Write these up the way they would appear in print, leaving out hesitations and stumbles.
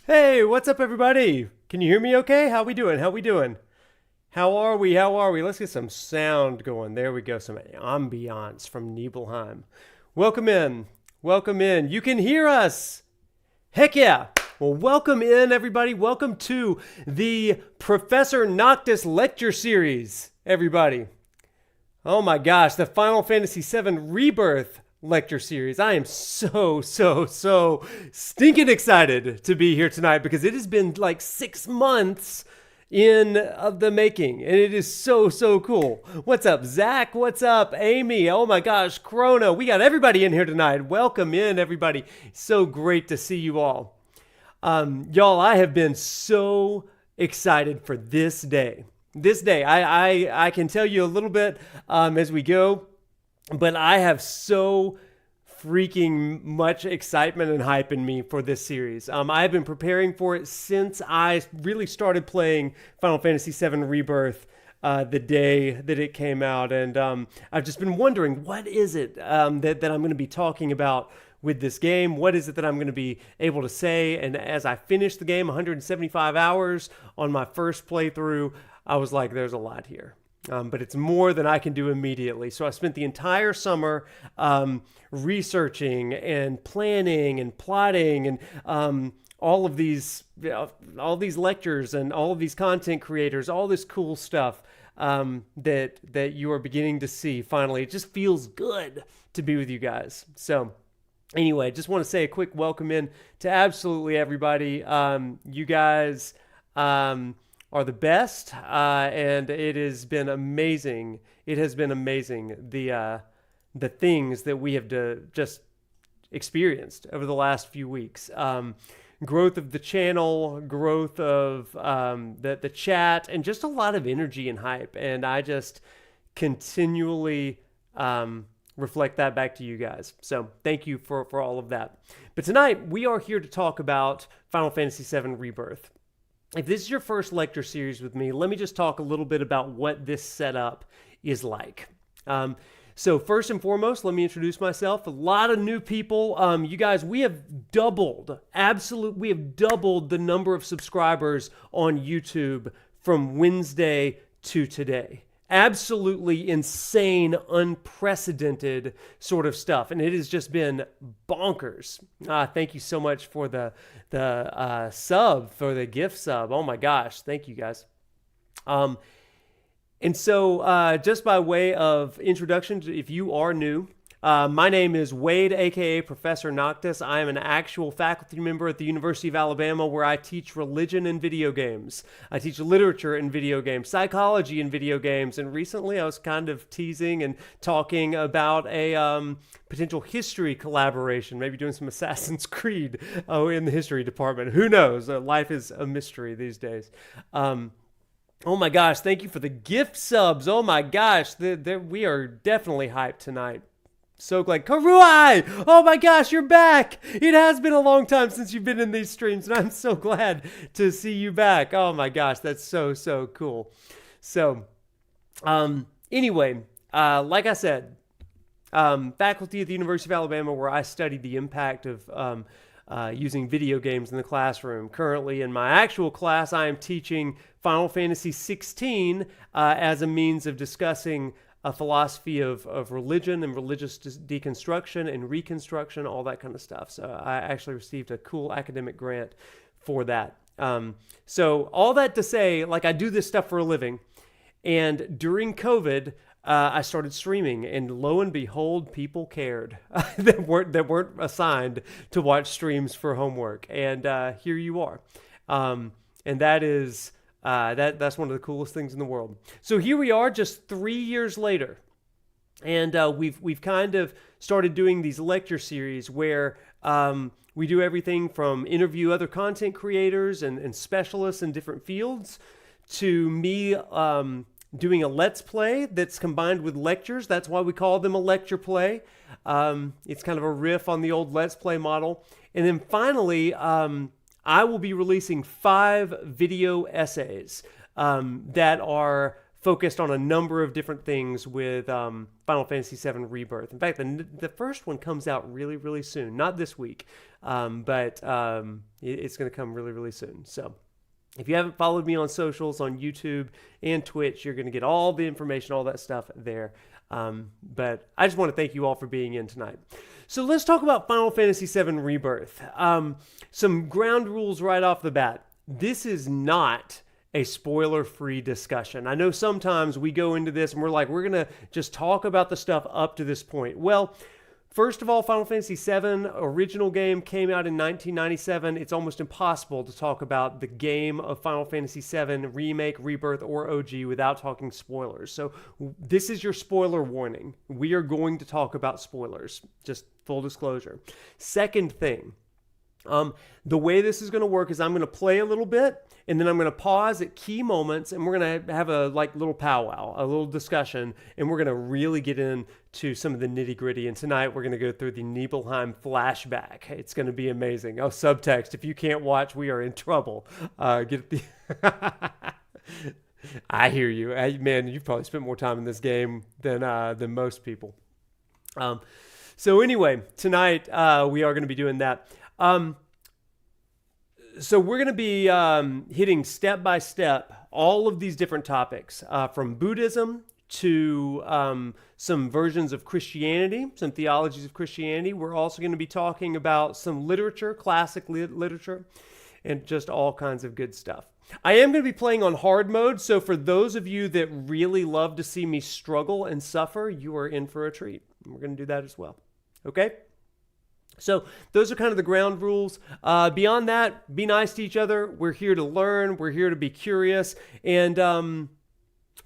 Hey, what's up, everybody? Can you hear me okay? How we doing? How we doing? How are we? How are we? Let's get some sound going. There we go. Some ambiance from Nibelheim. Welcome in. Welcome in. You can hear us. Heck yeah. Well, welcome in, everybody. Welcome to the Professor Noctis lecture series, everybody. Oh my gosh, the Final Fantasy VII Rebirth lecture series. I am so stinking excited to be here tonight because it has been like 6 months in of the making, and it is so cool. What's up, Zach? What's up, Amy? Oh my gosh, Chrono. We got everybody in here tonight. Welcome in, everybody. So great to see you all. Y'all, I have been so excited for this day. This day, I can tell you a little bit as we go, but I have so freaking much excitement and hype in me for this series. I have been preparing for it since I really started playing Final Fantasy VII Rebirth the day that it came out, and I've just been wondering, what is it that I'm going to be talking about with this game? What is it that I'm going to be able to say? And as I finished the game, 175 hours on my first playthrough, I was like, there's a lot here. But it's more than I can do immediately. So I spent the entire summer researching and planning and plotting and all of these lectures and all of these content creators, all this cool stuff that you are beginning to see finally. It just feels good to be with you guys. So anyway, just want to say a quick welcome in to absolutely everybody. You guys are the best, and it has been amazing. It has been amazing the things that we have just experienced over the last few weeks. Growth of the channel, growth of the chat, and just a lot of energy and hype. And I just continually reflect that back to you guys. So thank you for all of that. But tonight we are here to talk about Final Fantasy VII Rebirth. If this is your first lecture series with me, let me just talk a little bit about what this setup is like. So first and foremost, let me introduce myself. A lot of new people. You guys, we have doubled the number of subscribers on YouTube from Wednesday to today. Absolutely insane, unprecedented sort of stuff. And it has just been bonkers. Thank you so much for the sub, for the gift sub. Oh my gosh. Thank you guys. And so just by way of introduction, if you are new, my name is Wade, aka Professor Noctis. I am an actual faculty member at the University of Alabama where I teach religion in video games. I teach literature in video games, psychology in video games, and recently I was kind of teasing and talking about a potential history collaboration, maybe doing some Assassin's Creed in the history department. Who knows? Life is a mystery these days. Oh my gosh, thank you for the gift subs. Oh my gosh, we are definitely hyped tonight. So glad. Karuai! Oh my gosh, you're back! It has been a long time since you've been in these streams, and I'm so glad to see you back. Oh my gosh, that's so cool. So, anyway, like I said, faculty at the University of Alabama where I studied the impact of using video games in the classroom. Currently, in my actual class, I am teaching Final Fantasy XVI as a means of discussing a philosophy of religion and religious deconstruction and reconstruction, all that kind of stuff. So I actually received a cool academic grant for that. So all that to say, like, I do this stuff for a living. And during COVID, I started streaming, and lo and behold, people cared that weren't assigned to watch streams for homework. And here you are. And that is... that's one of the coolest things in the world. So here we are, just 3 years later, and we've kind of started doing these lecture series where we do everything from interview other content creators and specialists in different fields to me doing a let's play that's combined with lectures. That's why we call them a lecture play. It's kind of a riff on the old let's play model, and then finally. I will be releasing 5 video essays that are focused on a number of different things with Final Fantasy VII Rebirth. In fact, the first one comes out really, really soon. Not this week, but it's going to come really, really soon. So if you haven't followed me on socials, on YouTube and Twitch, you're going to get all the information, all that stuff there. But I just want to thank you all for being in tonight. So let's talk about Final Fantasy VII Rebirth. Some ground rules right off the bat. This is not a spoiler-free discussion. I know sometimes we go into this and we're like, we're going to just talk about the stuff up to this point. Well, first of all, Final Fantasy VII original game came out in 1997. It's almost impossible to talk about the game of Final Fantasy VII Remake, Rebirth, or OG without talking spoilers. So this is your spoiler warning. We are going to talk about spoilers. Just full disclosure. Second thing, the way this is going to work is I'm going to play a little bit, and then I'm going to pause at key moments, and we're going to have a little powwow, a little discussion, and we're going to really get into some of the nitty gritty. And tonight we're going to go through the Nibelheim flashback. It's going to be amazing. Oh, subtext. If you can't watch, we are in trouble. Get the. I hear you, man. You've probably spent more time in this game than most people. So anyway, tonight we are going to be doing that. So we're going to be hitting step by step all of these different topics, from Buddhism to some versions of Christianity, some theologies of Christianity. We're also going to be talking about some literature, classic literature, and just all kinds of good stuff. I am going to be playing on hard mode, so for those of you that really love to see me struggle and suffer, you are in for a treat. We're going to do that as well. Okay? So those are kind of the ground rules. Beyond that, be nice to each other. We're here to learn. We're here to be curious. And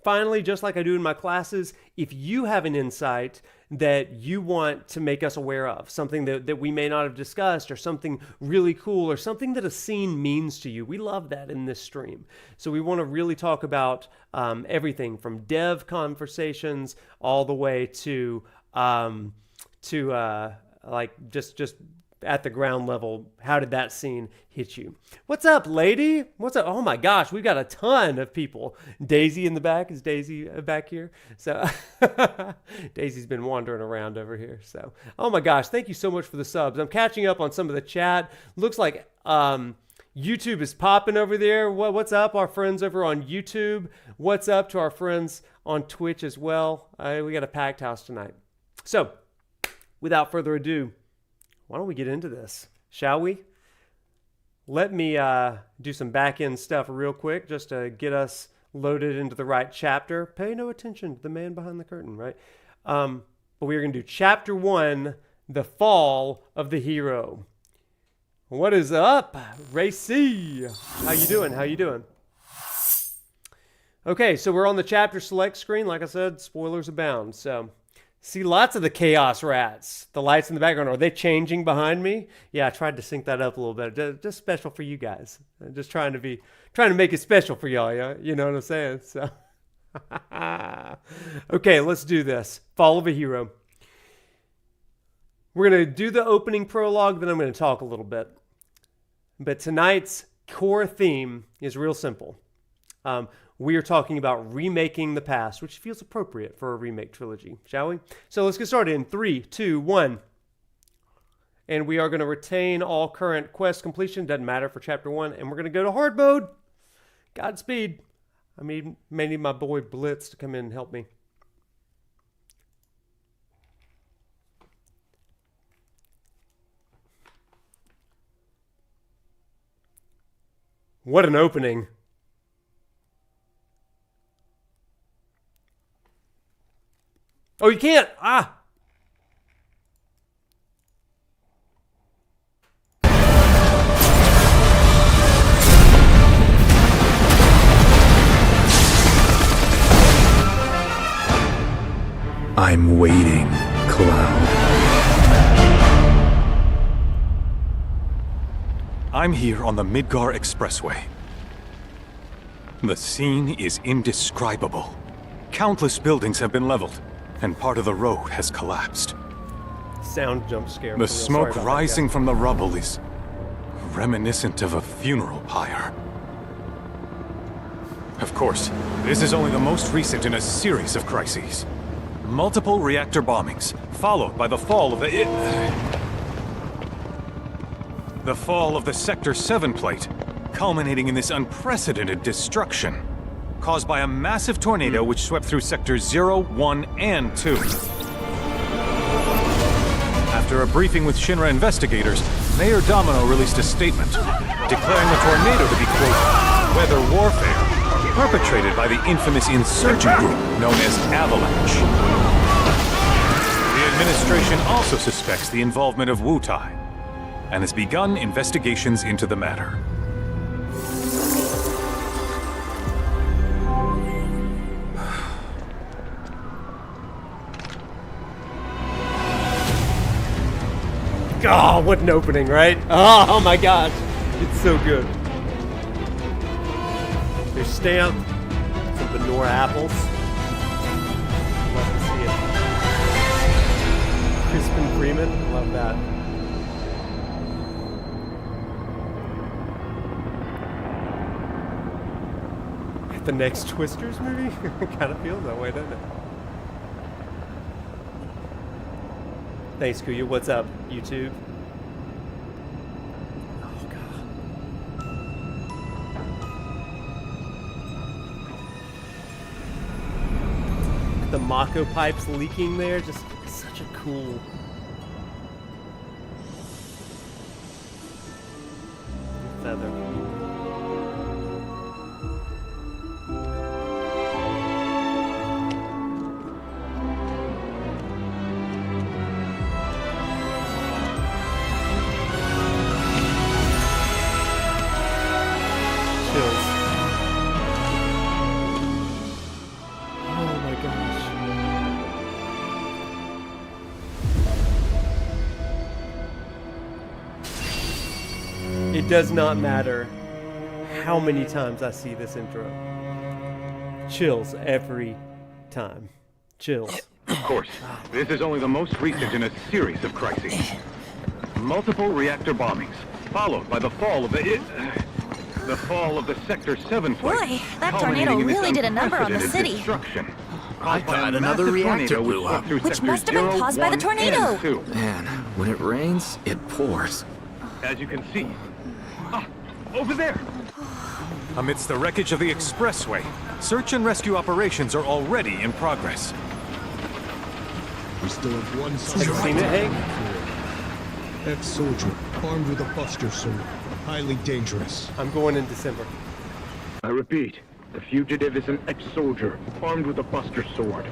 finally, just like I do in my classes, if you have an insight that you want to make us aware of, something that we may not have discussed, or something really cool, or something that a scene means to you, we love that in this stream. So we want to really talk about everything from dev conversations all the way to just at the ground level, how did that scene hit you? What's up, lady? What's up? Oh my gosh, we've got a ton of people. Daisy in the back. Is Daisy back here? So Daisy's been wandering around over here. So, oh my gosh, thank you so much for the subs. I'm catching up on some of the chat. Looks like YouTube is popping over there. What's up, our friends over on YouTube? What's up to our friends on Twitch as well? We got a packed house tonight. So, without further ado, why don't we get into this, shall we? Let me do some back-end stuff real quick just to get us loaded into the right chapter. Pay no attention to the man behind the curtain, right? But we are going to do Chapter 1, The Fall of the Hero. What is up, Racy? How you doing? Okay, so we're on the chapter select screen. Like I said, spoilers abound, so... See lots of the Chaos Rats. The lights in the background, are they changing behind me? Yeah, I tried to sync that up a little bit. Just special for you guys. I'm just trying to make it special for y'all. Yeah? You know what I'm saying? So, okay, let's do this. Fall of a Hero. We're going to do the opening prologue, then I'm going to talk a little bit. But tonight's core theme is real simple. We are talking about remaking the past, which feels appropriate for a remake trilogy, shall we? So let's get started in 3, 2, 1. And we are going to retain all current quest completion. Doesn't matter for Chapter 1. And we're going to go to hard mode. Godspeed. I may need my boy Blitz to come in and help me. What an opening. Oh, you can't! Ah! I'm waiting, Cloud. I'm here on the Midgar Expressway. The scene is indescribable. Countless buildings have been leveled, and part of the road has collapsed. Sound jump scare. The smoke rising from the rubble is reminiscent of a funeral pyre. Of course, this is only the most recent in a series of crises. Multiple reactor bombings, followed by the fall of the Sector 7 plate, culminating in this unprecedented destruction, caused by a massive tornado which swept through Sectors 0, 1, and 2. After a briefing with Shinra investigators, Mayor Domino released a statement, declaring the tornado to be, quote, weather warfare, perpetrated by the infamous insurgent group known as Avalanche. The administration also suspects the involvement of Wutai, and has begun investigations into the matter. Oh, what an opening, right? Oh my gosh. It's so good. There's Stamp, some Benora apples. Love to see it. Crispin Freeman, love that. The next Twisters movie? Kind of feels that way, doesn't it? Thanks, Kuya. What's up, YouTube? Oh, God. The Mako pipes leaking there, just such a cool... feather. It does not matter how many times I see this intro. Chills every time. Chills. Of course, this is only the most recent in a series of crises. Multiple reactor bombings, followed by the fall of the Sector 7 plate. Boy, that tornado really did a number on the city. I thought another reactor blew up. Which must have been caused by the tornado. Man, when it rains, it pours. As you can see. Over there! Amidst the wreckage of the expressway, search and rescue operations are already in progress. We still have one Have you seen it, Hank? ex-soldier armed with a buster sword. Highly dangerous. I'm going in December. I repeat, the fugitive is an ex-soldier armed with a buster sword.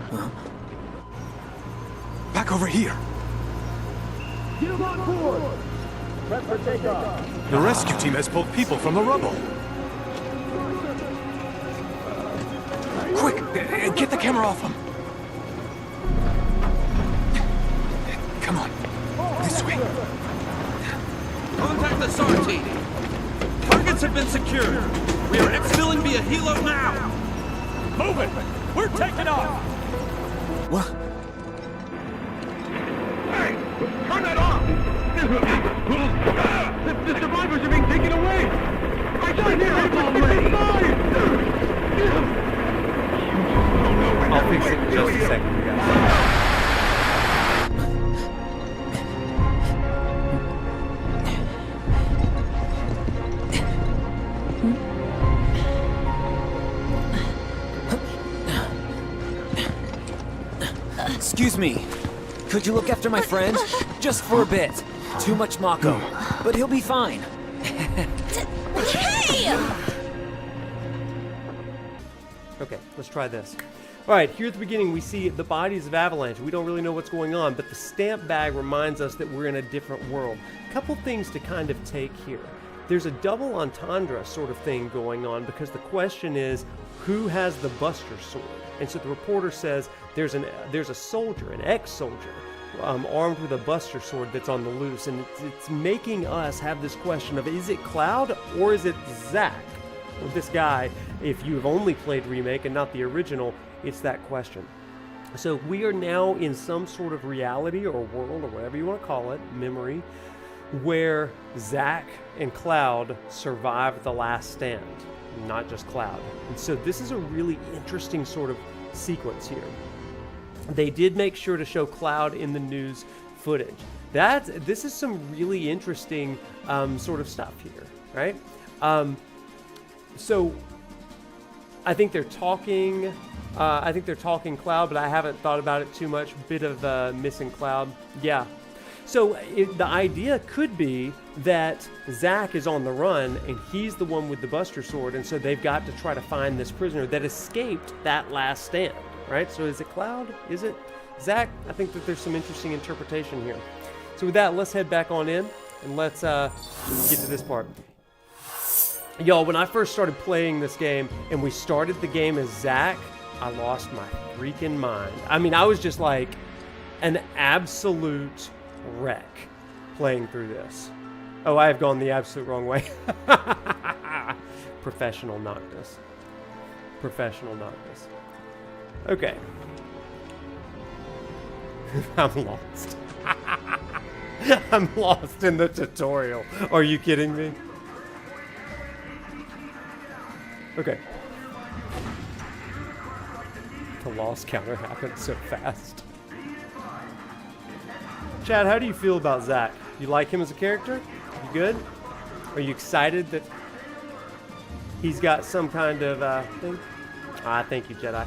Back over here! Get him on board! Prep for takeoff! The rescue team has pulled people from the rubble. Quick, get the camera off them. Come on, this way. Contact the SAR team. Targets have been secured. We are exfilling via helo now. Move it. We're taking off. What? Hey! Turn that off! The survivors are being taken away! I got here already! I'll fix it in just a second, you guys. Excuse me. Could you look after my friend? Just for a bit. Too much Mako. But he'll be fine. Hey! Okay, let's try this. All right, here at the beginning, we see the bodies of Avalanche. We don't really know what's going on, but the stamp bag reminds us that we're in a different world. A couple things to kind of take here. There's a double entendre sort of thing going on because the question is, who has the Buster Sword? And so the reporter says there's a soldier, an ex-soldier, armed with a Buster Sword that's on the loose, and it's making us have this question of, is it Cloud or is it Zack? Or this guy, if you have only played Remake and not the original, it's that question. So we are now in some sort of reality or world or whatever you want to call it, memory, where Zack and Cloud survived the last stand, not just Cloud. And so this is a really interesting sort of sequence here. They did make sure to show Cloud in the news footage. This is some really interesting sort of stuff here, right? So I think they're talking. I think they're talking Cloud, but I haven't thought about it too much. Bit of missing Cloud, yeah. So the idea could be that Zack is on the run and he's the one with the Buster Sword, and so they've got to try to find this prisoner that escaped that last stand, right? So is it Cloud? Is it Zack? I think that there's some interesting interpretation here. So with that, let's head back on in and let's get to this part. Y'all, when I first started playing this game and we started the game as Zack, I lost my freaking mind. I mean, I was just like an absolute wreck playing through this. Oh, I have gone the absolute wrong way. Professional Noctis. Professional Noctis. Okay. I'm lost. I'm lost in the tutorial. Are you kidding me? Okay. The lost counter happened so fast. Chad, how do you feel about Zack? You like him as a character? You good? Are you excited that he's got some kind of thing? Thank you, Jedi.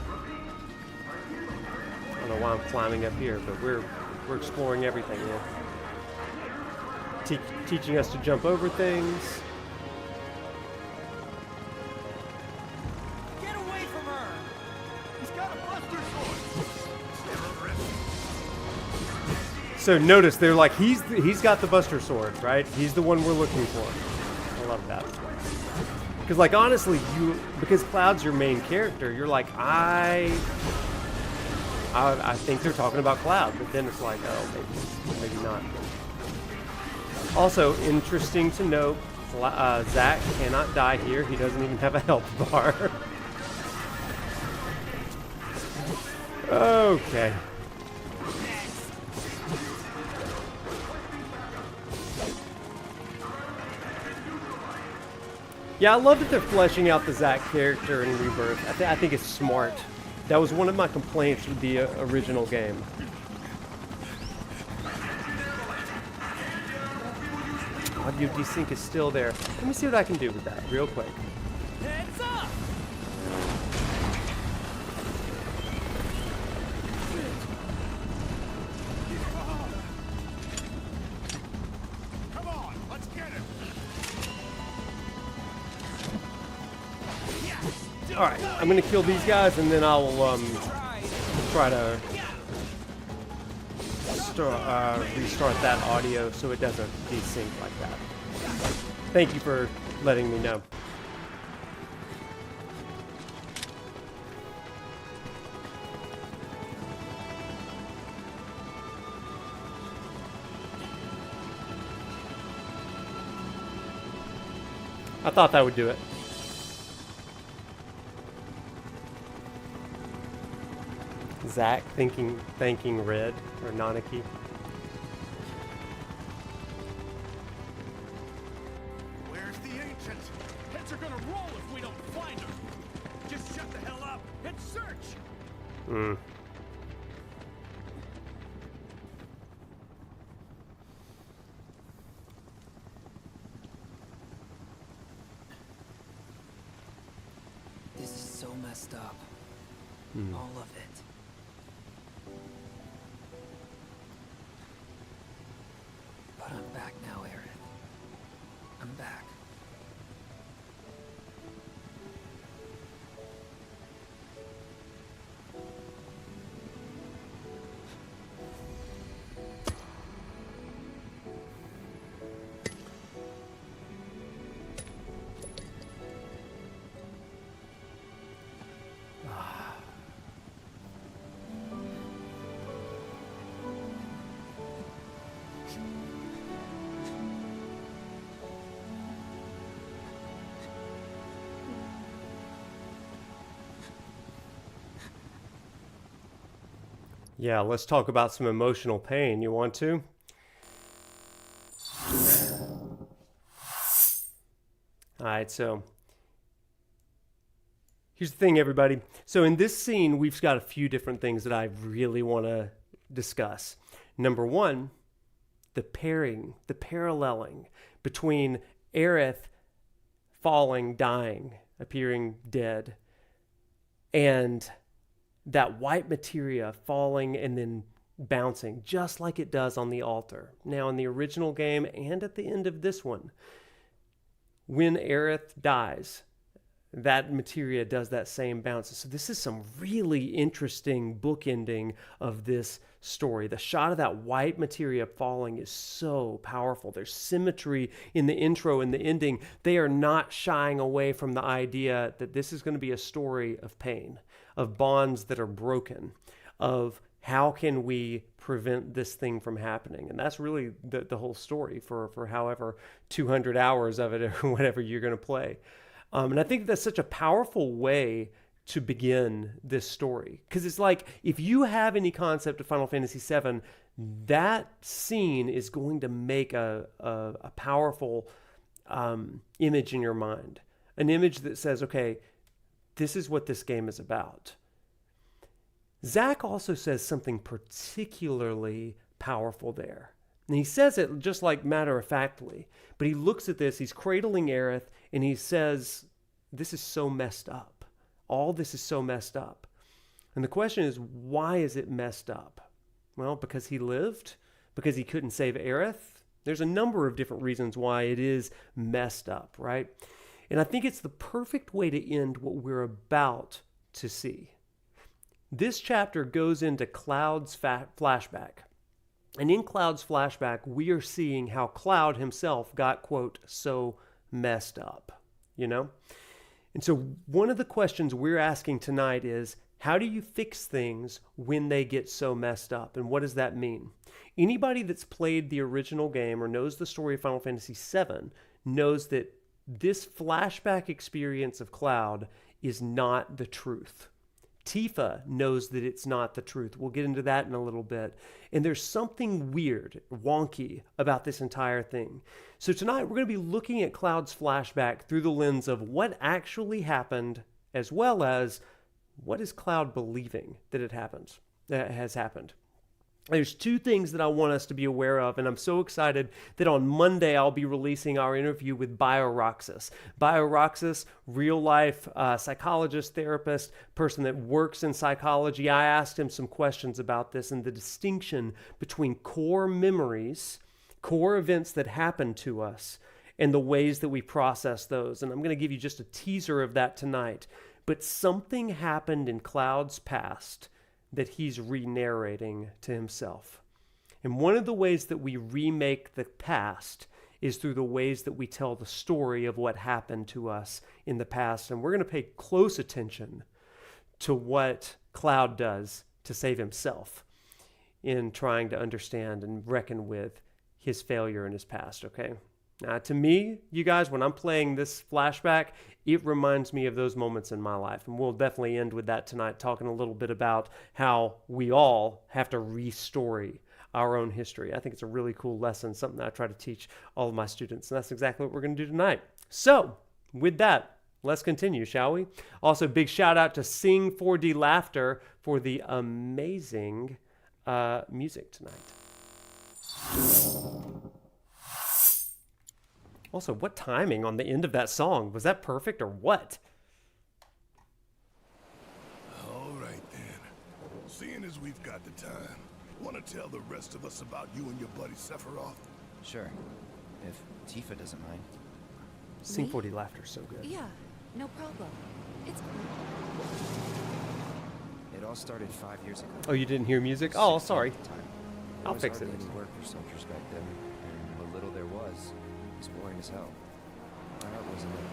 I don't know why I'm climbing up here, but we're exploring everything here. Teaching us to jump over things. Get away from her! He's got a Buster Sword! So notice they're like, he's got the Buster Sword, right? He's the one we're looking for. I love that. Because like honestly, because Cloud's your main character, you're like, I think they're talking about Cloud, but then it's like, oh, maybe not. Also, interesting to note, Zack cannot die here. He doesn't even have a health bar. Okay. Yeah, I love that they're fleshing out the Zack character in Rebirth. I think it's smart. That was one of my complaints with the original game. Audio desync is still there. Let me see what I can do with that real quick. Heads up! Come on, let's get him! All right, I'm gonna kill these guys and then I'll try to restart that audio so it doesn't desync like that. Thank you for letting me know. I thought that would do it. Zack thanking Red or Nanaki. Where's the ancient? Heads are gonna roll if we don't find her. Just shut the hell up and search. This is so messed up. All of it. But I'm back now, Aerith. I'm back. Yeah, let's talk about some emotional pain. You want to? All right, so here's the thing, everybody. So in this scene, we've got a few different things that I really want to discuss. Number one, the paralleling between Aerith falling, dying, appearing dead, and that white materia falling and then bouncing, just like it does on the altar. Now, in the original game and at the end of this one, when Aerith dies, that materia does that same bounce. So this is some really interesting bookending of this story. The shot of that white materia falling is so powerful. There's symmetry in the intro and the ending. They are not shying away from the idea that this is going to be a story of pain, of bonds that are broken, of how can we prevent this thing from happening? And that's really the whole story for however 200 hours of it or whatever you're going to play. And I think that's such a powerful way to begin this story. Because it's like, if you have any concept of Final Fantasy VII, that scene is going to make a powerful image in your mind. An image that says, okay, this is what this game is about. Zach also says something particularly powerful there. And he says it just like matter-of-factly, but he looks at this, he's cradling Aerith, and he says, this is so messed up. All this is so messed up. And the question is, why is it messed up? Well, because he lived? Because he couldn't save Aerith? There's a number of different reasons why it is messed up, right? And I think it's the perfect way to end what we're about to see. This chapter goes into Cloud's flashback. And in Cloud's flashback, we are seeing how Cloud himself got, quote, so messed up, you know? And so one of the questions we're asking tonight is, how do you fix things when they get so messed up? And what does that mean? Anybody that's played the original game or knows the story of Final Fantasy VII knows that this flashback experience of Cloud is not the truth. Tifa knows that it's not the truth. We'll get into that in a little bit. And there's something weird, wonky about this entire thing. So tonight we're going to be looking at Cloud's flashback through the lens of what actually happened, as well as what is Cloud believing that has happened. There's two things that I want us to be aware of, and I'm so excited that on Monday I'll be releasing our interview with BioRoxas. BioRoxas, real-life psychologist, therapist, person that works in psychology. I asked him some questions about this and the distinction between core memories, core events that happen to us, and the ways that we process those. And I'm going to give you just a teaser of that tonight. But something happened in Cloud's past that he's re-narrating to himself. And one of the ways that we remake the past is through the ways that we tell the story of what happened to us in the past. And we're going to pay close attention to what Cloud does to save himself in trying to understand and reckon with his failure in his past, okay? Now, to me, you guys, when I'm playing this flashback, it reminds me of those moments in my life. And we'll definitely end with that tonight, talking a little bit about how we all have to restory our own history. I think it's a really cool lesson, something that I try to teach all of my students. And that's exactly what we're going to do tonight. So, with that, let's continue, shall we? Also, big shout out to Sing 4D Laughter for the amazing music tonight. Also, what timing on the end of that song? Was that perfect or what? All right, then. Seeing as we've got the time, want to tell the rest of us about you and your buddy Sephiroth? Sure. If Tifa doesn't mind. Sing 4D Laughter's so good. Yeah, no problem. It's It all started 5 years ago. Oh, you didn't hear music? Oh, sorry. Time. I'll There was fix it. hardly any work for soldiers back then, and what little there was boring as hell. My heart wasn't in it.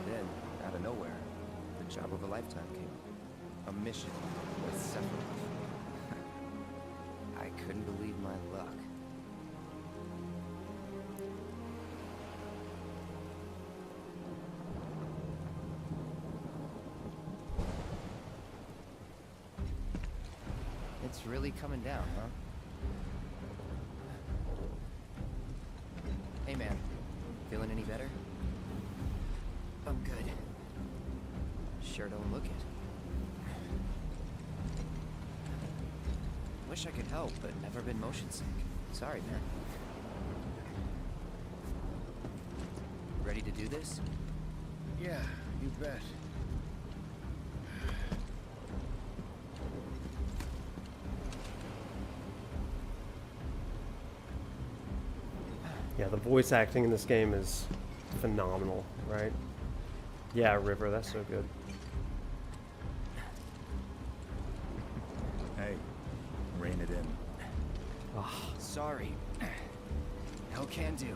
Then, out of nowhere, the job of a lifetime came up. A mission with Sephiroth. I couldn't believe my luck. It's really coming down, huh? Hey man, feeling any better? sure don't look it. Wish I could help, but never been motion sick. Sorry, man. Ready to do this? Yeah, you bet. Yeah, the voice acting in this game is phenomenal, right? Yeah, River, that's so good. Hey, rein it in. Sorry. No can do.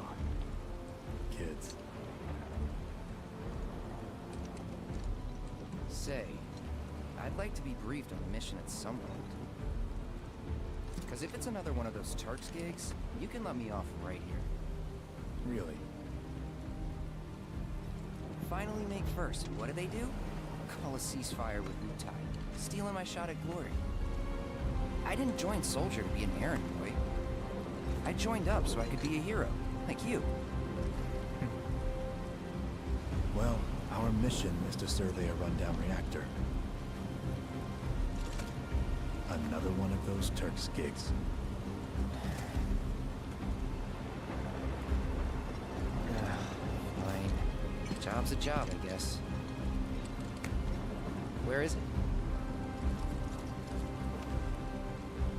Kids. Say, I'd like to be briefed on the mission at some point. Because if it's another one of those Turks gigs, you can let me off right here. Really? Finally make first. What do? Call a ceasefire with Wutai. Stealing my shot at glory. I didn't join Soldier to be an errand boy. I joined up so I could be a hero, like you. Well, our mission is to survey a rundown reactor. Another one of those Turks gigs. Fine. Job's a job, I guess. Where is it?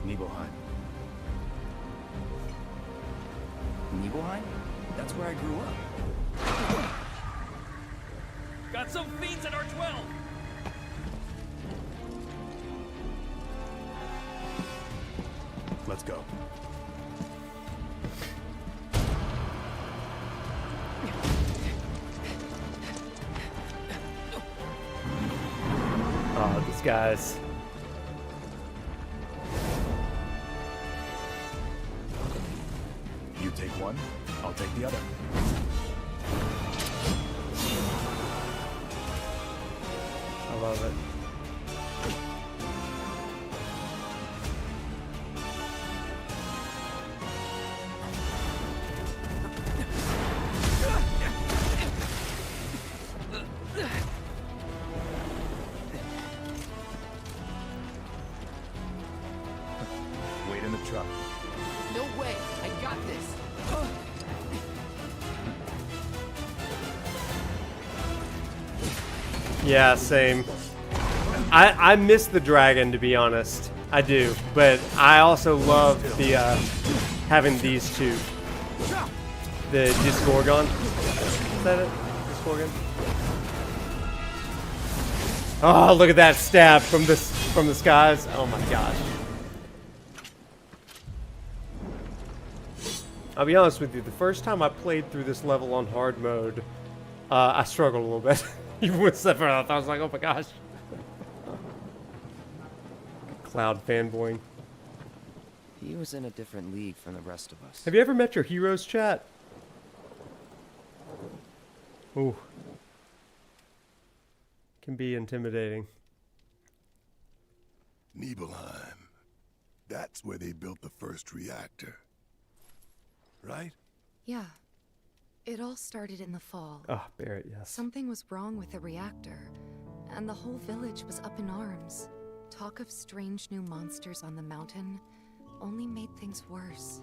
Nibelheim. Nibelheim? That's where I grew up. Got some fiends at R12! Let's go. Oh, these guys. You take one, I'll take the other. I love it. Wait in the truck. No way! I got this! Yeah, same. I miss the dragon, to be honest. I do, but I also love the having these two. The Disgorgon. Is that it? Disgorgon. Oh, look at that stab from the skies. Oh my gosh. I'll be honest with you. The first time I played through this level on hard mode, I struggled a little bit. Even with Sephiroth, I was like, oh my gosh. Cloud fanboying. He was in a different league from the rest of us. Have you ever met your heroes, chat? Ooh. Can be intimidating. Nibelheim. That's where they built the first reactor. Right? Yeah. It all started in the fall. Oh, Barrett, yes. Something was wrong with the reactor, and the whole village was up in arms. Talk of strange new monsters on the mountain only made things worse.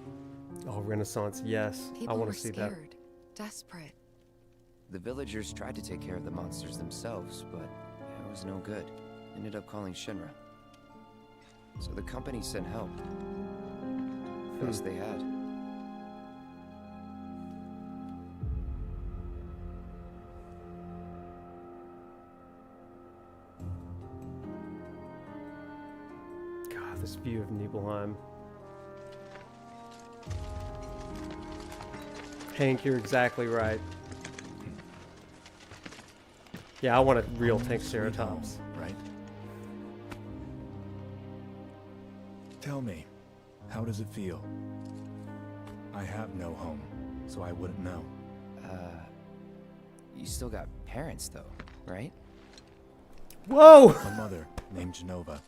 Oh, Renaissance, yes. I People want were to see scared, desperate. The villagers tried to take care of the monsters themselves, but it was no good. Ended up calling Shinra. So the company sent help. Best they had. God, this view of Nibelheim. Hank, you're exactly right. Yeah, I want a real Triceratops. Right? Tell me, how does it feel? I have no home, so I wouldn't know. You still got parents, though, right? Whoa! A mother named Genova.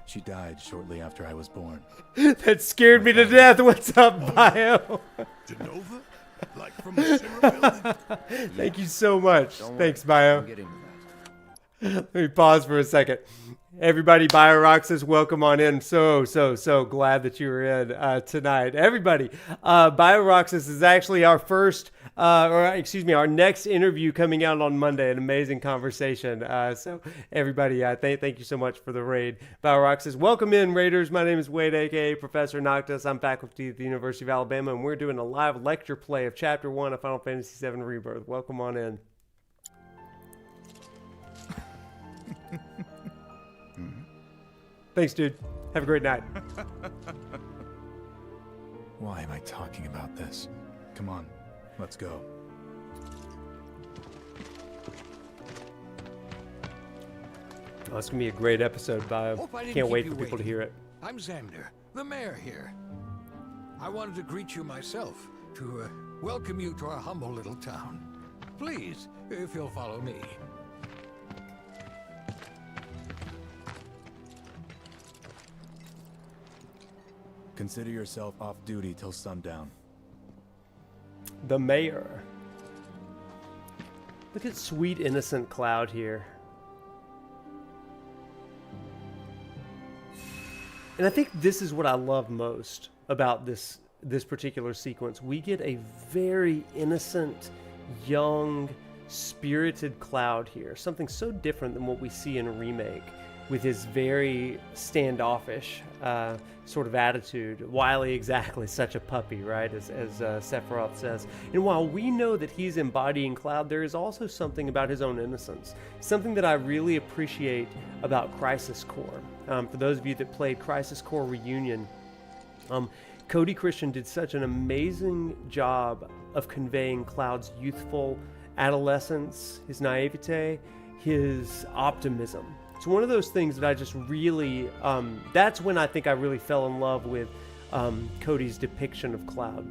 She died shortly after I was born. That scared me to death. What's up, Bio? Genova? Like from the Shinra building? Thank you so much. Don't worry, Thanks, Bio. I'm getting to Let me pause for a second. Everybody, BioRoxas, welcome on in. So glad that you were in tonight. Everybody, BioRoxas is actually our first, our next interview coming out on Monday. An amazing conversation. So everybody, thank you so much for the raid. BioRoxas, welcome in, Raiders. My name is Wade, aka Professor Noctis. I'm faculty at the University of Alabama, and we're doing a live lecture play of Chapter 1 of Final Fantasy VII Rebirth. Welcome on in. Thanks, dude. Have a great night. Why am I talking about this? Come on, let's go. Oh, it's going to be a great episode, Bio. Can't wait for people to hear it. I'm Xander, the mayor here. I wanted to greet you myself, to welcome you to our humble little town. Please, if you'll follow me. Consider yourself off duty till sundown. The mayor. Look at sweet, innocent Cloud here. And I think this is what I love most about this particular sequence. We get a very innocent, young, spirited Cloud here. Something so different than what we see in a Remake, with his very standoffish sort of attitude. Wily, exactly, such a puppy, right? As Sephiroth says. And while we know that he's embodying Cloud, there is also something about his own innocence. Something that I really appreciate about Crisis Core. For those of you that played Crisis Core Reunion, Cody Christian did such an amazing job of conveying Cloud's youthful adolescence, his naivete, his optimism. It's one of those things that I just really, that's when I think I really fell in love with Cody's depiction of Cloud.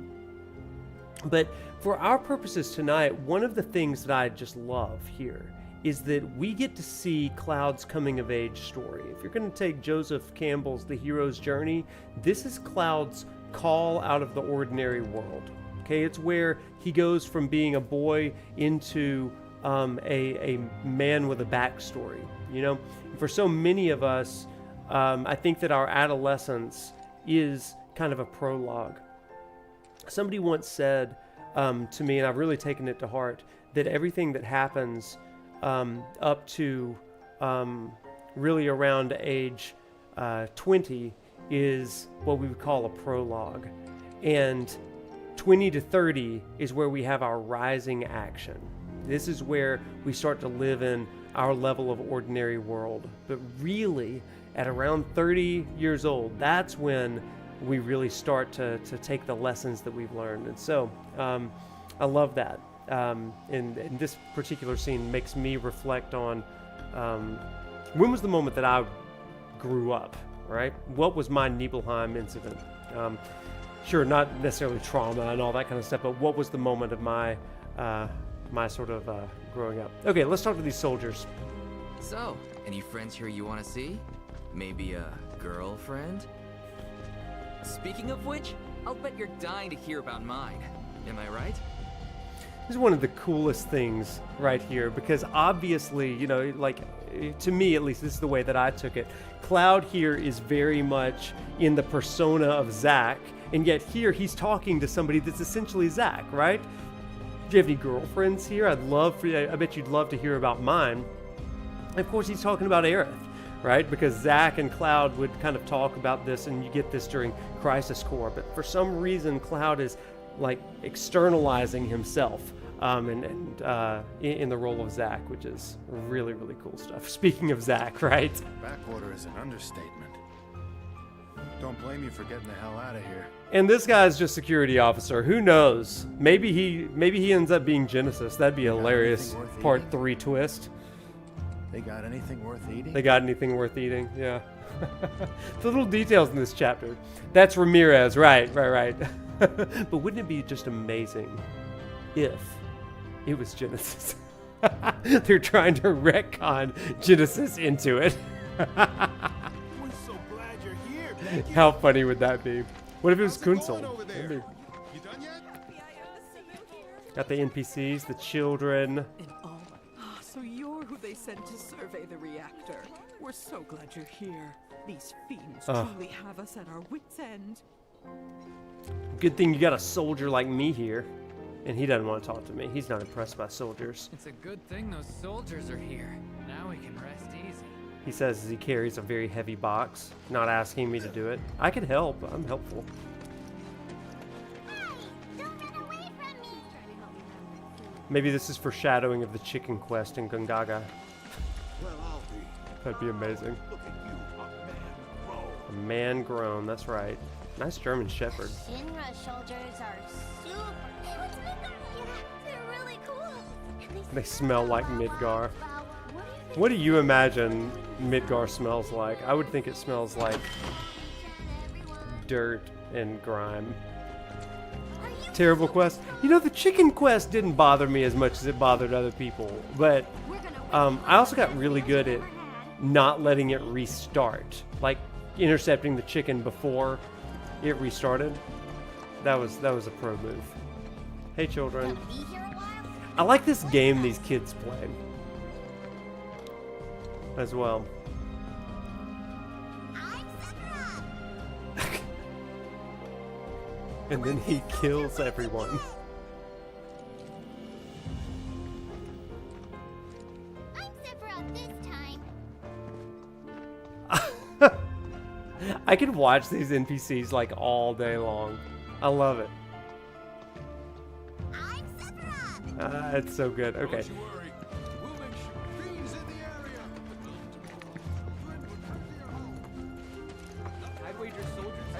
But for our purposes tonight, one of the things that I just love here is that we get to see Cloud's coming of age story. If you're going to take Joseph Campbell's The Hero's Journey, this is Cloud's call out of the ordinary world. Okay, it's where he goes from being a boy into a man with a backstory. You know, for so many of us, I think that our adolescence is kind of a prologue. Somebody once said to me, and I've really taken it to heart, that everything that happens up to really around age 20 is what we would call a prologue. And 20 to 30 is where we have our rising action. This is where we start to live in our level of ordinary world. But really, at around 30 years old, that's when we really start to take the lessons that we've learned. And so I love that. And this particular scene makes me reflect on when was the moment that I grew up, right? What was my Nibelheim incident? Sure, not necessarily trauma and all that kind of stuff, but what was the moment of my sort of growing up? Okay, let's talk to these soldiers. So, any friends here you want to see? Maybe a girlfriend? Speaking of which, I'll bet you're dying to hear about mine. Am I right? This is one of the coolest things right here, because obviously, you know, like, to me at least, this is the way that I took it. Cloud here is very much in the persona of Zack, and yet here he's talking to somebody that's essentially Zack, right? Do you have any girlfriends here? I bet you'd love to hear about mine. And of course, he's talking about Aerith, right? Because Zack and Cloud would kind of talk about this, and you get this during Crisis Core. But for some reason, Cloud is like externalizing himself in the role of Zack, which is really, really cool stuff. Speaking of Zack, right? Backwater is an understatement. Don't blame you for getting the hell out of here. And this guy's just security officer. Who knows? Maybe he ends up being Genesis. That'd be hilarious. Part 3 twist. They got anything worth eating? They got anything worth eating? Yeah. The little details in this chapter. That's Ramirez, right. But wouldn't it be just amazing if it was Genesis? They're trying to retcon Genesis into it. We're so glad you're here. Thank you. How funny would that be? What if it was Kunsel? You done yet? Got the NPCs, the children. So you're who they sent to survey the reactor. We're so glad you're here. These fiends truly have us at our wits' end. Good thing you got a soldier like me here. And he doesn't want to talk to me. He's not impressed by soldiers. It's a good thing those soldiers are here. Now we can rest easy. He says as he carries a very heavy box, not asking me to do it. I can help. I'm helpful. Maybe this is foreshadowing of the chicken quest in Gungaga. That'd be amazing. A man grown, that's right. Nice German Shepherd. Shinra soldiers are super. They're really cool. They smell like Midgar. What do you imagine Midgar smells like? I would think it smells like dirt and grime. Terrible quest. You know, the chicken quest didn't bother me as much as it bothered other people, but I also got really good at not letting it restart, like intercepting the chicken before it restarted. That was a pro move. Hey children. I like this game these kids play as well. And then he kills everyone. I'm Sephiroth this time. I could watch these NPCs like all day long. I love it. I'm Sephiroth. It's so good. Okay.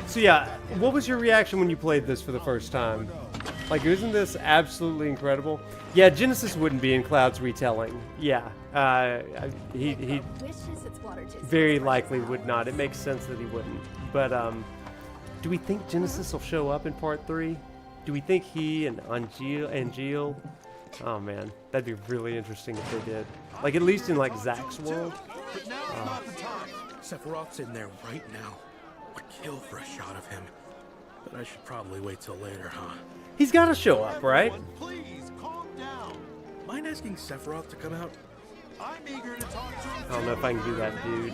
So yeah, what was your reaction when you played this for the first time? Like, isn't this absolutely incredible? Yeah, Genesis wouldn't be in Cloud's retelling. Yeah, he very likely would not. It makes sense that he wouldn't. But do we think Genesis will show up in Part 3? Do we think he and Angeal? Oh man, that'd be really interesting if they did. Like, at least in like Zack's world. But now is not the time. Sephiroth's in there right now. Would kill for a shot of him. But I should probably wait till later, huh? He's got to show up, right? Please calm down. Mind asking Sephiroth to come out? I'm eager to talk to him. I don't know if I can do that, dude.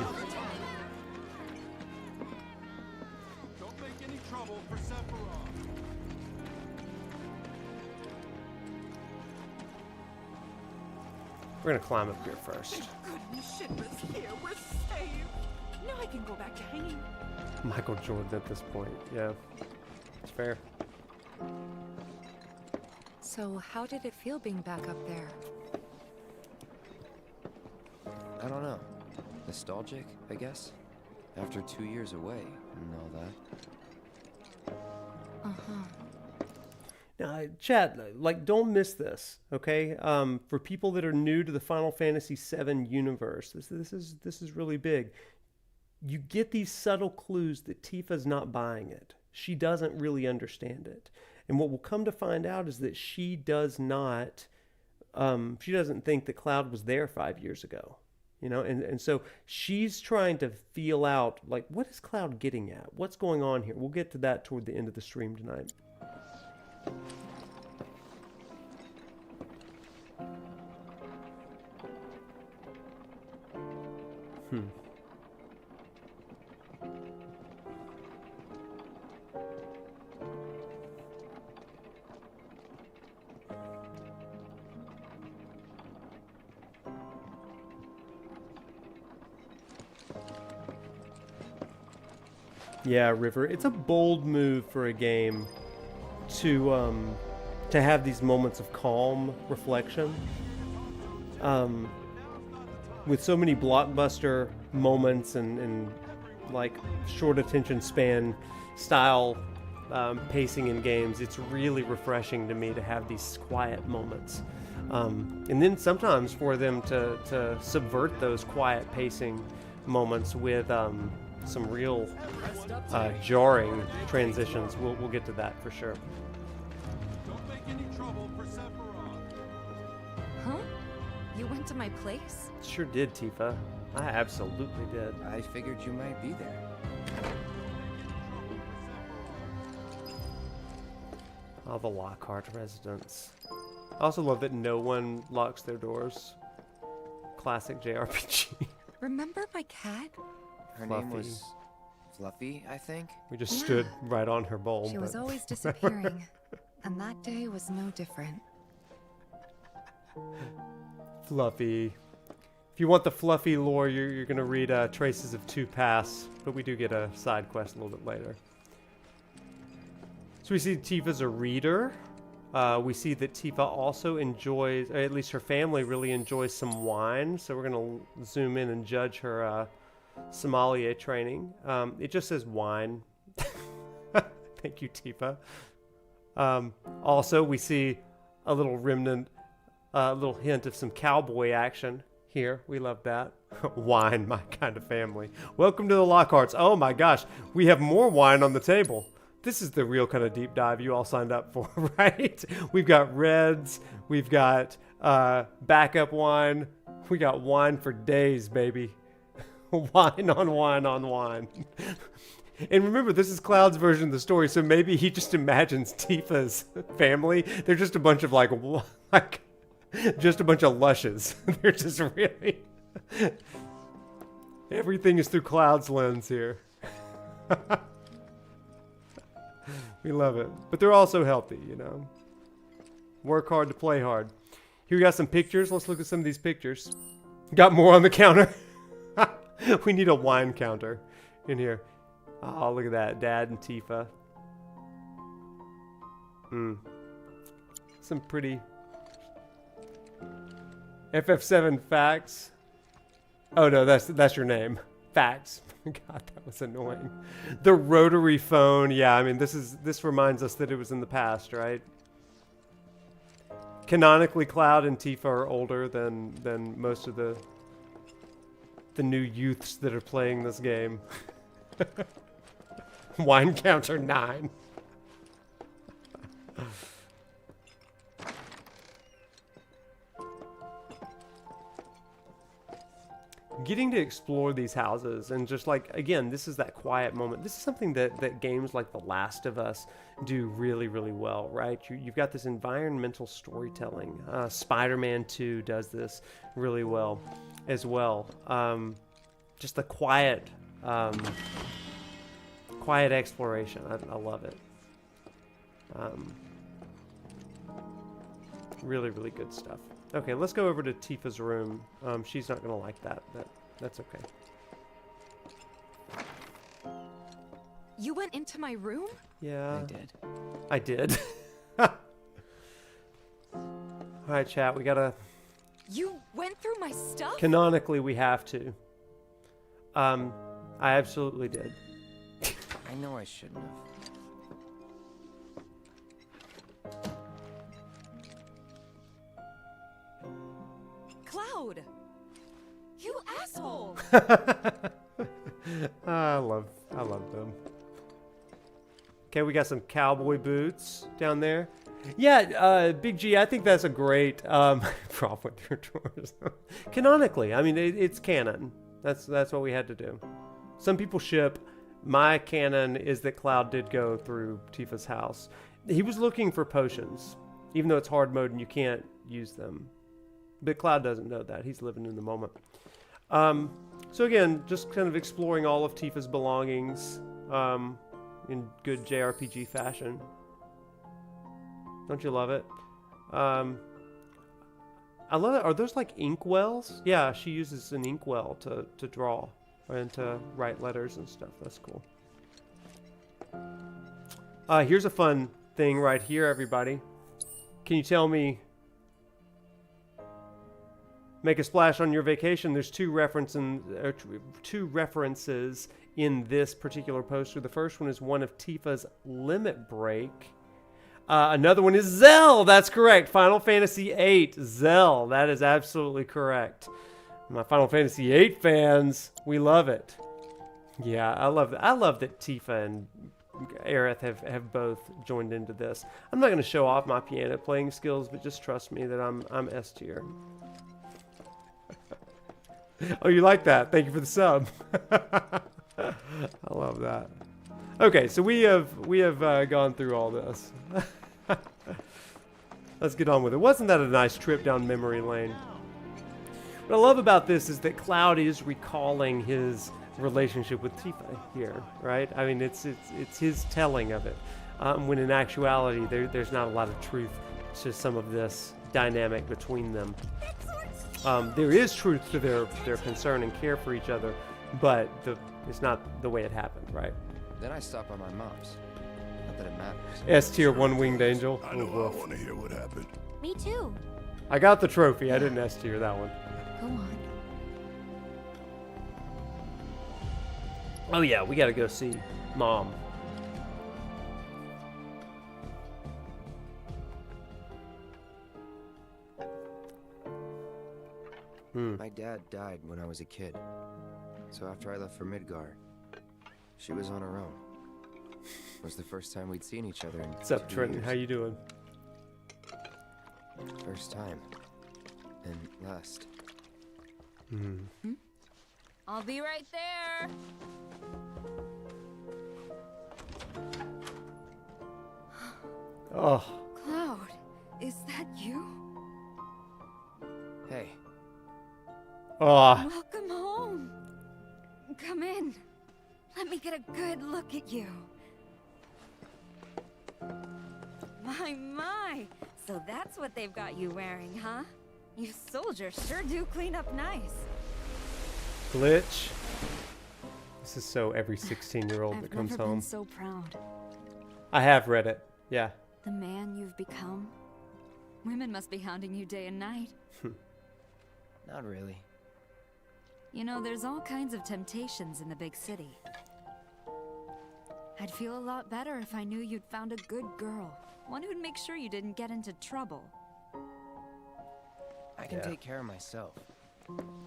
Don't make any trouble for Sephiroth. We're gonna climb up here first. Goodness, Shinra's here. We're safe. Now I can go back to hanging. Michael Jordan at this point, yeah. It's fair. So how did it feel being back up there? I don't know. Nostalgic, I guess? After 2 years away and all that. Uh-huh. Now, chat, like, don't miss this, okay? For people that are new to the Final Fantasy VII universe, this is really big. You get these subtle clues that Tifa's not buying it. She doesn't really understand it. And what we'll come to find out is that she does not, she doesn't think that Cloud was there 5 years ago. You know, and so she's trying to feel out, like, what is Cloud getting at? What's going on here? We'll get to that toward the end of the stream tonight. Yeah, River. It's a bold move for a game to have these moments of calm reflection. With so many blockbuster moments and like short attention span style pacing in games, it's really refreshing to me to have these quiet moments. And then sometimes for them to subvert those quiet pacing moments with some real jarring transitions. We'll get to that for sure. Don't make any trouble for Sephiroth. Huh? You went to my place? Sure did, Tifa. I absolutely did. I figured you might be there. Oh, the Lockhart residence. I also love that no one locks their doors. classic JRPG. Remember my cat? Her Fluffy. name was Fluffy, I think. We just stood right on her bowl. She was but- always disappearing, and that day was no different. Fluffy. If you want the Fluffy lore, you're going to read Traces of Two Paths, but we do get a side quest a little bit later. So we see Tifa's a reader. We see that Tifa also enjoys, or at least her family really enjoys some wine. So we're going to zoom in and judge her sommelier training. It just says wine. Thank you, Tifa. Also, we see a little remnant, a little hint of some cowboy action here. We love that. Wine, my kind of family. Welcome to the Lockharts. Oh my gosh, we have more wine on the table. This is the real kind of deep dive you all signed up for, right? We've got reds, we've got backup wine, we got wine for days, baby. Wine on wine on wine. And remember, this is Cloud's version of the story, so maybe he just imagines Tifa's family. They're just a bunch of like just a bunch of lushes. They're just really... Everything is through Cloud's lens here. We love it. But they're also healthy, you know. Work hard to play hard. Here we got some pictures. Let's look at some of these pictures. Got more on the counter. We need a wine counter in here. Oh, look at that. Dad and Tifa. Some pretty... FF7 facts. Oh no, that's your name. Facts. God, that was annoying. The rotary phone. Yeah, I mean, this reminds us that it was in the past, right? Canonically, Cloud and Tifa are older than most of the new youths that are playing this game. Wine counter 9. Getting to explore these houses and just like, again, this is that quiet moment. This is something that games like The Last of Us do really, really well, right? You've got this environmental storytelling. Spider-Man 2 does this really well as well. Just the quiet exploration. I love it. Really, really good stuff. Okay, let's go over to Tifa's room. She's not gonna like that. That's okay. You went into my room? Yeah. I did. I did. All right, chat. We gotta. You went through my stuff? Canonically, we have to. I absolutely did. I know I shouldn't have. Cloud! You asshole! I love them. Okay, we got some cowboy boots down there. Yeah, Big G, I think that's a great prop with your drawers. Canonically, I mean, it's canon. That's what we had to do. Some people ship. My canon is that Cloud did go through Tifa's house. He was looking for potions, even though it's hard mode and you can't use them. But Cloud doesn't know that. He's living in the moment. So again, just kind of exploring all of Tifa's belongings in good JRPG fashion. Don't you love it? I love it. Are those like ink wells? Yeah, she uses an ink well to draw and to write letters and stuff. That's cool. Here's a fun thing right here, everybody. Can you tell me... Make a splash on your vacation. There's two references in this particular poster. The first one is one of Tifa's Limit Break. Another one is Zell. That's correct. Final Fantasy VIII. Zell. That is absolutely correct. My Final Fantasy VIII fans, we love it. Yeah, I love that. I love that Tifa and Aerith have both joined into this. I'm not going to show off my piano playing skills, but just trust me that I'm S tier. Oh, you like that? Thank you for the sub. I love that. Okay, so we have gone through all this. Let's get on with it. Wasn't that a nice trip down memory lane? What I love about this is that Cloud is recalling his relationship with Tifa here, right? I mean, it's his telling of it, when in actuality there's not a lot of truth to some of this dynamic between them. There is truth to their concern and care for each other, but it's not the way it happened, right? Then I stop by my mom's. Not that it matters. S tier, one-winged angel. I know I want to hear what happened. Me too. I got the trophy. I didn't S tier that one. Go on. Oh yeah, we gotta go see Mom. My dad died when I was a kid. So after I left for Midgar, she was on her own. It was the first time we'd seen each other in What's up, 2 Trenton? years. How you doing? First time. And last. I'll be right there. Oh. Cloud, is that you? Hey. Oh. Welcome home. Come in. Let me get a good look at you. My. So that's what they've got you wearing, huh? You soldiers sure do clean up nice. Glitch. This is so every 16-year-old that comes I've never home. been so proud. I have read it. Yeah. The man you've become. Women must be hounding you day and night. Not really. You know, there's all kinds of temptations in the big city. I'd feel a lot better if I knew you'd found a good girl. One who'd make sure you didn't get into trouble. I can take care of myself.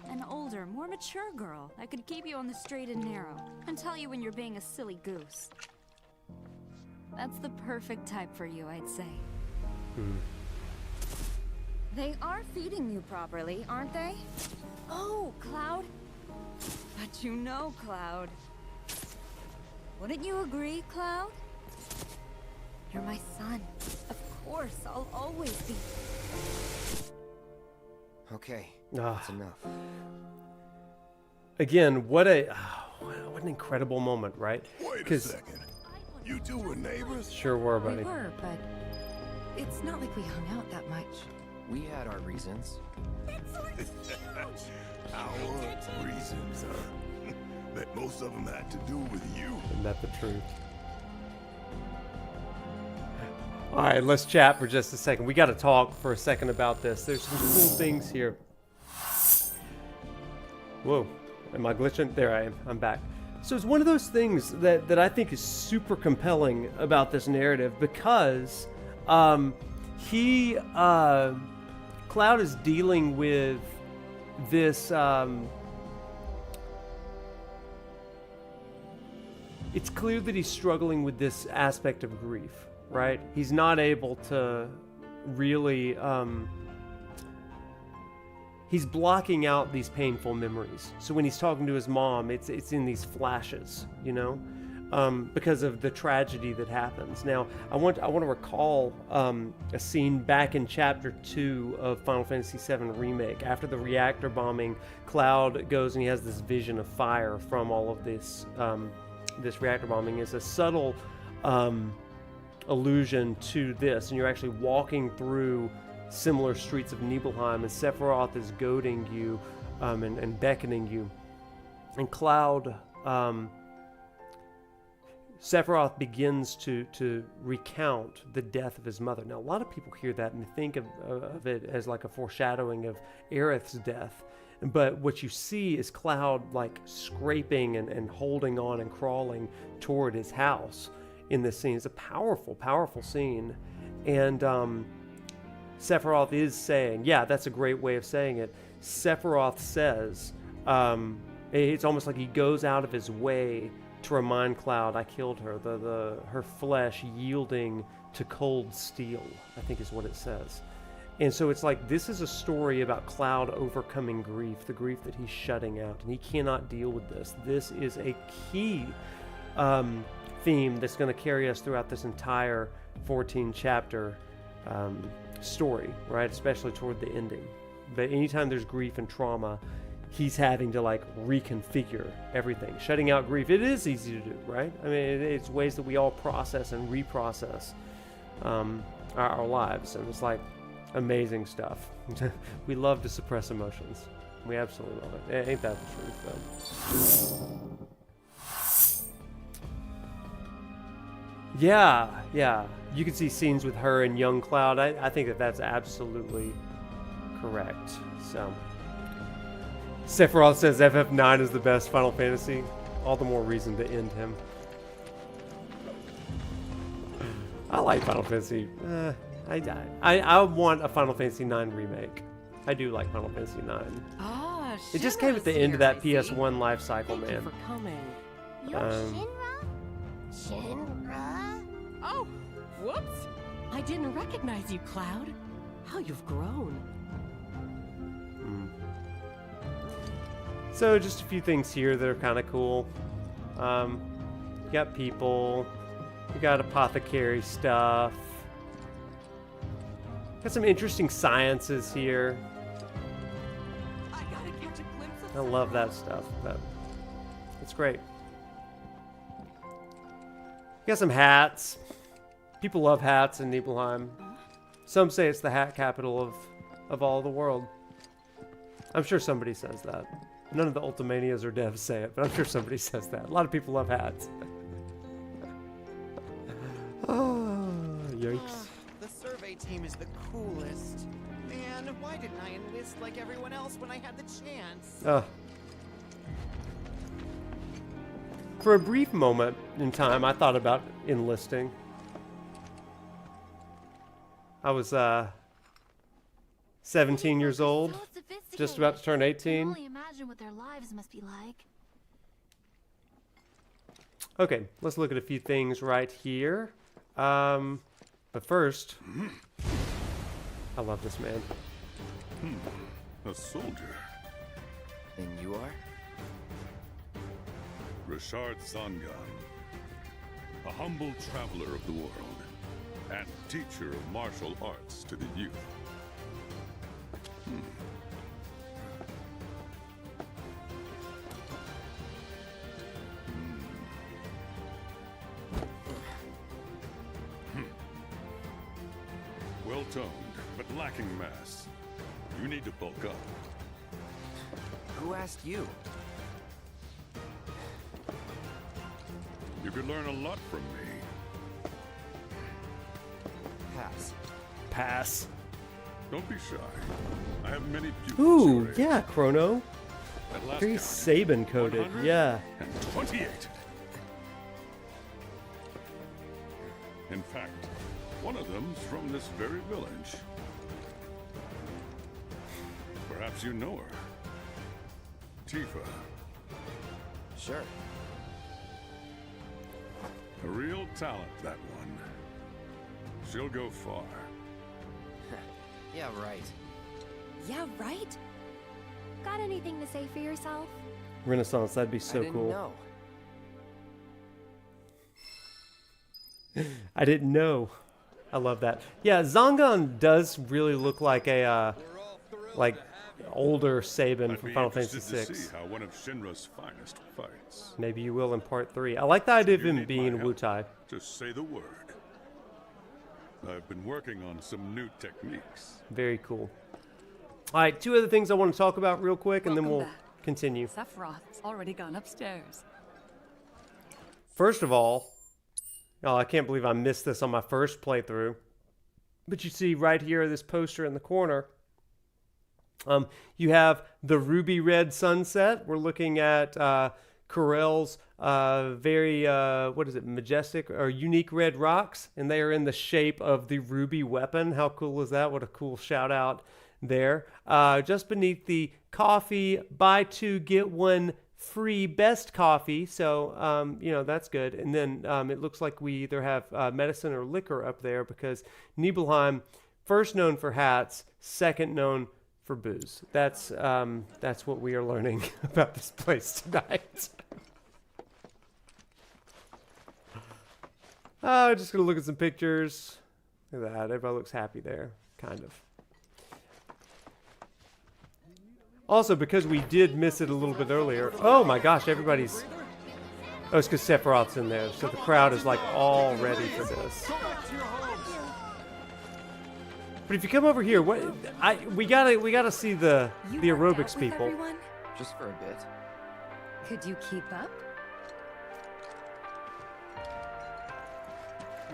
An older, more mature girl that could keep you on the straight and narrow and tell you when you're being a silly goose. That's the perfect type for you, I'd say. They are feeding you properly, aren't they? Oh, Cloud. But you know, Cloud. Wouldn't you agree, Cloud? You're my son. Of course, I'll always be. Okay, Ah. that's enough. Again, what an incredible moment, right? Wait a second. You two were neighbors? Sure were, buddy. We were, but it's not like we hung out that much. We had our reasons. Our reasons, huh? Bet most of them had to do with you. Isn't that the truth? All right, let's chat for just a second. We got to talk for a second about this. There's some cool things here. Whoa, am I glitching? There I am. I'm back. So it's one of those things that I think is super compelling about this narrative because Cloud is dealing with this. It's clear that he's struggling with this aspect of grief, right? He's not able to really. He's blocking out these painful memories. So when he's talking to his mom, it's in these flashes, you know, because of the tragedy that happens. Now, I want to recall a scene back in Chapter 2 of Final Fantasy VII Remake. After the reactor bombing, Cloud goes and he has this vision of fire from all of this reactor bombing. It's a subtle allusion to this, and you're actually walking through similar streets of Nibelheim, and Sephiroth is goading you and beckoning you. And Cloud, Sephiroth begins to recount the death of his mother. Now, a lot of people hear that and think of it as like a foreshadowing of Aerith's death. But what you see is Cloud like scraping and holding on and crawling toward his house in this scene. It's a powerful, powerful scene. And Sephiroth is saying, yeah, that's a great way of saying it. Sephiroth says, it's almost like he goes out of his way to remind Cloud, I killed her. Her flesh yielding to cold steel, I think is what it says. And so it's like, this is a story about Cloud overcoming grief, the grief that he's shutting out, and he cannot deal with this. This is a key theme that's going to carry us throughout this entire 14 chapter story, right? Especially toward the ending. but anytime there's grief and trauma, he's having to like reconfigure everything. Shutting out grief, it is easy to do, right? I mean, it's ways that we all process and reprocess our lives, and it's like amazing stuff. We love to suppress emotions. We absolutely love it. Ain't that the truth, though? Yeah. You can see scenes with her and young Cloud. I think that's absolutely correct. So, Sephiroth says FF9 is the best Final Fantasy. All the more reason to end him. I like Final Fantasy. I want a Final Fantasy 9 remake. I do like Final Fantasy 9. Ah, it just came at the end of that PS1 life cycle, man. Thank you for coming. You're Shinra? Oh, whoops! I didn't recognize you, Cloud. How you've grown. So just a few things here that are kind of cool. You got people. You got apothecary stuff. Got some interesting sciences here. I love that stuff. It's great. Got some hats. People love hats in Nibelheim. Some say it's the hat capital of all the world. I'm sure somebody says that. None of the Ultimanias or devs say it, but I'm sure somebody says that. A lot of people love hats. Oh, yikes. The survey team is the coolest. Man, why didn't I enlist like everyone else when I had the chance? For a brief moment in time, I thought about enlisting. I was 17 years old, just about to turn 18. I can only imagine what their lives must be like. Okay, let's look at a few things right here. But first, I love this man. A soldier. And you are? Richard Zangan. A humble traveler of the world. And teacher of martial arts to the youth. Well-toned, but lacking mass. You need to bulk up. Who asked you? You could learn a lot from me. Pass. Pass. Don't be shy. I have many pupils. Ooh, yeah, Chrono. At last Very count, Sabin coded, yeah. 128. In fact, one of them's from this very village. Perhaps you know her. Tifa. Sure. A real talent, that one. She'll go far. Yeah, right. Yeah, right? Got anything to say for yourself? Renaissance, that'd be so cool. Know. I didn't know. I love that. Yeah, Zangan does really look like a older Sabin from Final Fantasy VI. See how one of Shinra's finest fights. Maybe you will in part 3. I like the idea of him being Wutai. Just say the word. I've been working on some new techniques. Very cool. All right, 2 other things I want to talk about real quick, and then we'll continue. Sephiroth's already gone upstairs. First of all, I can't believe I missed this on my first playthrough. But you see right here, this poster in the corner, you have the ruby red sunset. We're looking at Corel's very, majestic or unique red rocks, and they are in the shape of the ruby weapon. How cool is that? What a cool shout out there. Just beneath the coffee, buy 2, get 1 free best coffee. So, that's good. And then it looks like we either have medicine or liquor up there, because Nibelheim, first known for hats, second known for booze. That's what we are learning about this place tonight. Just gonna look at some pictures. Look at that. Everybody looks happy there, kind of. Also, because we did miss it a little bit earlier. Oh my gosh, everybody's... Oh, it's because Sephiroth's in there, so the crowd is like all ready for this. But if you come over here, what we gotta see the aerobics people. Everyone? Just for a bit. Could you keep up?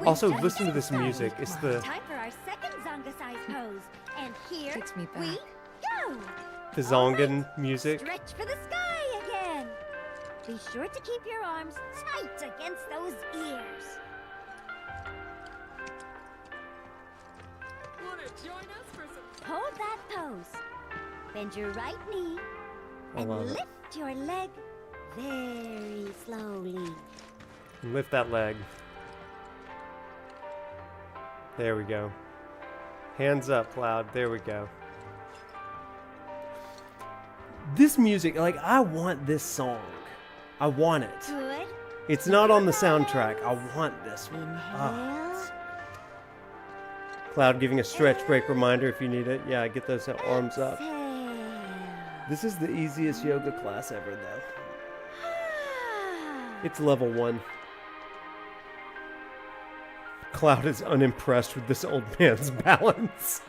Also, listen to this music. It's the Time for our second Zonga-size pose. And here Takes me we back. go. Zongan music. Stretch for the sky again. Be sure to keep your arms tight against those ears. Wanna join us for some... Hold that pose. Bend your right knee I and love it. lift your leg very slowly. Lift that leg. There we go. Hands up, Cloud. There we go. This music, like, I want this song. I want it. Good. It's not on the soundtrack. I want this one. Ah. Cloud giving a stretch break reminder if you need it. Yeah, get those arms up. This is the easiest yoga class ever, though. It's level 1. Cloud is unimpressed with this old man's balance.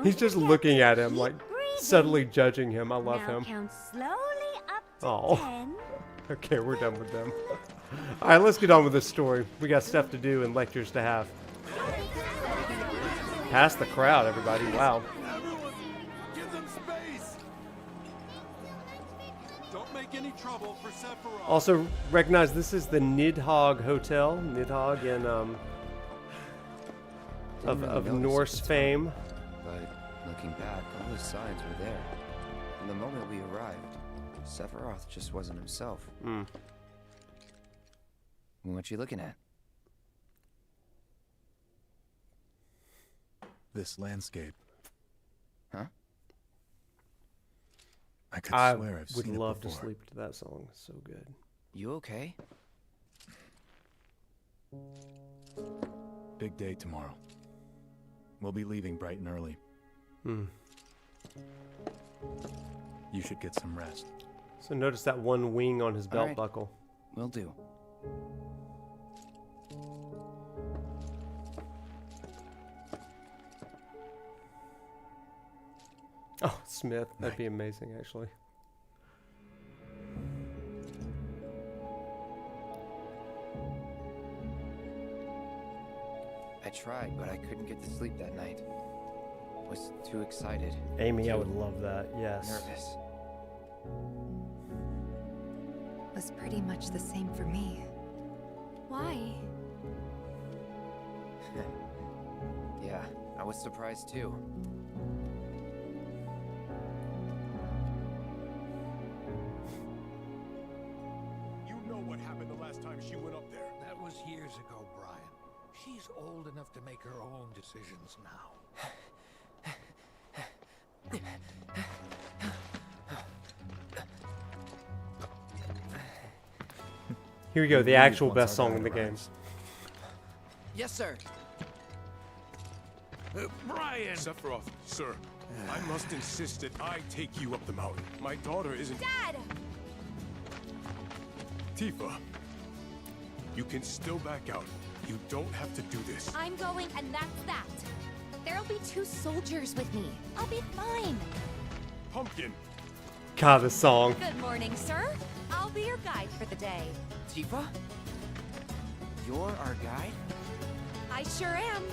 He's just looking at him, like, subtly judging him. I love him. Count slowly up to Oh. 10. Okay, we're done with them. All right, let's get on with this story. We got stuff to do and lectures to have. Past the crowd, everybody. Wow. Everyone, give them space. Don't make any trouble for Sephiroth. Also, recognize this is the Nidhogg Hotel. Nidhogg in of Norse fame. But looking back, all the signs were there. From the moment we arrived, Sephiroth just wasn't himself. What you looking at? This landscape. Huh? I could I swear I've would seen love it to before. sleep to that song. It's so good. You okay? Big day tomorrow. We'll be leaving bright and early. You should get some rest. So notice that one wing on his belt right. buckle. Will do. Oh, Smith. That'd be amazing, actually. I tried, but I couldn't get to sleep that night. Was too excited. Amy, I too would love that. Yes. nervous. Was pretty much the same for me. Why? Yeah, I was surprised too. You know what happened the last time she went up there. That was years ago, Brian. She's old enough to make her own decisions now. Here we go. The actual best song in the game. Yes, sir. Brian! Sephiroth, sir, I must insist that I take you up the mountain. My daughter isn't... Dad! Tifa, you can still back out. You don't have to do this. I'm going, and that's that. There'll be 2 soldiers with me. I'll be fine. Pumpkin! God, this song. Good morning, sir. I'll be your guide for the day. Tifa? You're our guide? I sure am.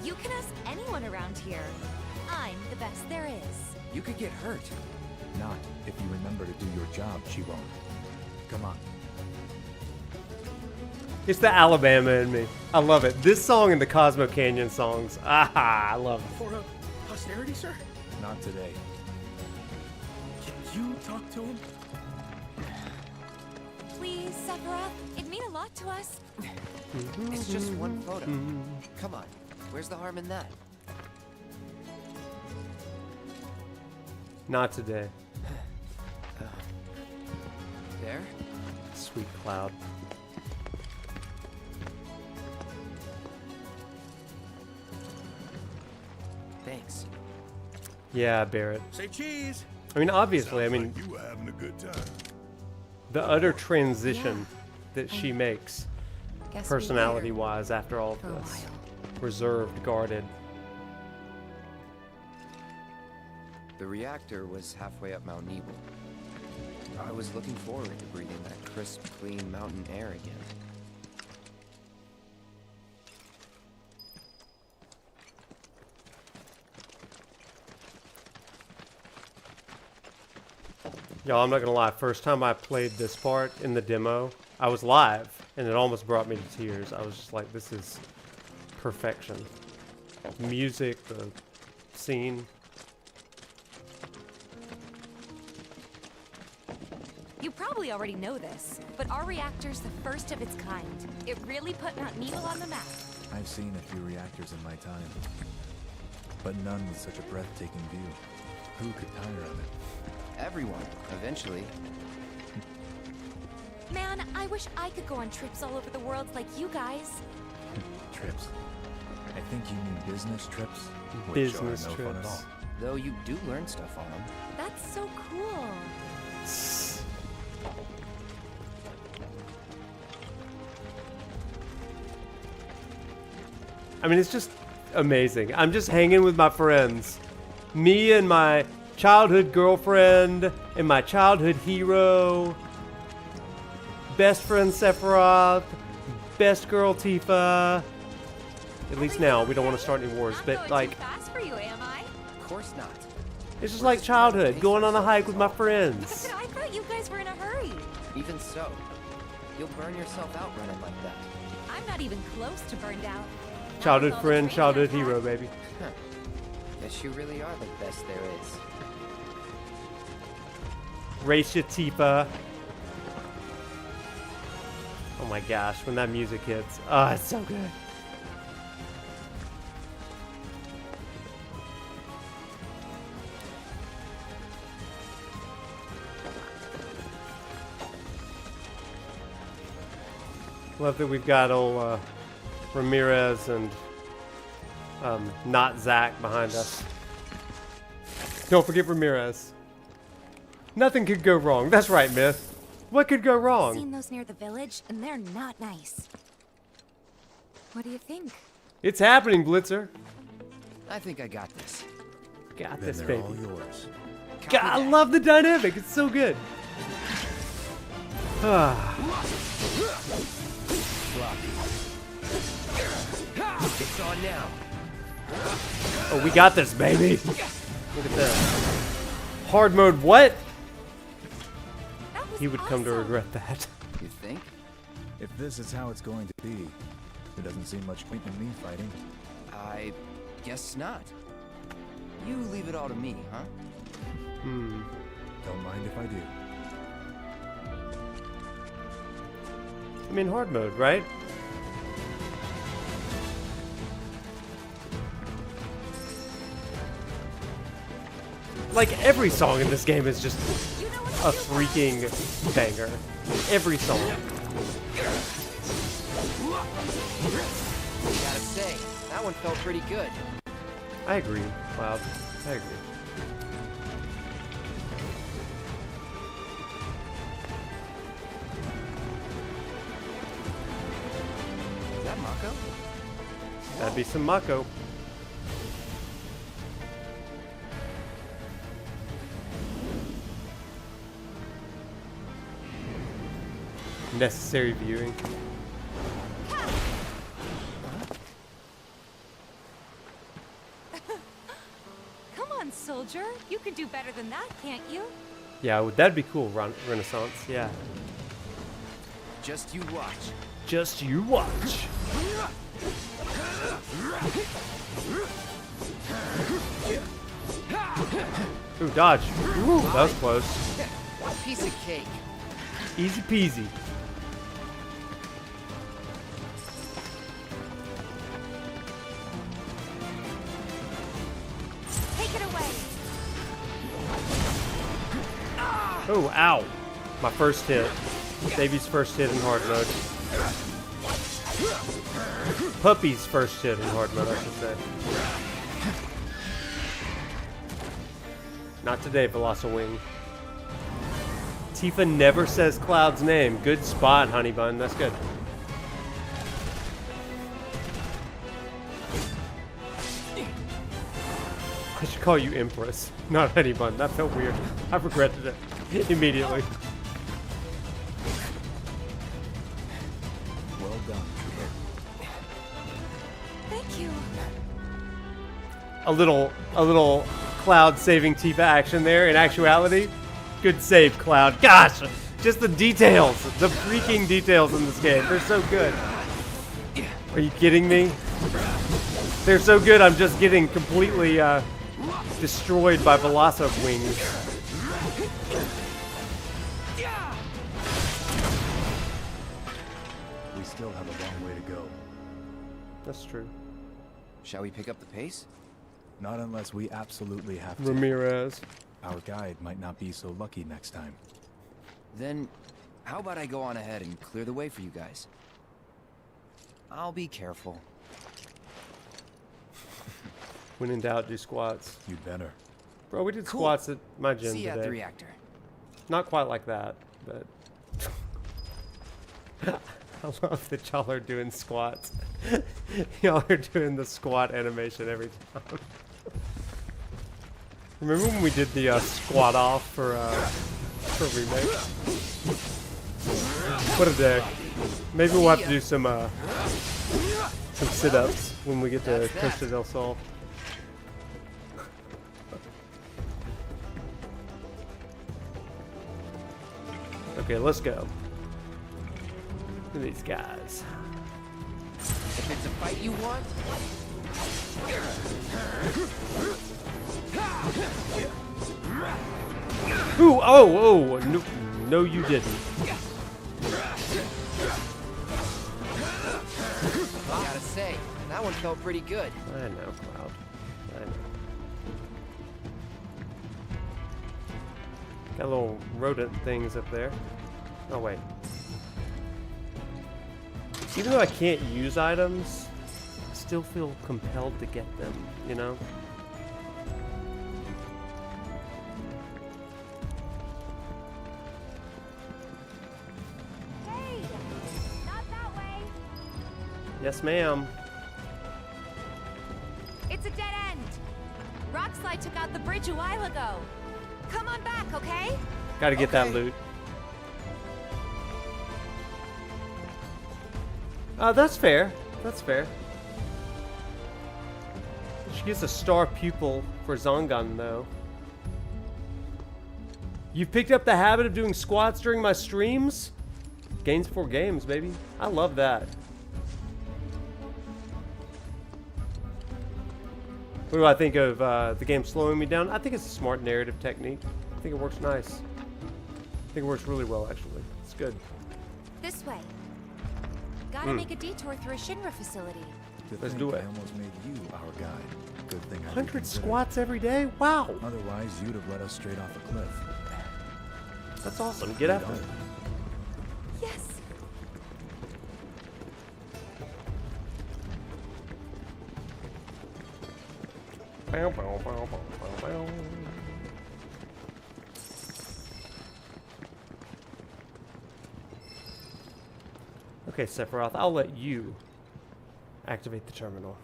You can ask anyone around here. I'm the best there is. You could get hurt. Not if you remember to do your job, she won't. Come on. It's the Alabama in me. I love it. This song and the Cosmo Canyon songs. Ah, I love it. For posterity, sir? Not today. Can you talk to him? Please, Sephiroth. It'd mean a lot to us. It's just one photo. Come on. Where's the harm in that? Not today. There? Sweet Cloud. Thanks. Yeah, Barrett. Say cheese. I mean, obviously, I mean, You were having a good time. the utter transition that she makes, Guess we personality-wise, after all of for a this. Reserved, guarded. The reactor was halfway up Mount Nibel. I was looking forward to breathing that crisp, clean mountain air again. Y'all, I'm not gonna lie, first time I played this part in the demo, I was live, and it almost brought me to tears. I was just like, this is perfection. Music, the scene. You probably already know this, but our reactor's the first of its kind. It really put Mount Nibel on the map. I've seen a few reactors in my time, but none with such a breathtaking view. Who could tire of it? Everyone, eventually. Man, I wish I could go on trips all over the world like you guys. Trips. I think you mean business trips, which Business are no fun at trips. all. Though you do learn stuff on them. That's so cool. I mean, it's just amazing. I'm just hanging with my friends. Me and my childhood girlfriend and my childhood hero. Best friend Sephiroth. Best girl Tifa. At least now, we don't want to start any wars, but like, Fast for you, am I? Of course not. it's just like childhood, going on a hike with my friends. But I thought you guys were in a hurry. Even so, you'll burn yourself out running like that. I'm not even close to burned out. Childhood friend, childhood hero, baby. Huh. Guess you really are the best there is. Race ya, Tifa. Oh my gosh, when that music hits. Oh, it's so good. Love that we've got old Ramirez and not Zach behind us. Don't forget Ramirez. Nothing could go wrong. That's right, Myth. What could go I've wrong? seen those near the village, and they're not nice. What do you think? It's happening, Blitzer. I think I got this. Got Then this, they're baby. all yours. God, I love the dynamic. It's so good. It's on now. Oh, we got this, baby. Look at that. Hard mode, what? He would come to regret that. You think? If this is how it's going to be, there doesn't seem much point in me fighting. I guess not. You leave it all to me, huh? Don't mind if I do. I mean, hard mode, right? Like, every song in this game is just a freaking banger. Every song. Gotta say, that one felt pretty good. I agree, Cloud. I agree. Is that Mako? That'd be some Mako. Necessary viewing. Come on, soldier. You can do better than that, can't you? Yeah, that'd be cool, Renaissance. Yeah. Just you watch. Just you watch. Ooh, dodge. Ooh, that was close. Piece of cake. Easy peasy. Take it away. Oh, ow. My first hit. Davy's first hit in hard mode. Puppy's first hit in hard mode, I should say. Not today, Velocowing. Tifa never says Cloud's name. Good spot, Honey Bun. That's good. I should call you Empress, not Honey Bun. That felt weird. I regretted it immediately. Well done. Thank you. A little Cloud saving Tifa action there. In actuality, good save, Cloud. Gosh, just the details, the freaking details in this game. They're so good. Are you kidding me? They're so good. I'm just getting completely destroyed by Velocowings. We still have a long way to go. That's true. Shall we pick up the pace? Not unless we absolutely have to. Ramirez. Our guide might not be so lucky next time. Then, how about I go on ahead and clear the way for you guys? I'll be careful. When in doubt, do squats. You'd better. Bro, we did squats at my gym See you today. at the reactor. Not quite like that, but I love that y'all are doing squats. Y'all are doing the squat animation every time. Remember when we did the squat off for Remakes? What a day. Maybe we'll have to do some sit-ups when we get to Costa del Sol. Okay, let's go. Look at these guys. If it's a fight you want, Ooh, oh, no, no you didn't. I gotta say, that one felt pretty good. I know, Cloud. I know. Got little rodent things up there. Oh, wait. Even though I can't use items, I still feel compelled to get them, you know? Hey! Not that way! Yes, ma'am. It's a dead end! Rockslide took out the bridge a while ago. Come on back, okay? Gotta get that loot. That's fair. That's fair. She gets a star pupil for Zongan, though. You've picked up the habit of doing squats during my streams? Gains before games, baby. I love that. What do I think of the game slowing me down? I think it's a smart narrative technique. I think it works nice. I think it works really well, actually. It's good. This way. Gotta make a detour through a Shinra facility. Let's do it. I almost made you our guide. Good thing I 100 squats every day? Wow. Otherwise, you'd have let us straight off a cliff. That's awesome. Get after it. Yes. Bow, bow, bow, bow, bow, bow. Okay, Sephiroth, I'll let you activate the terminal.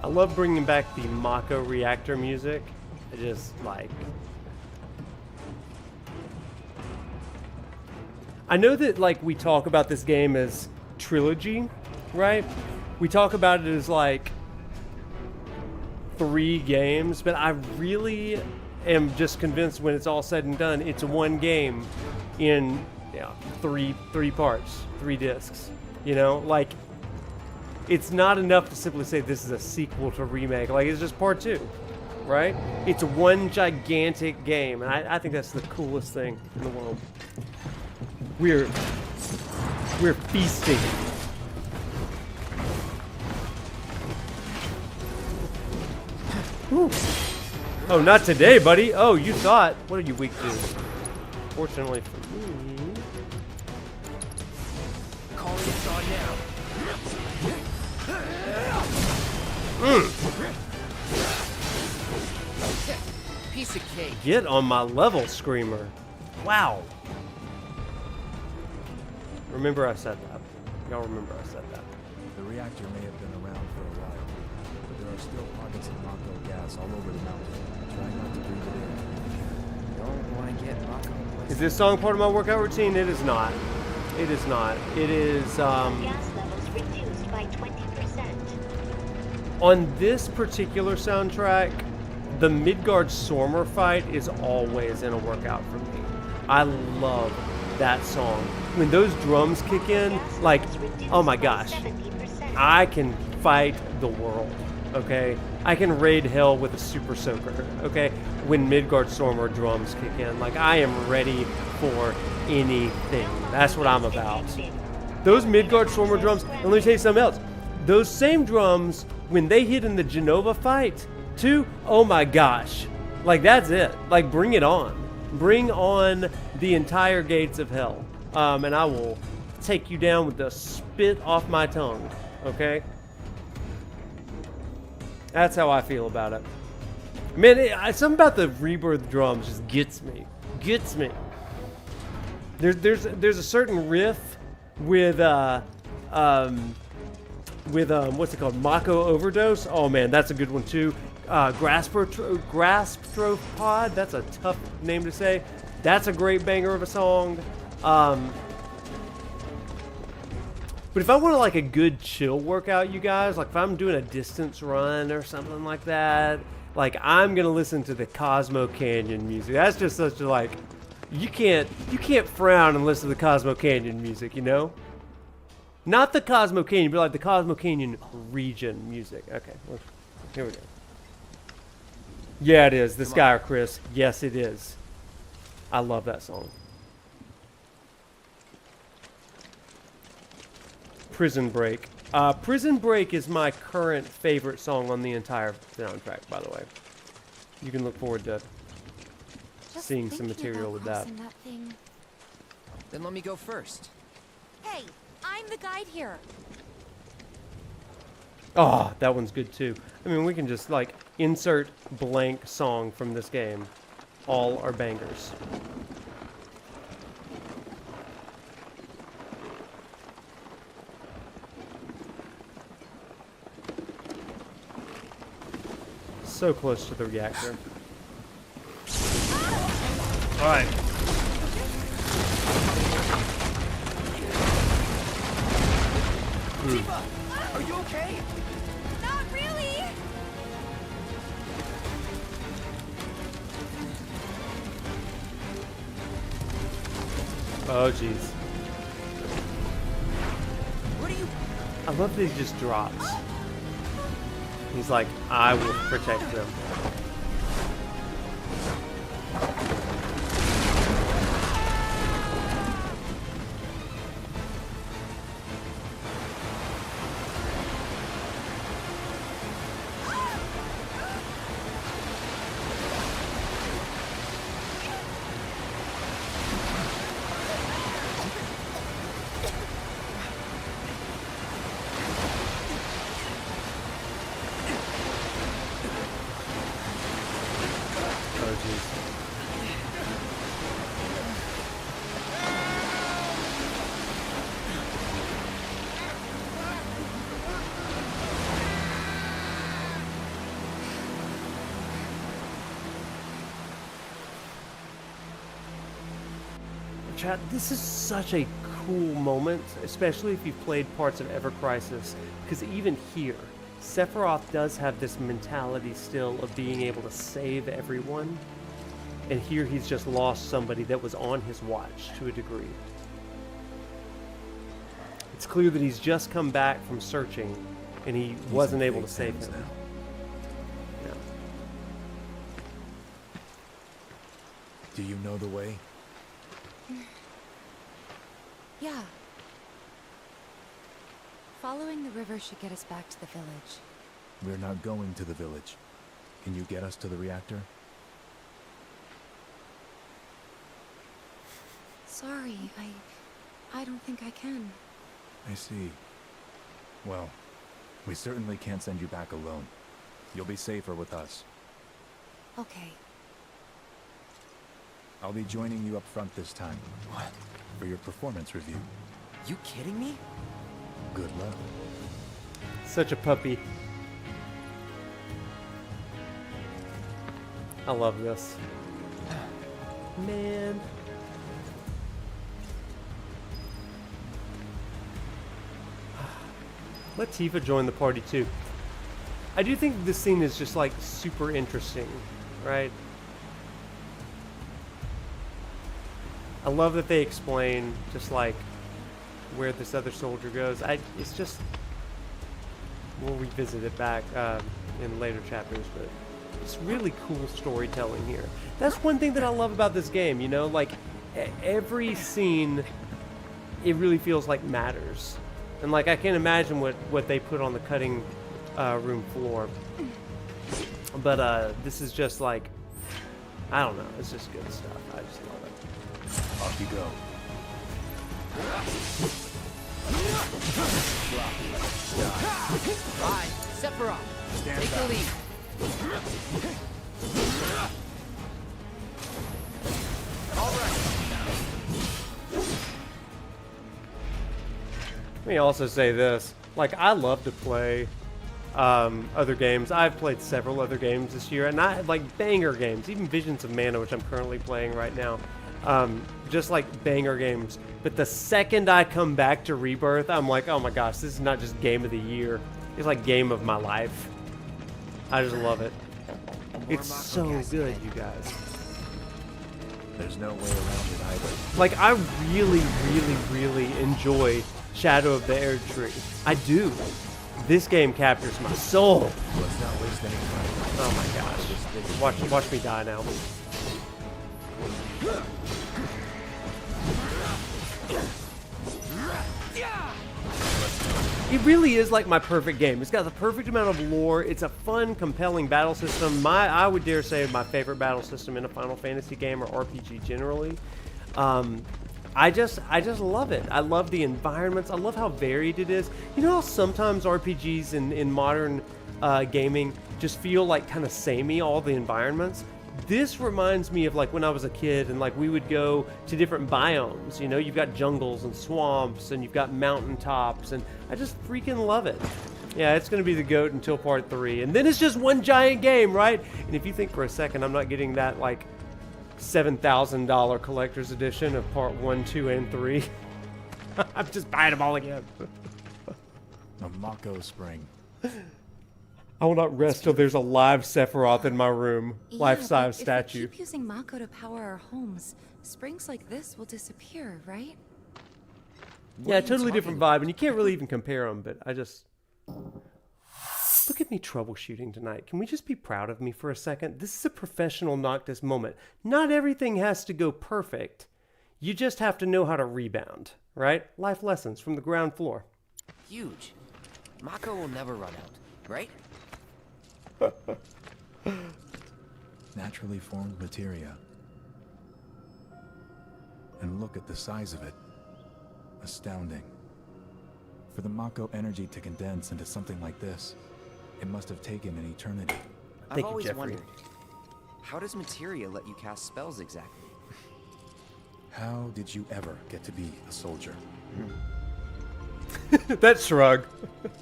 I love bringing back the Mako reactor music. I just like... I know that like we talk about this game as trilogy, right? We talk about it as like 3 games, but I really am just convinced when it's all said and done, it's one game in three parts, 3 discs. You know, like it's not enough to simply say this is a sequel to Remake. Like it's just part 2, right? It's one gigantic game, and I think that's the coolest thing in the world. We're feasting. Whew. Oh, not today, buddy. Oh, you thought. What are you weak to? Fortunately for me. It's on now. Piece of cake. Get on my level, Screamer. Wow. Remember I said that. Y'all remember I said that. The reactor may have been around for a while, but there are still pockets of Mako gas all over the mountain. Try not to breathe it in. Don't want to get Mako. Is this song part of my workout routine? It is not. It is not. It is, Gas levels reduced by 20%. on this particular soundtrack, the Midgard-Sormer fight is always in a workout for me. I love that song. When those drums kick in, like, oh my gosh. I can fight the world, okay? I can raid hell with a super soaker, okay? When Midgard-Sormer drums kick in, like, I am ready for anything. That's what I'm about. Those Midgard-Sormer drums, and let me tell you something else. Those same drums, when they hit in the Genova fight, too, oh my gosh. Like, that's it. Like, bring it on. Bring on the entire gates of hell. And I will take you down with the spit off my tongue, okay? That's how I feel about it. Man, something about the Rebirth drums just gets me. Gets me. There's a certain riff with what's it called? Mako Overdose. Oh man, that's a good one too. Grasp Trove Pod. That's a tough name to say. That's a great banger of a song. But if I want like a good chill workout, you guys, like if I'm doing a distance run or something like that, like I'm gonna listen to the Cosmo Canyon music. That's just such a like, you can't frown and listen to the Cosmo Canyon music, you know? Not the Cosmo Canyon, but like the Cosmo Canyon region music. Okay, well, here we go. Yeah, it is. This guy or Chris. Yes, it is. I love that song. Prison Break. Prison Break is my current favorite song on the entire soundtrack, by the way. You can look forward to seeing some material with that. Then let me go first. Hey, I'm the guide here. Oh, that one's good too. I mean, we can just like insert blank song from this game. All are bangers. So close to the reactor. All right. Tifa, are you okay? Not really. Oh, jeez. What are you? I love that he just drops. He's like, I will protect them. Chat, this is such a cool moment, especially if you've played parts of Ever Crisis, because even here, Sephiroth does have this mentality still of being able to save everyone, and here he's just lost somebody that was on his watch to a degree. It's clear that he's just come back from searching, and he wasn't able to save him. Yeah. Do you know the way? Yeah. Following the river should get us back to the village. We're not going to the village. Can you get us to the reactor? Sorry, I don't think I can. I see. Well, we certainly can't send you back alone. You'll be safer with us. Okay. I'll be joining you up front this time. What? For your performance review. You kidding me? Good luck. Such a puppy. I love this. Man. Let Tifa join the party too. I do think this scene is just like super interesting, right? I love that they explain just like where this other soldier goes. It's just, we'll revisit it back in later chapters, but it's really cool storytelling here. That's one thing that I love about this game, you know, like every scene, it really feels like matters. And like I can't imagine what they put on the cutting room floor. But this is just like, I don't know, it's just good stuff. I just love it. Off you go. Bye, Sephiroth. Stand Take back. the lead. All right. Let me also say this, like I love to play other games. I've played several other games this year, and I like banger games, even Visions of Mana, which I'm currently playing right now. Just like banger games. But the second I come back to Rebirth, I'm like, oh my gosh, this is not just game of the year. It's like game of my life. I just love it. It's so good, you guys. There's no way around it either. Like, I really, really, really enjoy Shadow of the Air Tree. I do. This game captures my soul. Let's not waste any time. Oh my gosh. Watch me die now. It really is like my perfect game. It's got the perfect amount of lore. It's a fun, compelling battle system. I would dare say my favorite battle system in a Final Fantasy game or RPG generally. I just love it. I love the environments. I love how varied it is. You know how sometimes RPGs in modern gaming just feel like kind of samey, all the environments? This reminds me of like when I was a kid and like we would go to different biomes. You know, you've got jungles and swamps and you've got mountaintops, and I just freaking love it. Yeah, it's going to be the GOAT until part 3. And then it's just one giant game, right? And if you think for a second I'm not getting that like $7,000 collector's edition of part 1, 2, and 3, I'm just buying them all again. A Mako Spring. I will not rest till there's a live Sephiroth in my room. Life-size statue. If we keep using Mako to power our homes, springs like this will disappear, right? Yeah, totally different vibe, and you can't really even compare them, but I just... Look at me troubleshooting tonight. Can we just be proud of me for a second? This is a professional Noctis moment. Not everything has to go perfect. You just have to know how to rebound, right? Life lessons from the ground floor. Huge. Mako will never run out, right? Naturally formed materia. And look at the size of it. Astounding. For the Mako energy to condense into something like this, it must have taken an eternity. I've always wondered, how does materia let you cast spells exactly? How did you ever get to be a soldier? That shrug.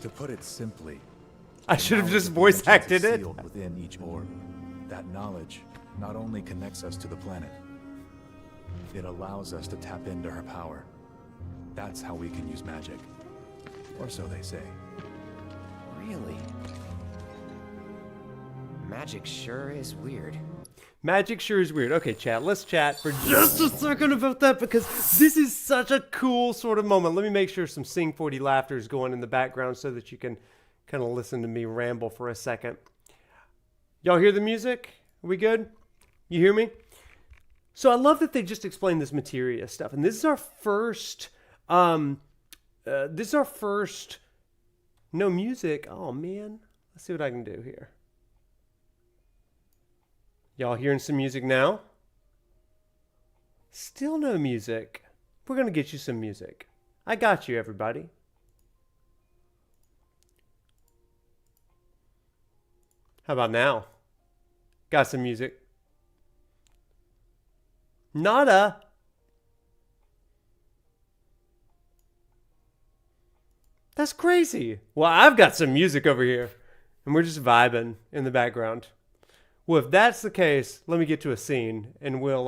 To put it simply, I should have just voice acted it. Sealed within each orb. That knowledge not only connects us to the planet, it allows us to tap into her power. That's how we can use magic. Or so they say. Really? Magic sure is weird. Magic sure is weird. Okay, chat, let's chat for just a second about that because this is such a cool sort of moment. Let me make sure some Sing 40 laughter is going in the background so that you can kind of listen to me ramble for a second. Y'all hear the music? Are we good? You hear me? So I love that they just explained this materia stuff. And this is our first, no music. Oh man, let's see what I can do here. Y'all hearing some music now? Still no music. We're going to get you some music. I got you, everybody. How about now? Got some music. Nada. That's crazy. Well, I've got some music over here, and we're just vibing in the background. Well, if that's the case, let me get to a scene, and we'll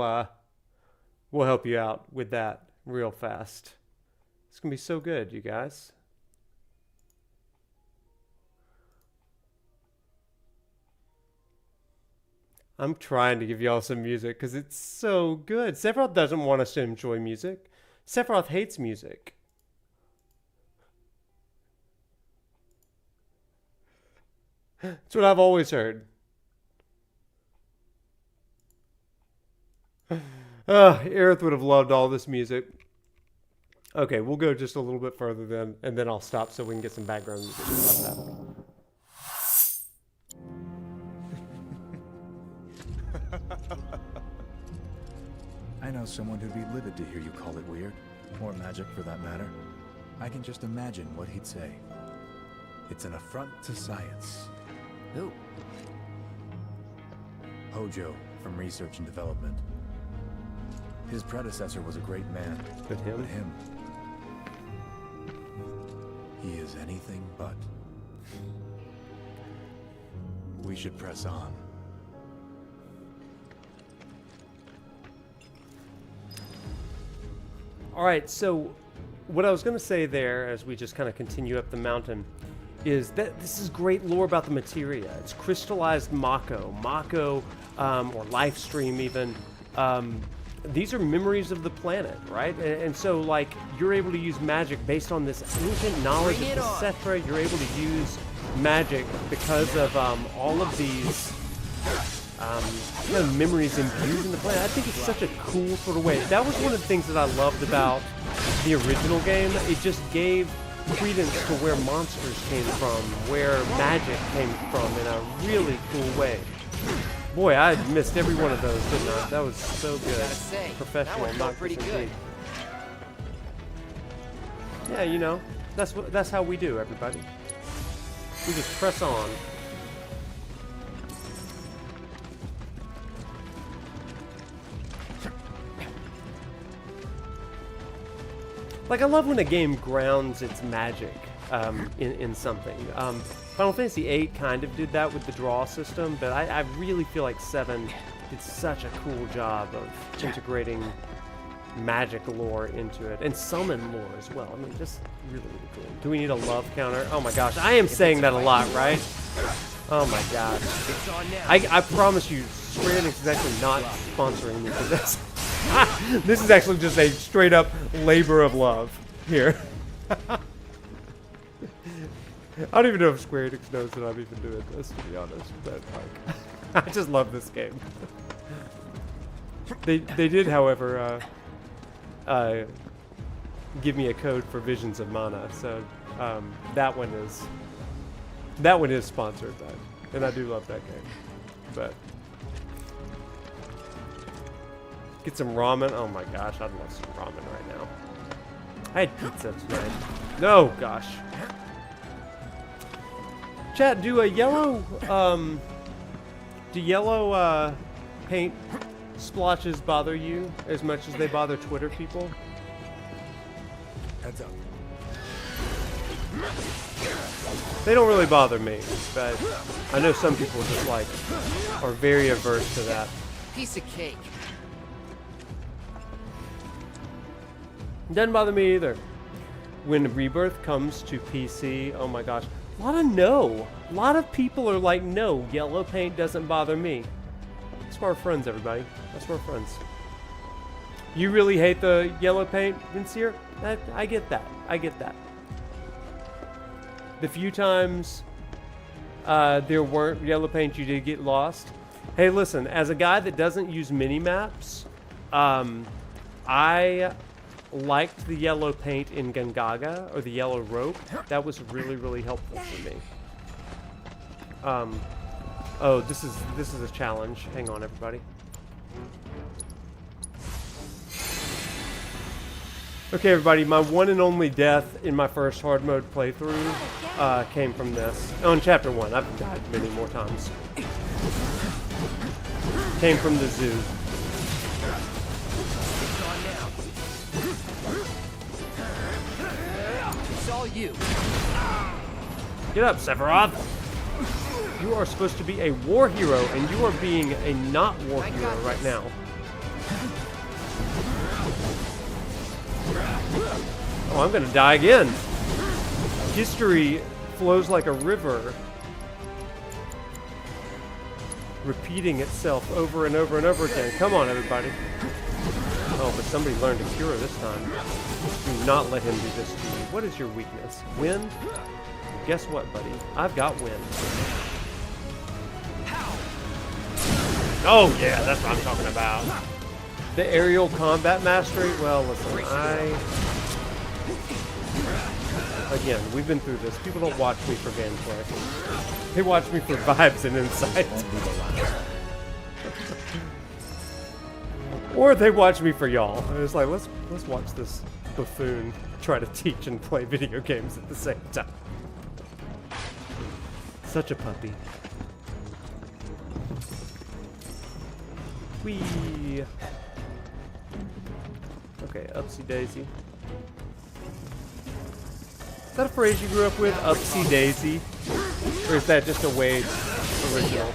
help you out with that real fast. It's gonna be so good, you guys. I'm trying to give y'all some music because it's so good. Sephiroth doesn't want us to enjoy music. Sephiroth hates music. That's what I've always heard. Aerith would have loved all this music. Okay, we'll go just a little bit further then, and then I'll stop so we can get some background music about that. I know someone who'd be livid to hear you call it weird, or magic for that matter. I can just imagine what he'd say. It's an affront to science. Who? Hojo, from Research and Development. His predecessor was a great man. But him? He is anything but. We should press on. All right, so what I was going to say there as we just kind of continue up the mountain is that this is great lore about the materia. It's crystallized Mako, or life stream even. These are memories of the planet, right? And so, like, you're able to use magic based on this ancient knowledge of the Sephra. You're able to use magic because of all of these kind of memories imbued in the planet. I think it's such a cool sort of way. That was one of the things that I loved about the original game. It just gave credence to where monsters came from, where magic came from in a really cool way. Boy, I missed every one of those, didn't I? That was so good. Professional, not pretty good. Yeah, you know, that's how we do, everybody. We just press on. Like, I love when a game grounds its magic in something. Final Fantasy VIII kind of did that with the draw system, but I really feel like 7 did such a cool job of integrating magic lore into it, and summon lore as well. I mean, just really, really cool. Do we need a love counter? Oh my gosh, I am saying that a lot, right? Oh my gosh. I promise you, Square Enix is actually not sponsoring me for this. This is actually just a straight up labor of love here. I don't even know if Square Enix knows that I'm even doing this, to be honest, but like, I just love this game. They did, however, give me a code for Visions of Mana, so that one is sponsored, and I do love that game. But get some ramen. Oh my gosh, I'd love some ramen right now. I had pizza tonight. No, gosh. Chat, do yellow paint splotches bother you as much as they bother Twitter people? Heads up. They don't really bother me, but I know some people just like are very averse to that. Piece of cake. Doesn't bother me either. When Rebirth comes to PC, oh my gosh, a lot of no. A lot of people are like, no, yellow paint doesn't bother me. That's why we're friends, everybody. That's why we're friends. You really hate the yellow paint, Vincier? I get that. I get that. The few times there weren't yellow paint, you did get lost. Hey, listen, as a guy that doesn't use mini-maps, I liked the yellow paint in Gungaga, or the yellow rope. That was really, really helpful for me. Oh, this is a challenge. Hang on, everybody. Okay, everybody, my one and only death in my first hard mode playthrough came from this. Oh, in chapter 1. I've died many more times. Came from the zoo. It's all you. Get up, Sephiroth! You are supposed to be a war hero, and you are being a not war hero right now. Oh, I'm gonna die again. History flows like a river, repeating itself over and over and over again. Come on, everybody. Oh, but somebody learned a cure this time. Do not let him do this to you. What is your weakness? Wind? Guess what, buddy? I've got wind. Oh, yeah, that's what I'm talking about. The aerial combat mastery? Well, listen, again, we've been through this. People don't watch me for gameplay. They watch me for vibes and insight. Or they watch me for y'all. It's like, let's watch this buffoon try to teach and play video games at the same time. Such a puppy. Whee! Okay, upsy daisy. Is that a phrase you grew up with? Upsy daisy? Or is that just a Wade original?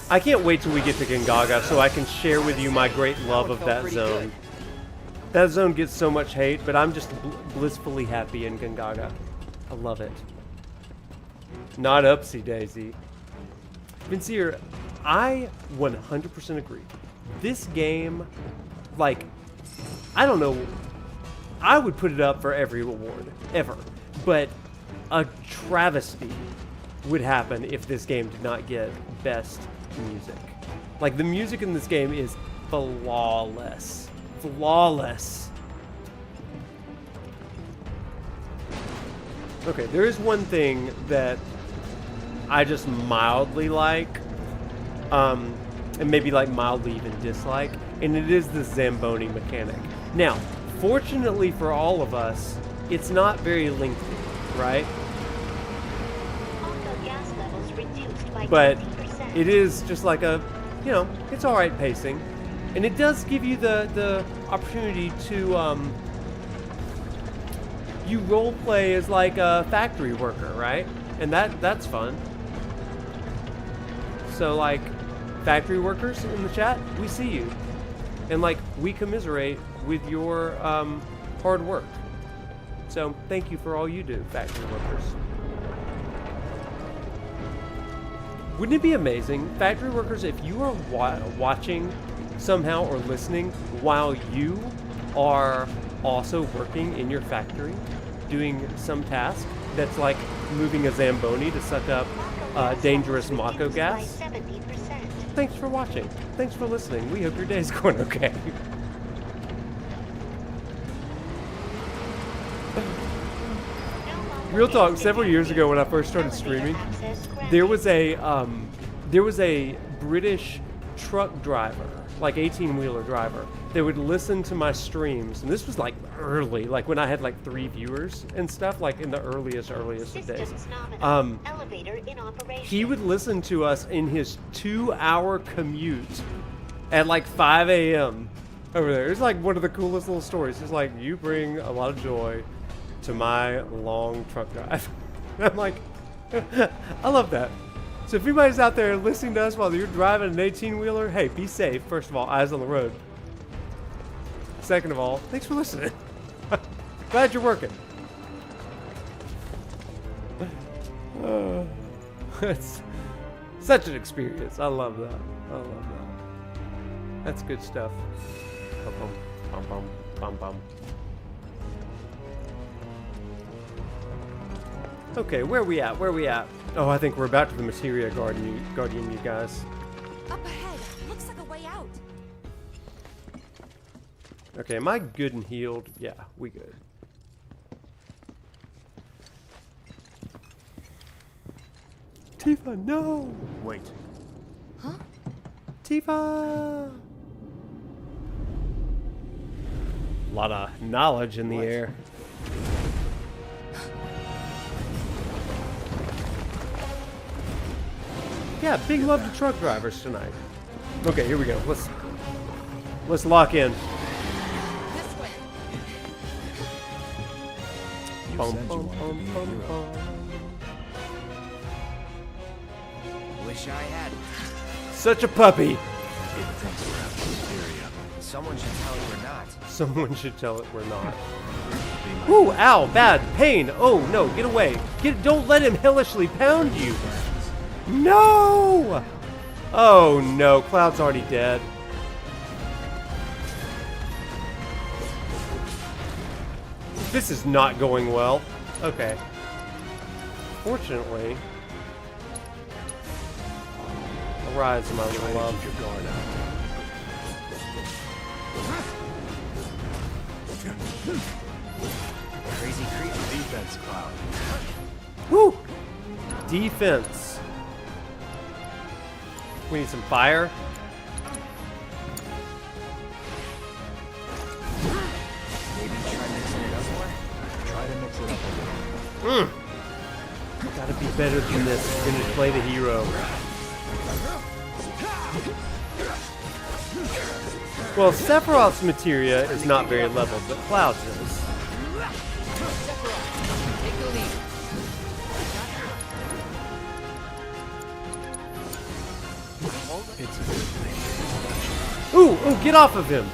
I can't wait till we get to Gingaga so I can share with you my great love of that zone. That zone gets so much hate, but I'm just blissfully happy in Gingaga. I love it. Not upsy daisy. Vincier, I 100% agree. This game, like, I don't know, I would put it up for every award, ever. But a travesty would happen if this game did not get best music. Like, the music in this game is flawless. Flawless. Okay, there is one thing that I just mildly like, and maybe like mildly even dislike, and it is the Zamboni mechanic. Now, fortunately for all of us, it's not very lengthy, right? But it is just like a, you know, it's alright pacing. And it does give you the opportunity to, you roleplay as like a factory worker, right? And that's fun. So like, factory workers in the chat, we see you. And like, we commiserate with your hard work. So thank you for all you do, factory workers. Wouldn't it be amazing, factory workers, if you are watching somehow or listening while you are also working in your factory, doing some task that's like moving a Zamboni to suck up dangerous Mako gas? Thanks for watching. Thanks for listening. We hope your day's going okay. Real talk, several years ago when I first started streaming, there was a British truck driver, like 18-wheeler driver, that would listen to my streams, and this was like early, like when I had like 3 viewers and stuff, like in the earliest of days. He would listen to us in his 2-hour commute at like 5 a.m. over there. It's like one of the coolest little stories. It's like, you bring a lot of joy to my long truck drive. I'm like, I love that. So if anybody's out there listening to us while you're driving an 18-wheeler, hey, be safe. First of all, eyes on the road. Second of all, thanks for listening. Glad you're working. It's such an experience. I love that. I love that. That's good stuff. Bum, bum, bum, bum, bum. Okay, where are we at? Where are we at? Oh, I think we're about to the Materia Guardian, you guys. Up ahead. Looks like a way out. Okay, am I good and healed? Yeah, we good. Tifa, no! Wait. Huh? Tifa! A lot of knowledge in the air. Yeah, big love to truck drivers tonight. Okay, here we go. Let's lock in. Bum, bum, bum, bum, bum. Wish I had. Such a puppy. Someone should tell it we're not. Someone should tell it we're not. Ooh, ow, bad, pain. Oh no, get away. Don't let him hellishly pound you. No! Oh no, Cloud's already dead. This is not going well. Okay. Fortunately. Arise, my little love. Keep your guard out. Crazy creature. Defense, Cloud. Woo! Defense. We need some fire. Maybe try mixing it up more? Try to mix it up a little. Gotta be better than this. We're gonna play the hero. Well, Sephiroth's materia is not very leveled, but Cloud's is. Take the lead. It's a good thing. Ooh, get off of him.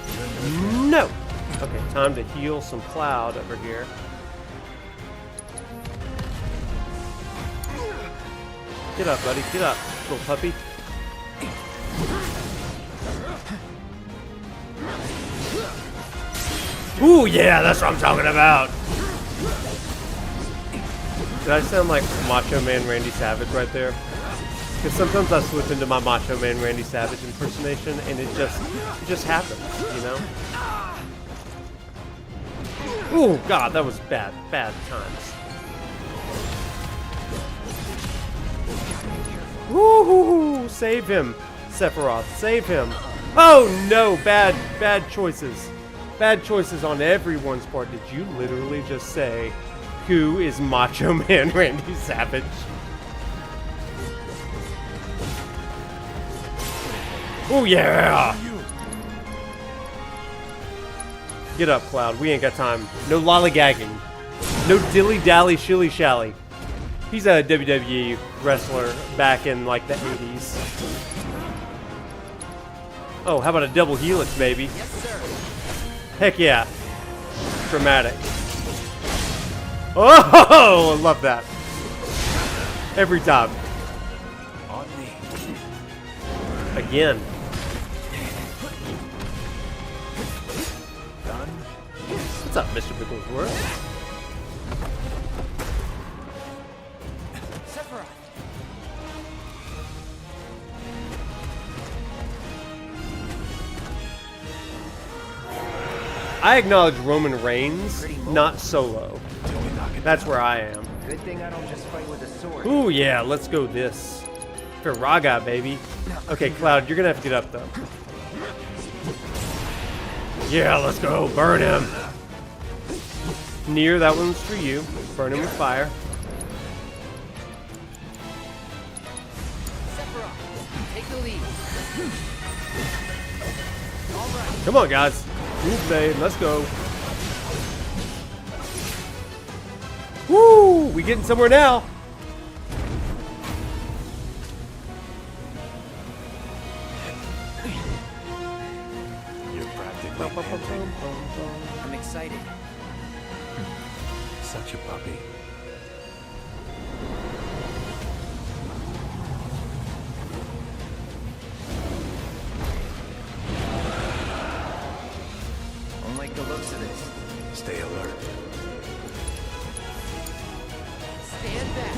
No. Okay, time to heal some Cloud over here. Get up, buddy. Get up, little puppy. Ooh, yeah, that's what I'm talking about. Did I sound like Macho Man Randy Savage right there? Because sometimes I slip into my Macho Man Randy Savage impersonation, and it just happens, you know? Ooh, God, that was bad times. Woo-hoo-hoo! Save him, Sephiroth, save him. Oh no, bad choices. Bad choices on everyone's part. Did you literally just say, who is Macho Man Randy Savage? Oh yeah! Get up, Cloud. We ain't got time. No lollygagging. No dilly-dally shilly-shally. He's a WWE wrestler back in like the 80s. Oh, how about a double helix, baby? Yes, sir. Heck yeah. Dramatic. Oh, I love that. Every time. On me. Again. Done. What's up, Mr. Bigglesworth? I acknowledge Roman Reigns, not Solo. That's where I am. Good thing I don't just fight with a sword. Ooh, yeah, let's go this. Firaga, baby. Okay, Cloud, you're gonna have to get up, though. Yeah, let's go. Burn him. Nier, that one's for you. Burn him with fire. Sephiroth, take the lead. All right. Come on, guys. Move blade, let's go. Woo! We getting somewhere now. You're practically panting. I'm excited. Such a puppy. Don't like the looks of this. Stay alert. Stand back.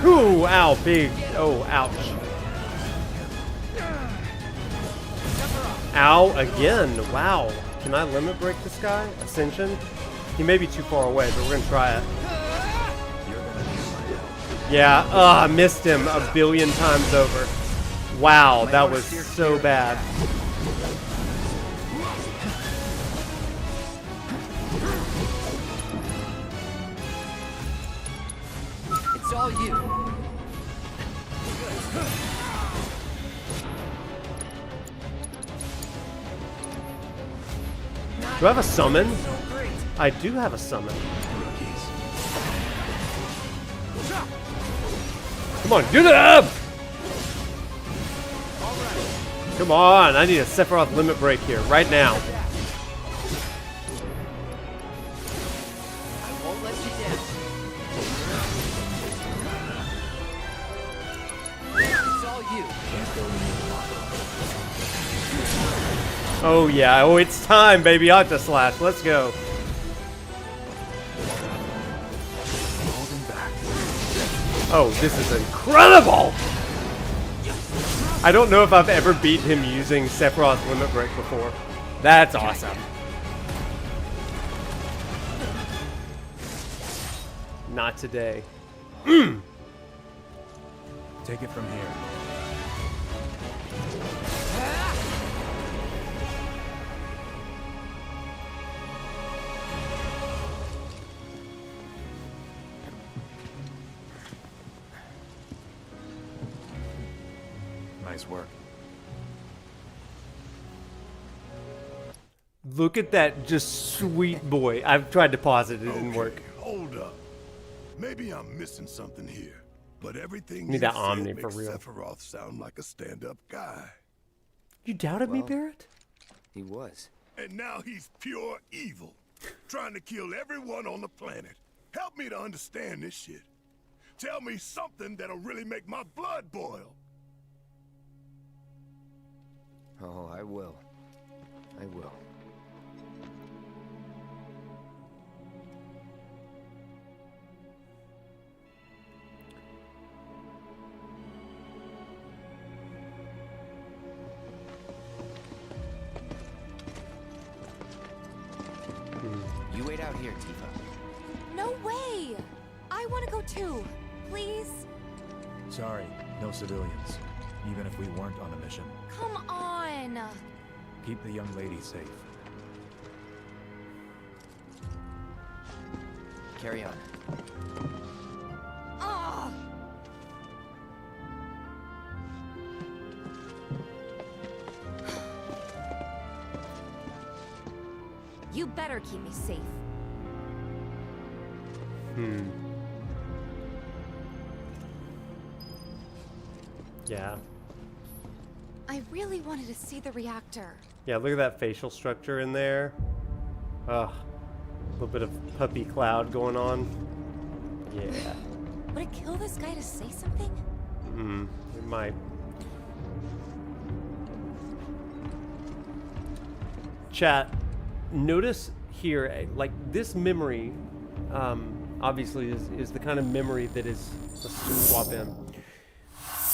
Ooh, ow, big. Oh, ouch. Ow, again. Wow. Can I limit break this guy? Ascension? He may be too far away, but we're gonna try it. Yeah, I missed him a billion times over. Wow, that was so bad. It's all you. Do I have a summon? I do have a summon. Come on, get up! Come on, I need a Sephiroth limit break here, right now. I won't let you down. It's all you. Oh yeah, oh it's time, baby. Octa Slash, let's go. Oh, this is incredible! I don't know if I've ever beat him using Sephiroth's limit break before. That's awesome. Not today. Take it from here. Nice work. Look at that just sweet boy. I've tried to pause it, it didn't work. Hold up. Maybe I'm missing something here. But everything Need you that said Omni makes for real. Sephiroth sound like a stand-up guy. You doubted me, Barrett? He was. And now he's pure evil, trying to kill everyone on the planet. Help me to understand this shit. Tell me something that'll really make my blood boil. Oh, I will. I will. You wait out here, Tifa. No way! I want to go too. Please? Sorry, no civilians. Even if we weren't on a mission. Come on! Keep the young lady safe. Carry on. Ah! You better keep me safe. Yeah. I really wanted to see the reactor. Yeah, look at that facial structure in there. Ugh. A little bit of puppy cloud going on. Yeah. Would it kill this guy to say something? It might. Chat, notice here, like this memory, obviously is the kind of memory that is, let's swap in.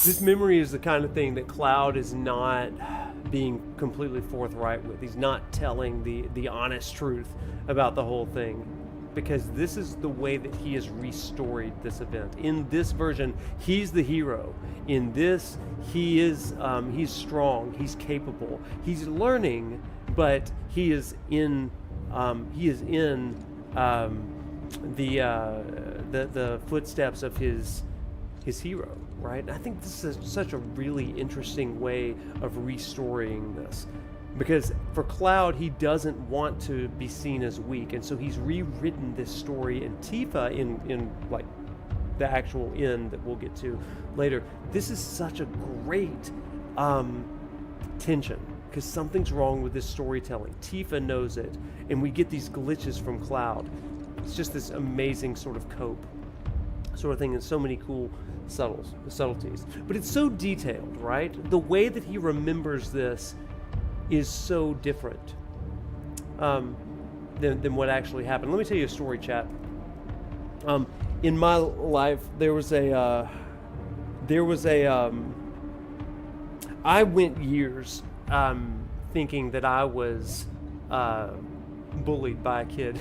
This memory is the kind of thing that Cloud is not being completely forthright with. He's not telling the honest truth about the whole thing, because this is the way that he has restored this event. In this version, he's the hero. In this, he is he's strong, he's capable, he's learning, but he is in the footsteps of his hero, right? And I think this is such a really interesting way of restoring this, because for Cloud, he doesn't want to be seen as weak, and so he's rewritten this story. And Tifa, in like the actual end that we'll get to later, this is such a great tension, because something's wrong with this storytelling. Tifa knows it, and we get these glitches from Cloud. It's just this amazing sort of cope sort of thing, and so many cool subtleties. But it's so detailed, right? The way that he remembers this is so different than what actually happened. Let me tell you a story, chat. In my life, I went years thinking that I was bullied by a kid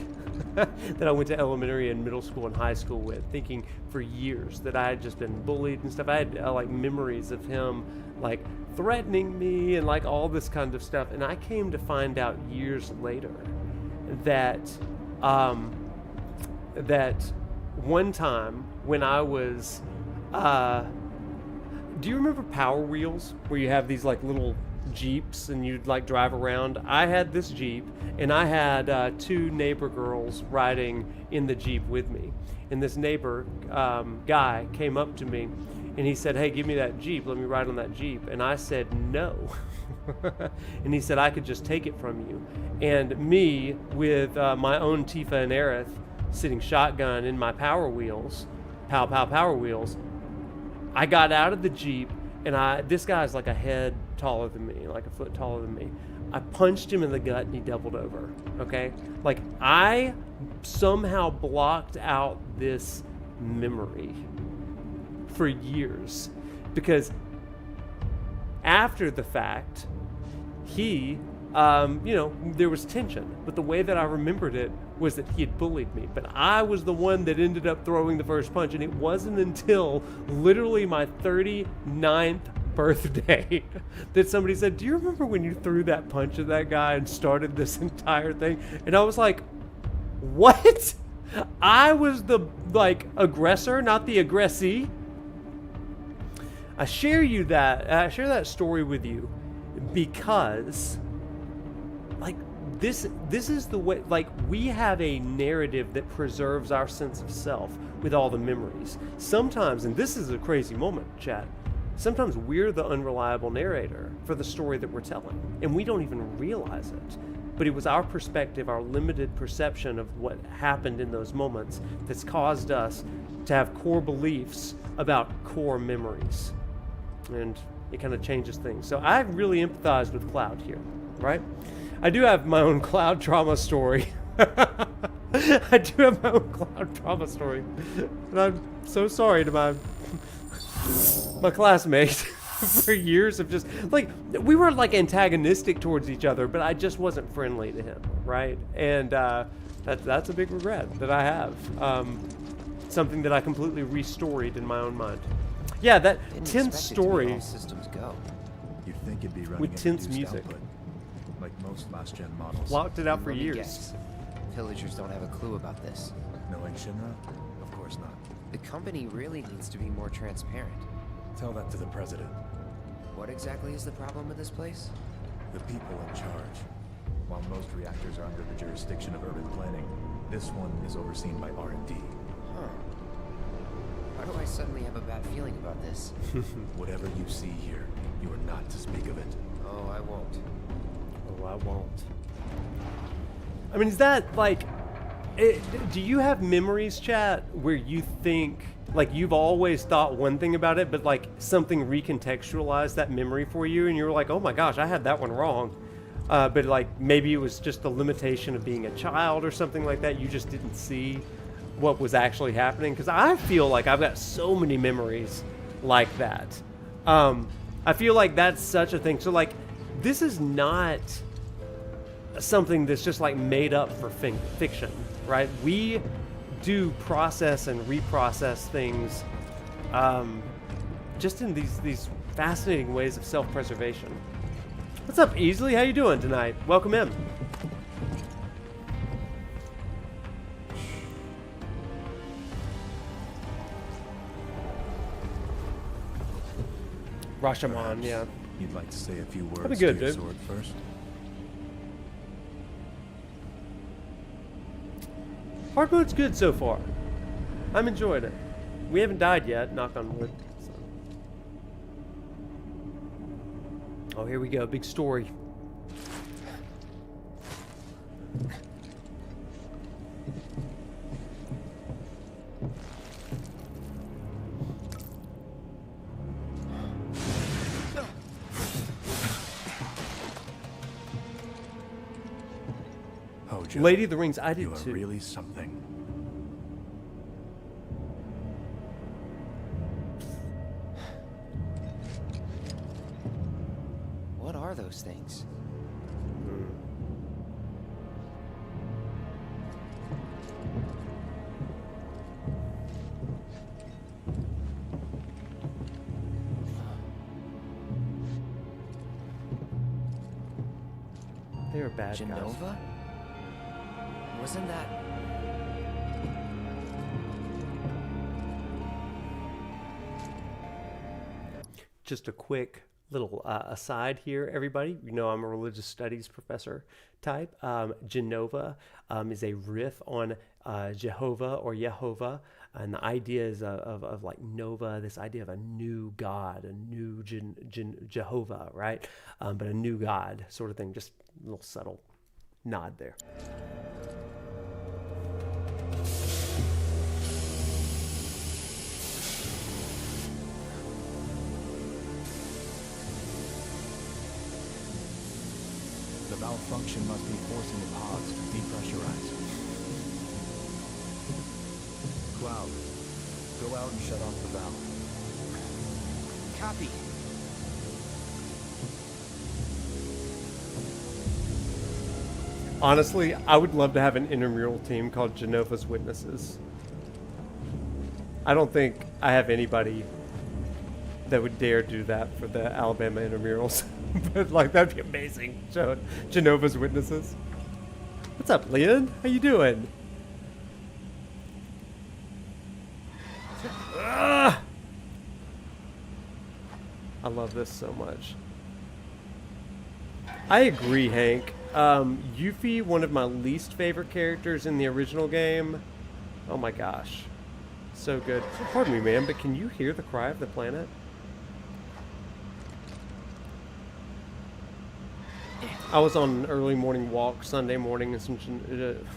that I went to elementary and middle school and high school with, thinking for years that I had just been bullied and stuff. I had like memories of him like threatening me and like all this kind of stuff. And I came to find out years later that that one time when I was do you remember Power Wheels, where you have these like little Jeeps and you'd like drive around? I had this Jeep, and I had two neighbor girls riding in the Jeep with me. And this neighbor guy came up to me and he said, "Hey, give me that Jeep, let me ride on that Jeep." And I said no. And he said I could just take it from you. And me with my own Tifa and Aerith sitting shotgun in my Power Wheels, Power Wheels, I got out of the Jeep, and this guy's like a head taller than me, like a foot taller than me. I punched him in the gut and he doubled over, okay? Like, I somehow blocked out this memory for years, because after the fact, he, there was tension, but the way that I remembered it was that he had bullied me, but I was the one that ended up throwing the first punch, and it wasn't until literally my 39th birthday that somebody said, "Do you remember when you threw that punch at that guy and started this entire thing?" And I was like, what? I was the aggressor, not the aggressee. I share that story with you because this is the way, we have a narrative that preserves our sense of self with all the memories. Sometimes, and this is a crazy moment, chat, sometimes we're the unreliable narrator for the story that we're telling, and we don't even realize it. But it was our perspective, our limited perception of what happened in those moments that's caused us to have core beliefs about core memories. And it kind of changes things. So I really empathized with Cloud here, right? I do have my own Cloud trauma story. I do have my own Cloud trauma story. And I'm so sorry to my classmate for years of just, we were antagonistic towards each other, but I just wasn't friendly to him, right? And that's a big regret that I have. Something that I completely restoried in my own mind. Yeah, that tense story. Systems go. You'd think it'd be running with tense music. Output, like most last-gen models. Locked it out for Let me years. guess. Pillagers don't have a clue about this. Knowing Shinra? Of course not. The company really needs to be more transparent. Tell that to the president. What exactly is the problem with this place? The people in charge. While most reactors are under the jurisdiction of urban planning, this one is overseen by R&D. Huh. Why do I suddenly have a bad feeling about this? Whatever you see here, you are not to speak of it. Oh, I won't. Oh, I won't. I mean, is that do you have memories, chat, where you think, you've always thought one thing about it, but something recontextualized that memory for you, and you were like, oh my gosh, I had that one wrong. But maybe it was just the limitation of being a child or something like that. You just didn't see what was actually happening. Because I feel like I've got so many memories like that. I feel like that's such a thing. So this is not something that's just made up for fiction, right? We do process and reprocess things just in these fascinating ways of self-preservation. What's up, Easily? How you doing tonight? Welcome in. Rashomon, yeah. You'd like to say a few words That'd be good, to your dude. sword first? Hard mode's good so far. I'm enjoying it. We haven't died yet, knock on wood. So. Oh, here we go. Big story. Oh, Joe, Lady of the Rings, I did you are too. really something. What are those things? They were bad guys. Genova? Wasn't that... Just a quick little aside here, everybody. You know I'm a religious studies professor type. Genova is a riff on Jehovah or Yehovah. And the idea is of like Nova, this idea of a new God, a new Jehovah, right? But a new God sort of thing. Just a little subtle nod there. The malfunction must be forcing the pods to depressurize. Cloud, go out and shut off the valve. Copy. Honestly, I would love to have an intramural team called Genova's Witnesses. I don't think I have anybody that would dare do that for the Alabama intramurals. But like, that'd be amazing. Genova's Witnesses. What's up, Leon? How you doing? I love this so much. I agree, Hank. Yuffie, one of my least favorite characters in the original game. Oh my gosh. So good. Pardon me, man, but can you hear the cry of the planet? I was on an early morning walk Sunday morning, and some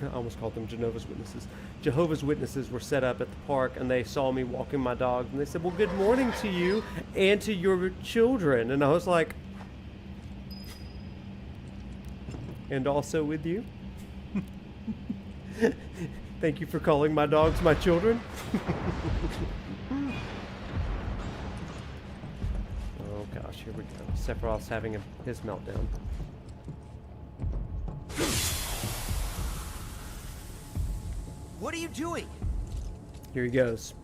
I almost called them Jehovah's Witnesses. Jehovah's Witnesses were set up at the park, and they saw me walking my dog, and they said, "Well, good morning to you and to your children." And I was like, "And also with you." Thank you for calling my dogs my children. Oh gosh, here we go. Sephiroth's having his meltdown. What are you doing? Here he goes.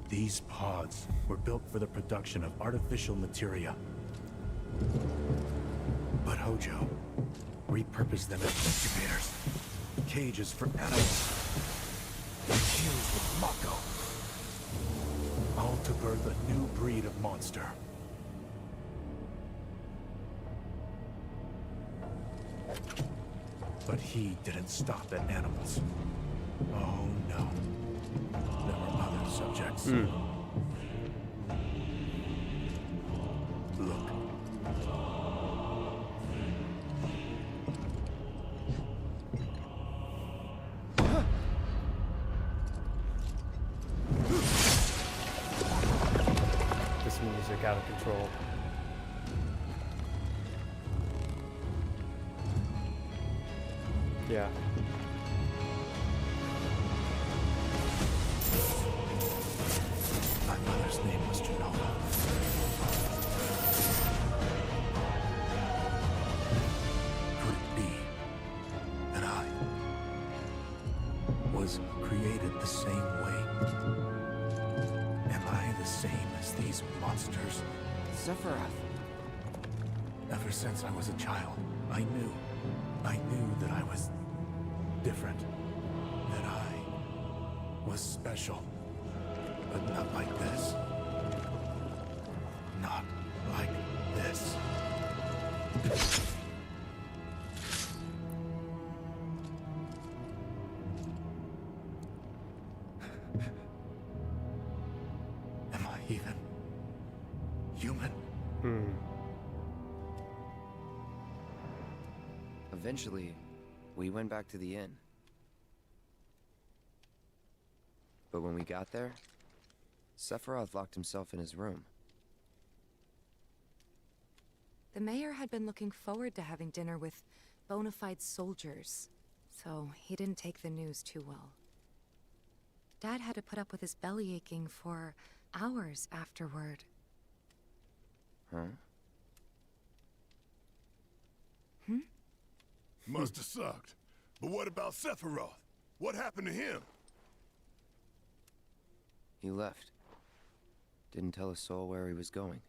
These pods were built for the production of artificial materia. But Hojo repurposed them as incubators, cages for animals, infused with Mako, all to birth a new breed of monster. But he didn't stop at animals. Oh no. There were other subjects. Look. This music out of control. Yeah. My mother's name was Genova. Could it be that I was created the same way? Am I the same as these monsters? Sephiroth. Ever since I was a child, I knew that I was different, that I was special, but not like this. Not like this. Am I even human? Eventually, we went back to the inn. But when we got there, Sephiroth locked himself in his room. The mayor had been looking forward to having dinner with bona fide soldiers, so he didn't take the news too well. Dad had to put up with his belly aching for hours afterward. Huh? Must have sucked. But what about Sephiroth? What happened to him? He left. Didn't tell a soul where he was going.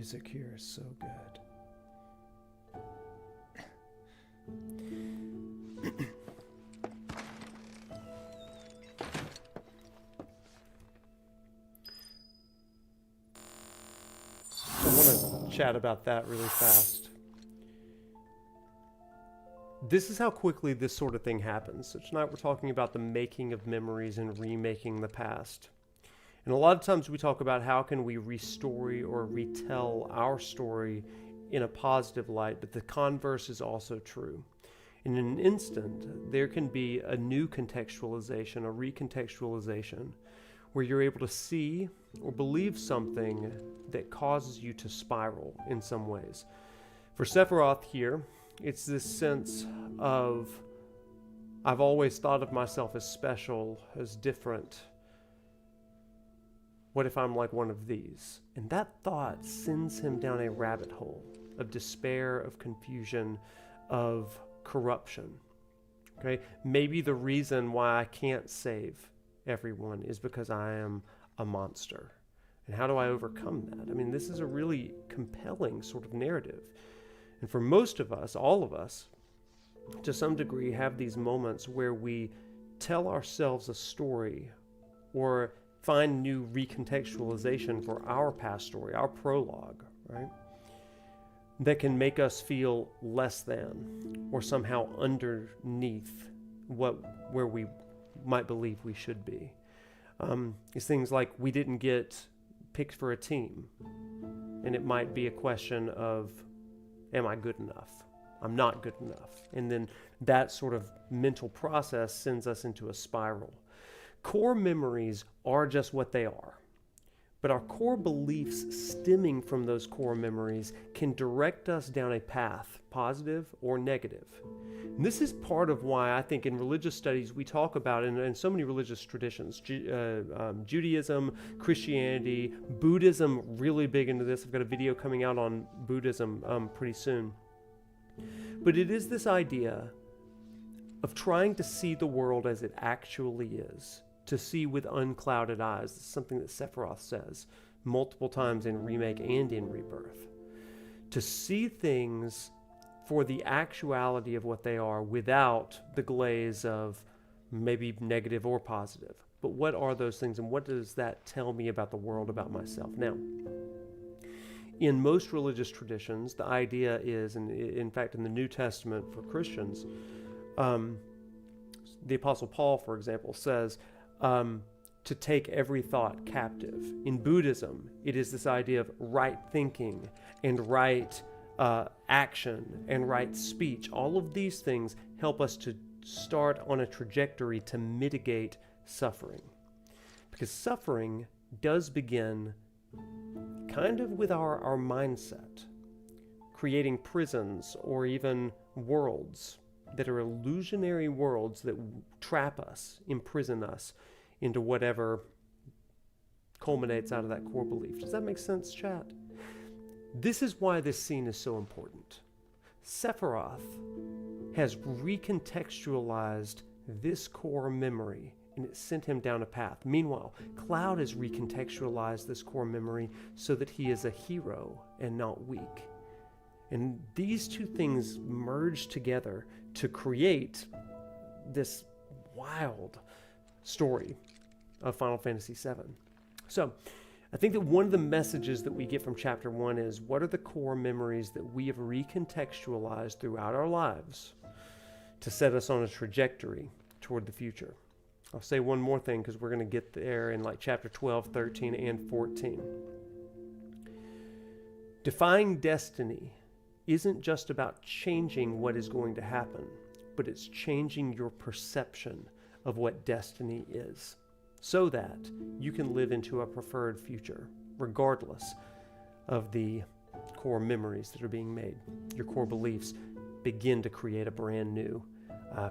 music here is so good. I want to chat about that really fast. This is how quickly this sort of thing happens. So tonight we're talking about the making of memories and remaking the past. And a lot of times we talk about how can we restory or retell our story in a positive light, but the converse is also true. In an instant, there can be a new contextualization, a recontextualization, where you're able to see or believe something that causes you to spiral in some ways. For Sephiroth here, it's this sense of, I've always thought of myself as special, as different. What if I'm like one of these? And that thought sends him down a rabbit hole of despair, of confusion, of corruption. Okay? Maybe the reason why I can't save everyone is because I am a monster. And how do I overcome that? I mean, this is a really compelling sort of narrative. And for most of us, all of us, to some degree, have these moments where we tell ourselves a story or find new recontextualization for our past story, our prologue, right? That can make us feel less than or somehow underneath where we might believe we should be. It's things like we didn't get picked for a team, and it might be a question of, am I good enough? I'm not good enough. And then that sort of mental process sends us into a spiral. Core memories are just what they are. But our core beliefs stemming from those core memories can direct us down a path, positive or negative. And this is part of why I think in religious studies we talk about, in so many religious traditions, Judaism, Christianity, Buddhism, really big into this. I've got a video coming out on Buddhism pretty soon. But it is this idea of trying to see the world as it actually is, to see with unclouded eyes. This is something that Sephiroth says multiple times in Remake and in Rebirth. To see things for the actuality of what they are without the glaze of maybe negative or positive. But what are those things, and what does that tell me about the world, about myself? Now, in most religious traditions, the idea is, and in fact in the New Testament for Christians, the Apostle Paul, for example, says to take every thought captive. In Buddhism, it is this idea of right thinking and right action and right speech. All of these things help us to start on a trajectory to mitigate suffering. Because suffering does begin kind of with our mindset, creating prisons or even worlds that are illusionary worlds that trap us, imprison us into whatever culminates out of that core belief. Does that make sense, chat? This is why this scene is so important. Sephiroth has recontextualized this core memory, and it sent him down a path. Meanwhile, Cloud has recontextualized this core memory so that he is a hero and not weak. And these two things merge together to create this wild story of Final Fantasy VII. So, I think that one of the messages that we get from Chapter 1 is, what are the core memories that we have recontextualized throughout our lives to set us on a trajectory toward the future? I'll say one more thing because we're going to get there in like Chapter 12, 13, and 14. Defying destiny isn't just about changing what is going to happen, but it's changing your perception of what destiny is, so that you can live into a preferred future, regardless of the core memories that are being made. Your core beliefs begin to create a brand new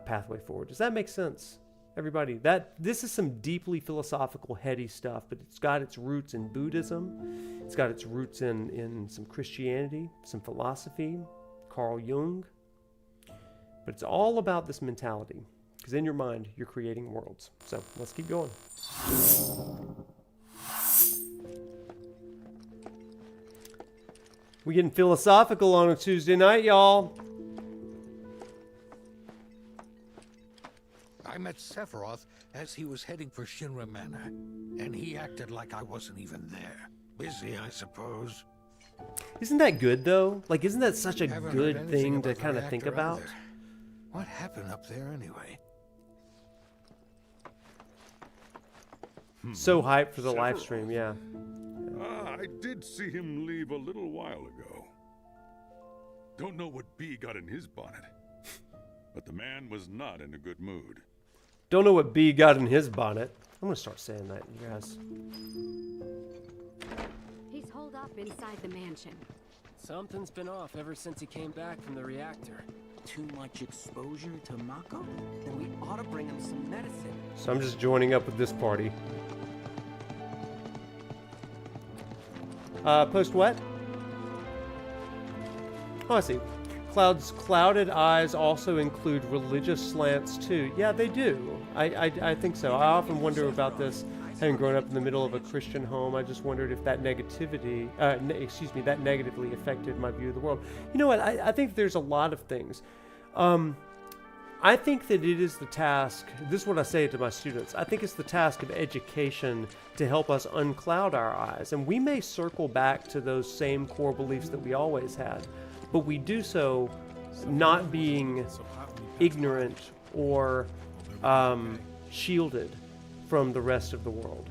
pathway forward. Does that make sense, everybody? This is some deeply philosophical, heady stuff, but it's got its roots in Buddhism. It's got its roots in some Christianity, some philosophy, Carl Jung. But it's all about this mentality, because in your mind, you're creating worlds. So let's keep going. We getting philosophical on a Tuesday night, y'all. I met Sephiroth as he was heading for Shinra Manor, and he acted like I wasn't even there. Busy, I suppose. Isn't that good, though? Like, isn't that such a Haven't good heard anything thing to about the kind of think reactor about? either. What happened up there anyway? So hyped for the live stream, yeah. I did see him leave a little while ago. Don't know what B got in his bonnet, but the man was not in a good mood. Don't know what B got in his bonnet. I'm gonna start saying that, you guys. He's holed up inside the mansion. Something's been off ever since he came back from the reactor. Too much exposure to Mako? Then we ought to bring him some medicine. So I'm just joining up with this party. Post what? Oh, I see. Cloud's clouded eyes also include religious slants too. Yeah, they do. I think so. I often wonder about this. Having grown up in the middle of a Christian home, I just wondered if that negativity, that negatively affected my view of the world. You know what? I think there's a lot of things. I think that it is the task, this is what I say to my students, I think it's the task of education to help us uncloud our eyes. And we may circle back to those same core beliefs that we always had, but we do so not being ignorant or shielded from the rest of the world.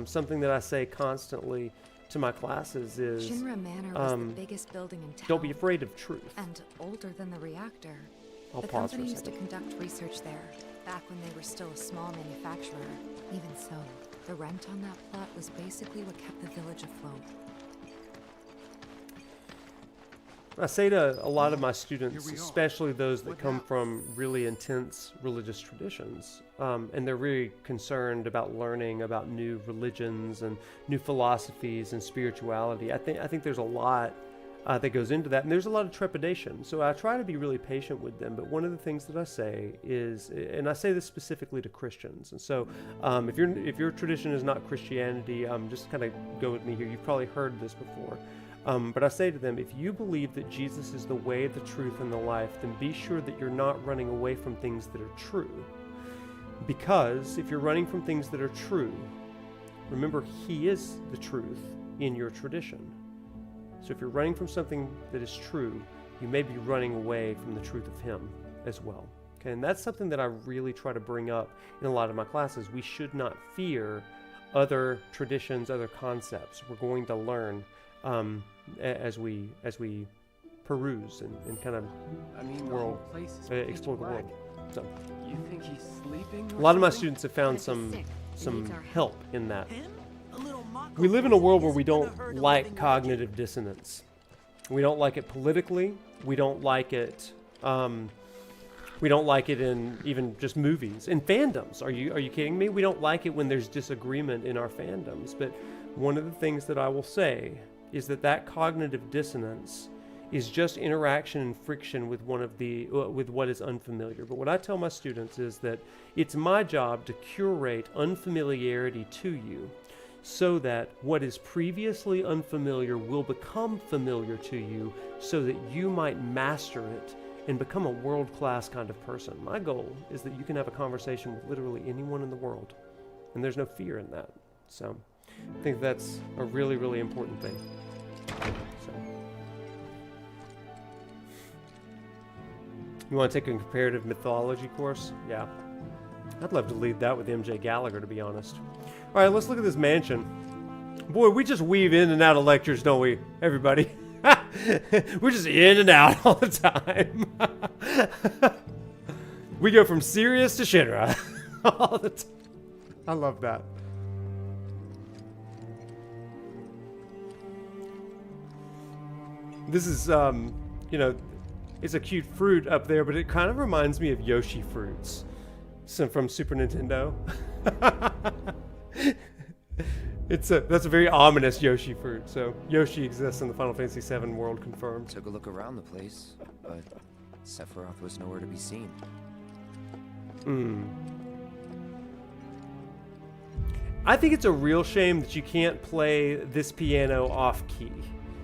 Something that I say constantly to my classes is Shinra Manor was the biggest building in town. Don't be afraid of truth. And older than the reactor. I'll the pause for a company used to second. conduct research there, back when they were still a small manufacturer. Even so, the rent on that plot was basically what kept the village afloat. I say to a lot of my students, especially those that come from really intense religious traditions, and they're really concerned about learning about new religions and new philosophies and spirituality. I think there's a lot that goes into that, and there's a lot of trepidation. So I try to be really patient with them. But one of the things that I say is, and I say this specifically to Christians, and so if your tradition is not Christianity, just kind of go with me here. You've probably heard this before. But I say to them, if you believe that Jesus is the way, the truth, and the life, then be sure that you're not running away from things that are true. Because if you're running from things that are true, remember, He is the truth in your tradition. So if you're running from something that is true, you may be running away from the truth of Him as well. Okay, and that's something that I really try to bring up in a lot of my classes. We should not fear other traditions, other concepts. We're going to learn as we peruse and kind of explore the world. So You think he's sleeping? a lot of my students have found some help in that. We live in a world where we don't like cognitive dissonance. We don't like it politically. We don't like it. We don't like it in even just movies, in fandoms. Are you kidding me? We don't like it when there's disagreement in our fandoms. But one of the things that I will say is that cognitive dissonance is just interaction and friction with with what is unfamiliar. But what I tell my students is that it's my job to curate unfamiliarity to you, so that what is previously unfamiliar will become familiar to you, so that you might master it and become a world-class kind of person. My goal is that you can have a conversation with literally anyone in the world, and there's no fear in that. So I think that's a really, really important thing. So, you want to take a comparative mythology course? Yeah. I'd love to lead that with MJ Gallagher, to be honest. All right, let's look at this mansion. Boy, we just weave in and out of lectures, don't we, everybody? We're just in and out all the time. We go from serious to Shinra all the time. I love that. This is, it's a cute fruit up there, but it kind of reminds me of Yoshi fruits. From Super Nintendo. That's a very ominous Yoshi fruit. So Yoshi exists in the Final Fantasy VII world, confirmed. Took a look around the place, but Sephiroth was nowhere to be seen. I think it's a real shame that you can't play this piano off key.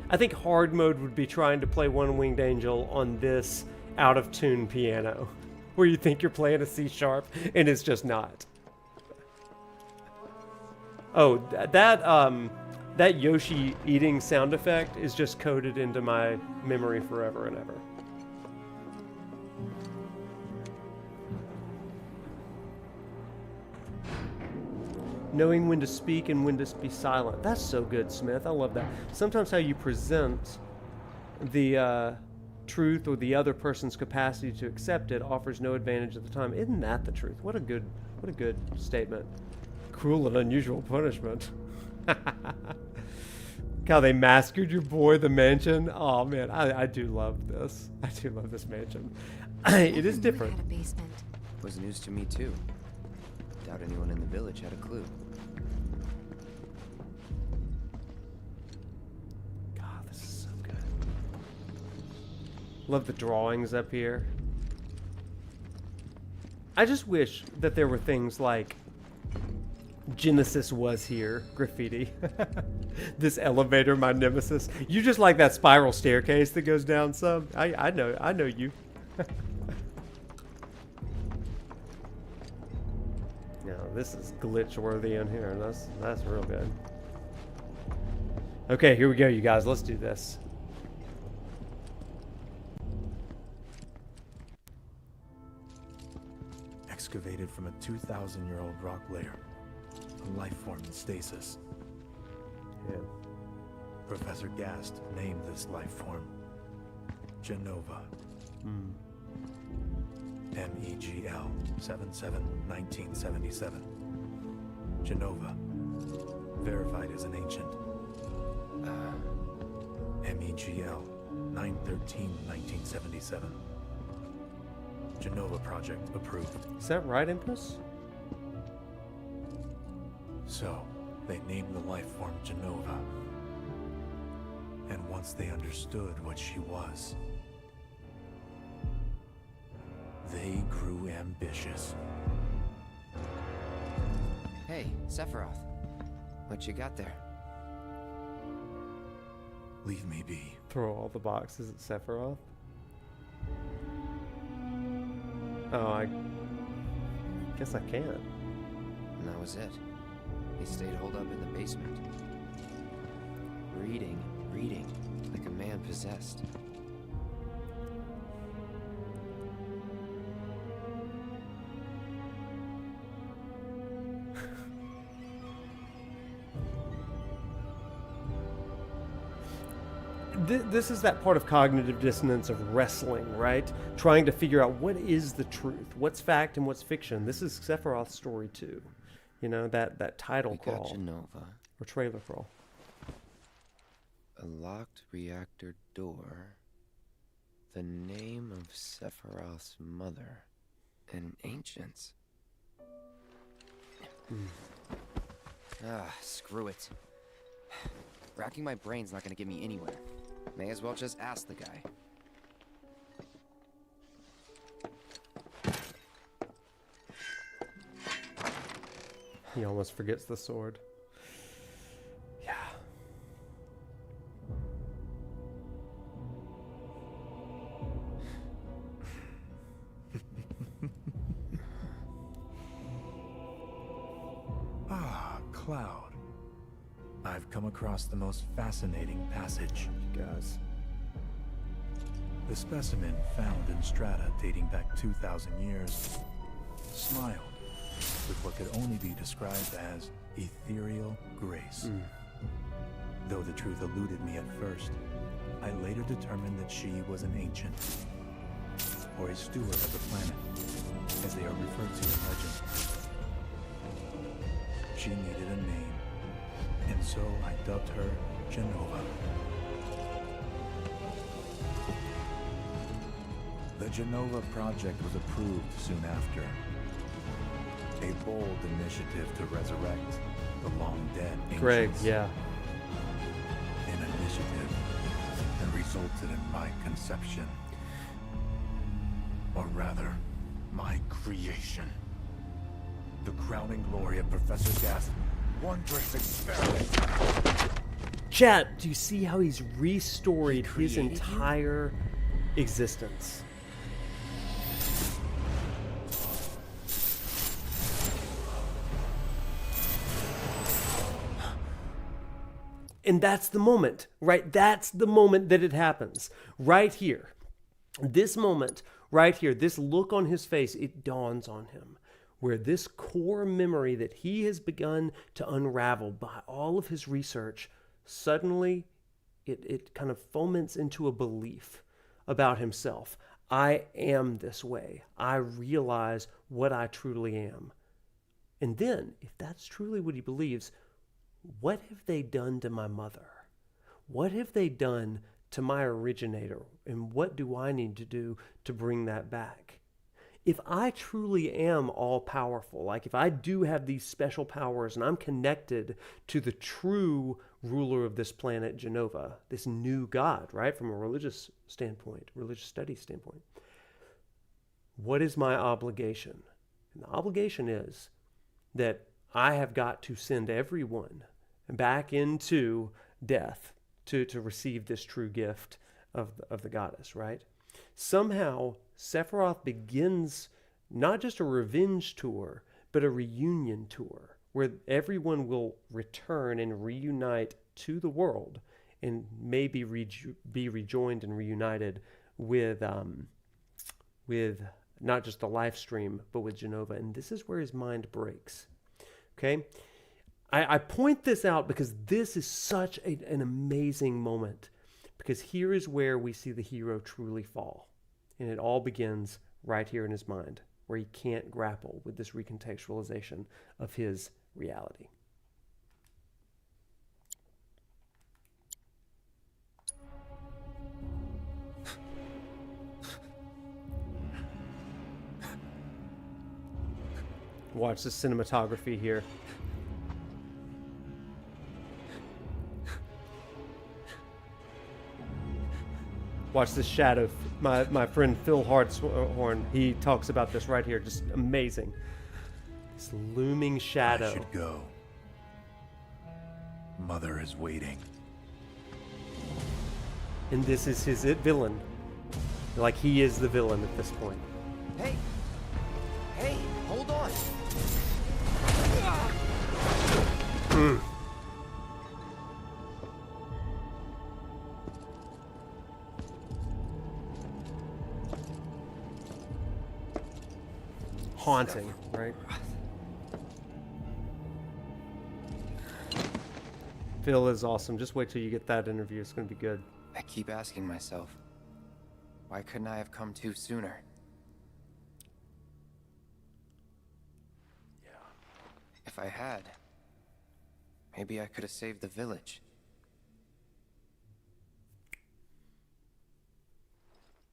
I think hard mode would be trying to play One Winged Angel on this out of tune piano, where you think you're playing a C sharp and it's just not. Oh, that Yoshi eating sound effect is just coded into my memory forever and ever. Knowing when to speak and when to be silent. That's so good, Smith. I love that. Sometimes how you present the truth or the other person's capacity to accept it offers no advantage at the time. Isn't that the truth? What a good statement. Cruel and unusual punishment. How they massacred your boy, the mansion. Oh man, I do love this. I do love this mansion. It is different. Had a basement. It was news to me too. Doubt anyone in the village had a clue. God, this is so good. Love the drawings up here. I just wish that there were things like Genesis was here graffiti. This elevator, my nemesis. You just like that spiral staircase that goes down some. I know you. No, this is glitch worthy in here. That's real good. Okay, here we go, you guys. Let's do this. Excavated from a 2,000-year-old rock layer, a life form in stasis. Yeah. Professor Gast named this life form Genova. MEGL 77-1977. Genova. Verified as an ancient. MEGL 9/13/1977. Genova project approved. Is that right, Empress? So, they named the life form Genova. And once they understood what she was, they grew ambitious. Hey, Sephiroth. What you got there? Leave me be. Throw all the boxes at Sephiroth. Oh, I guess I can't. And that was it. He stayed holed up in the basement. Reading, like a man possessed. This is that part of cognitive dissonance of wrestling, right? Trying to figure out what is the truth, what's fact and what's fiction. This is Sephiroth's story too. You know, that title crawl. Genova. Or trailer crawl. A locked reactor door. The name of Sephiroth's mother. And ancients. Screw it. Racking my brain's not gonna get me anywhere. May as well just ask the guy. He almost forgets the sword. Yeah. Cloud. I've come across the most fascinating passage. Guys. The specimen found in strata dating back 2,000 years smiled with what could only be described as ethereal grace. Though the truth eluded me at first, I later determined that she was an ancient, or a steward of the planet, as they are referred to in legend. She needed a name, and so I dubbed her Genova. The Genova project was approved soon after. A bold initiative to resurrect the long-dead ancients. Greg, yeah. An initiative that resulted in my conception. Or rather, my creation. The crowning glory of Professor Gast's wondrous experiment. Chat, do you see how he's restored his entire existence? And that's the moment, right? That's the moment that it happens. Right here. This moment, right here, this look on his face, it dawns on him. Where this core memory that he has begun to unravel by all of his research, suddenly it kind of foments into a belief about himself. I am this way. I realize what I truly am. And then, if that's truly what he believes, what have they done to my mother? What have they done to my originator? And what do I need to do to bring that back? If I truly am all-powerful, like if I do have these special powers and I'm connected to the true ruler of this planet, Genova, this new god, right, from a religious standpoint, religious studies standpoint, what is my obligation? And the obligation is that I have got to send everyone back into death to receive this true gift of the goddess, right? Somehow, Sephiroth begins not just a revenge tour, but a reunion tour where everyone will return and reunite to the world and maybe be rejoined and reunited with not just the live stream, but with Genova. And this is where his mind breaks. Okay? I point this out because this is such an amazing moment. Because here is where we see the hero truly fall. And it all begins right here in his mind, where he can't grapple with this recontextualization of his reality. Watch the cinematography here. Watch this shadow. My friend Phil Hartshorn, he talks about this right here. Just amazing. This looming shadow. I should go. Mother is waiting. And this is his villain. Like he is the villain at this point. Hey! Hey, hold on! Haunting, right? Phil is awesome. Just wait till you get that interview. It's going to be good. I keep asking myself, why couldn't I have come to sooner? Yeah. If I had, maybe I could have saved the village.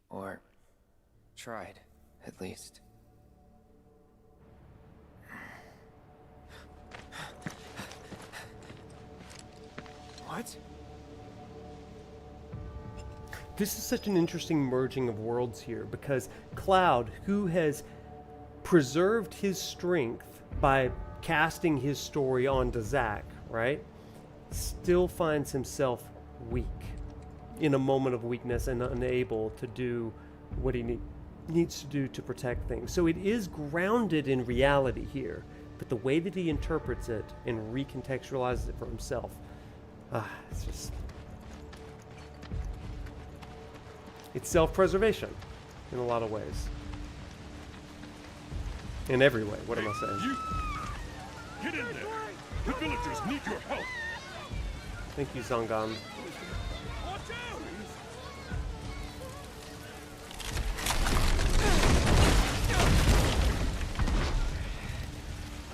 Or tried, at least. What? This is such an interesting merging of worlds here because Cloud, who has preserved his strength by casting his story onto Zack, right, still finds himself weak in a moment of weakness and unable to do what he needs to do to protect things. So it is grounded in reality here, but the way that he interprets it and recontextualizes it for himself, it's just... It's self-preservation in a lot of ways. In every way, what am I saying? You! Get in there! The villagers need your help! Thank you, Zangan.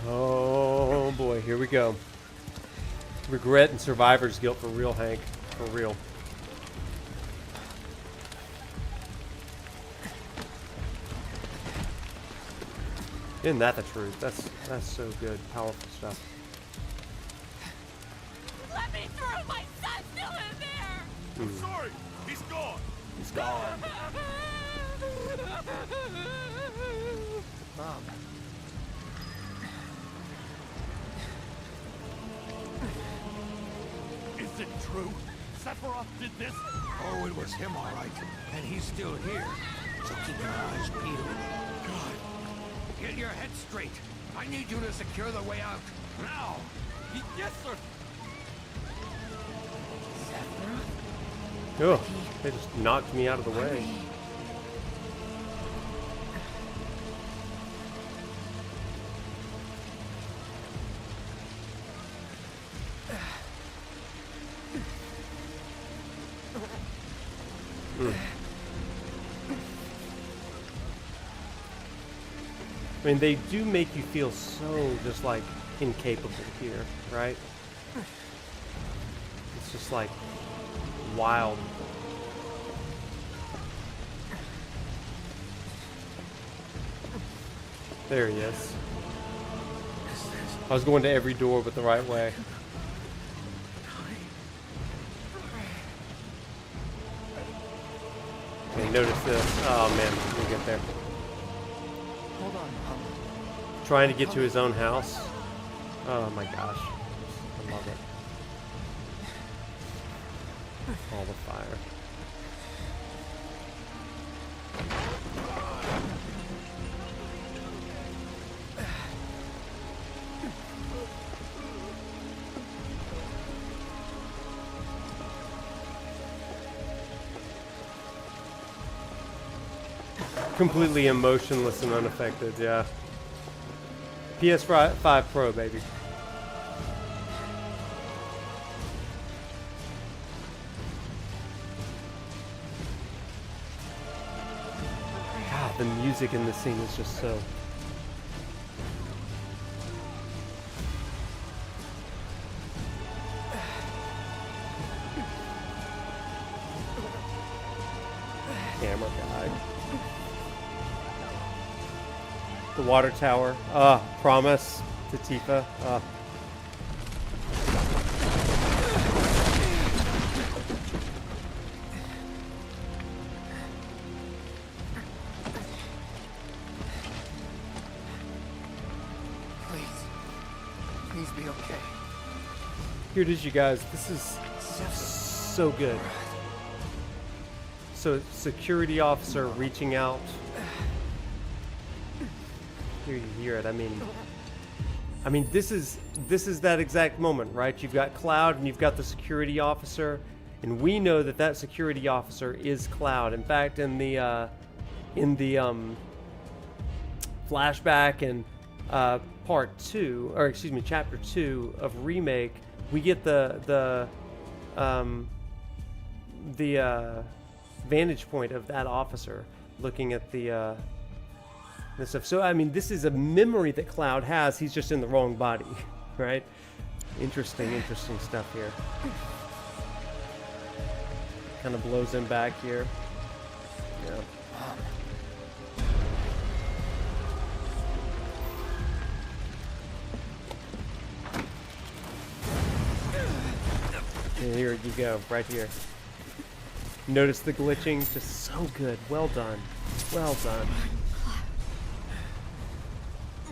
Oh boy, here we go. Regret and survivor's guilt for real, Hank. For real. Isn't that the truth? That's so good. Powerful stuff. Let me through! My son's still in there! I'm sorry! He's gone! He's gone. Mom. Is it true? Sephiroth did this? Oh, it was him, all right. And he's still here. So keep your eyes peeled. God. Get your head straight. I need you to secure the way out. Now! Yes, sir. Oh, they just knocked me out of the way. I mean, they do make you feel so just like incapable here, right? It's just like wild. There he is. I was going to every door but the right way. Okay, notice this. Oh man, we'll get there. Hold on, Pump. Trying to get to his own house. Oh my gosh. I love it. All the fire. Completely emotionless and unaffected, yeah. PS5 Pro, baby. God, the music in this scene is just so... Camera guy. The water tower. Promise to Tifa. Please be okay. Here it is, you guys. This is so good. So, security officer reaching out. Here you hear it. I mean, this is that exact moment, right? You've got Cloud and you've got the security officer, and we know that that security officer is Cloud. In fact, in the flashback and part 2, or excuse me, chapter 2 of Remake, we get the vantage point of that officer looking at the stuff. So I mean, this is a memory that Cloud has. He's just in the wrong body, right? Interesting stuff here. Kind of blows him back here. Yeah. And here you go, right here. Notice the glitching, just so good. Well done. Well done.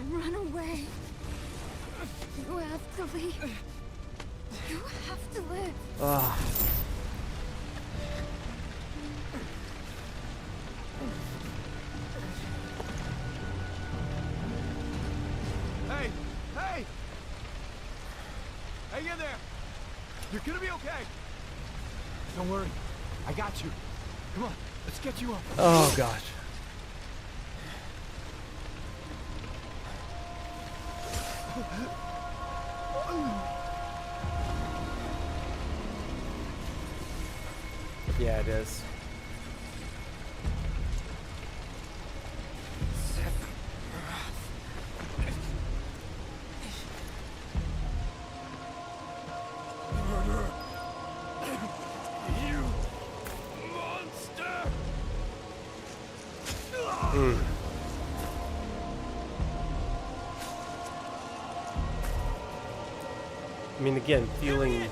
Run away. You have to leave. You have to live. Ah. Hey! Hey! Hey, you there! You're gonna be okay! Don't worry. I got you. Come on, let's get you up. Oh, gosh. Yeah, it is. You monster! I mean, again, feeling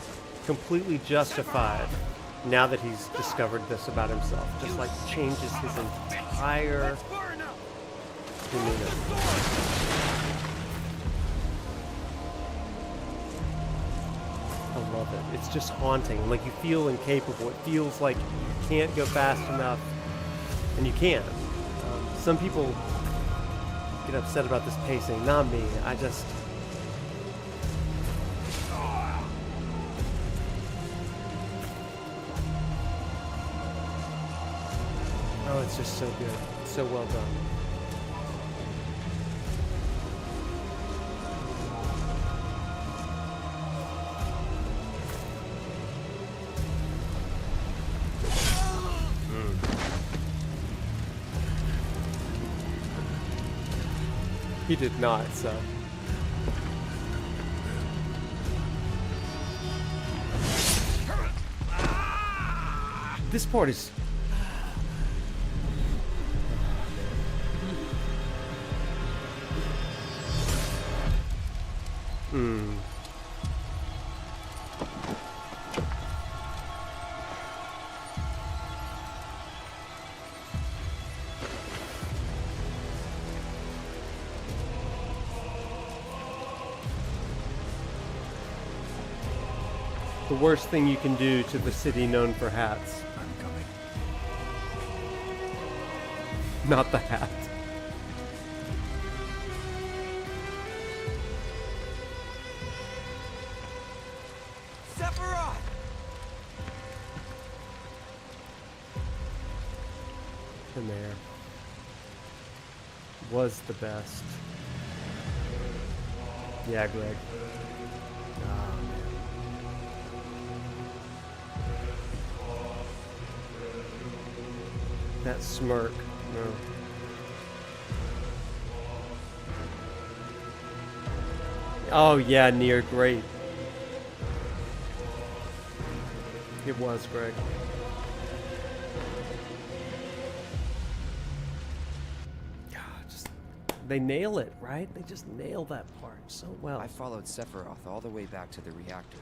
completely justified now that he's discovered this about himself. Just like changes his entire demeanor. I love it. It's just haunting. Like, you feel incapable. It feels like you can't go fast enough, and you can't. Some people get upset about this pacing. Not me. I just... Oh, it's just so good. So well done. He did not, so. This part is... The worst thing you can do to the city known for hats. I'm coming. Not the hat. Sephiroth! The mayor was the best. Yeah, Greg. That smirk. No. Oh yeah, Nier, great. It was, Greg. God, just they nail it, right? They just nail that part so well. I followed Sephiroth all the way back to the reactor.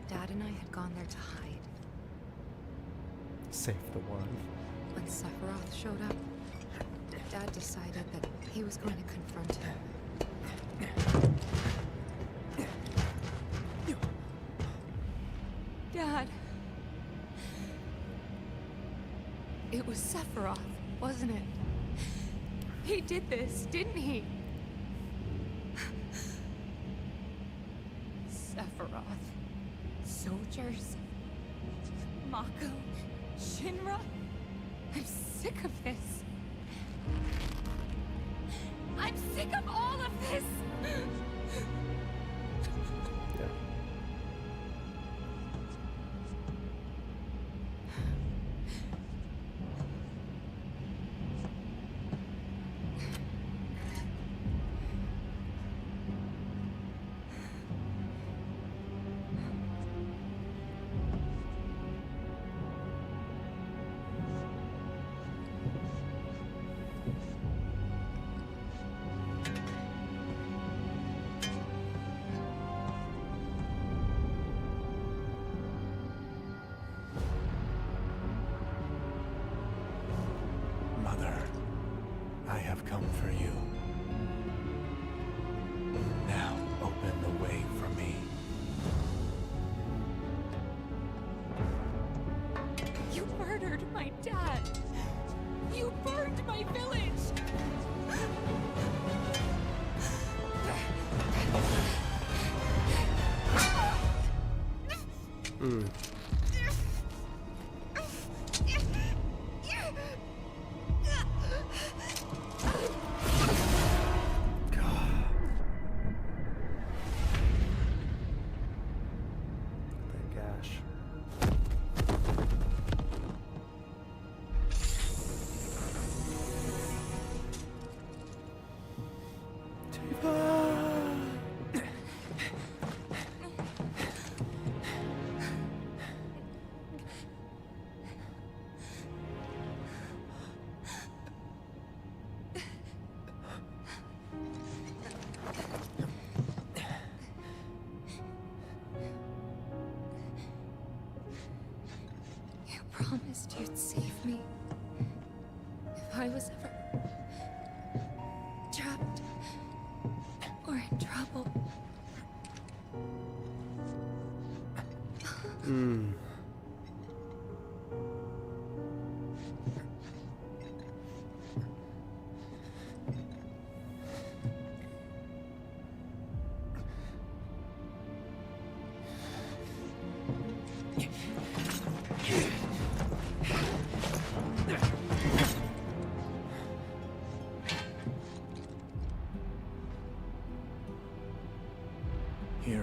Dad and I had gone there to hide. Save the one. When Sephiroth showed up, Dad decided that he was going to confront him. Dad. It was Sephiroth, wasn't it? He did this, didn't he? Sephiroth. Soldiers. Mako. Shinra. I'm sick of this. I'm sick of all of this! Yeah. Mother, I have come for you. Now open the way for me. You murdered my dad! You burned my village! Promised you'd save me if I was ever Here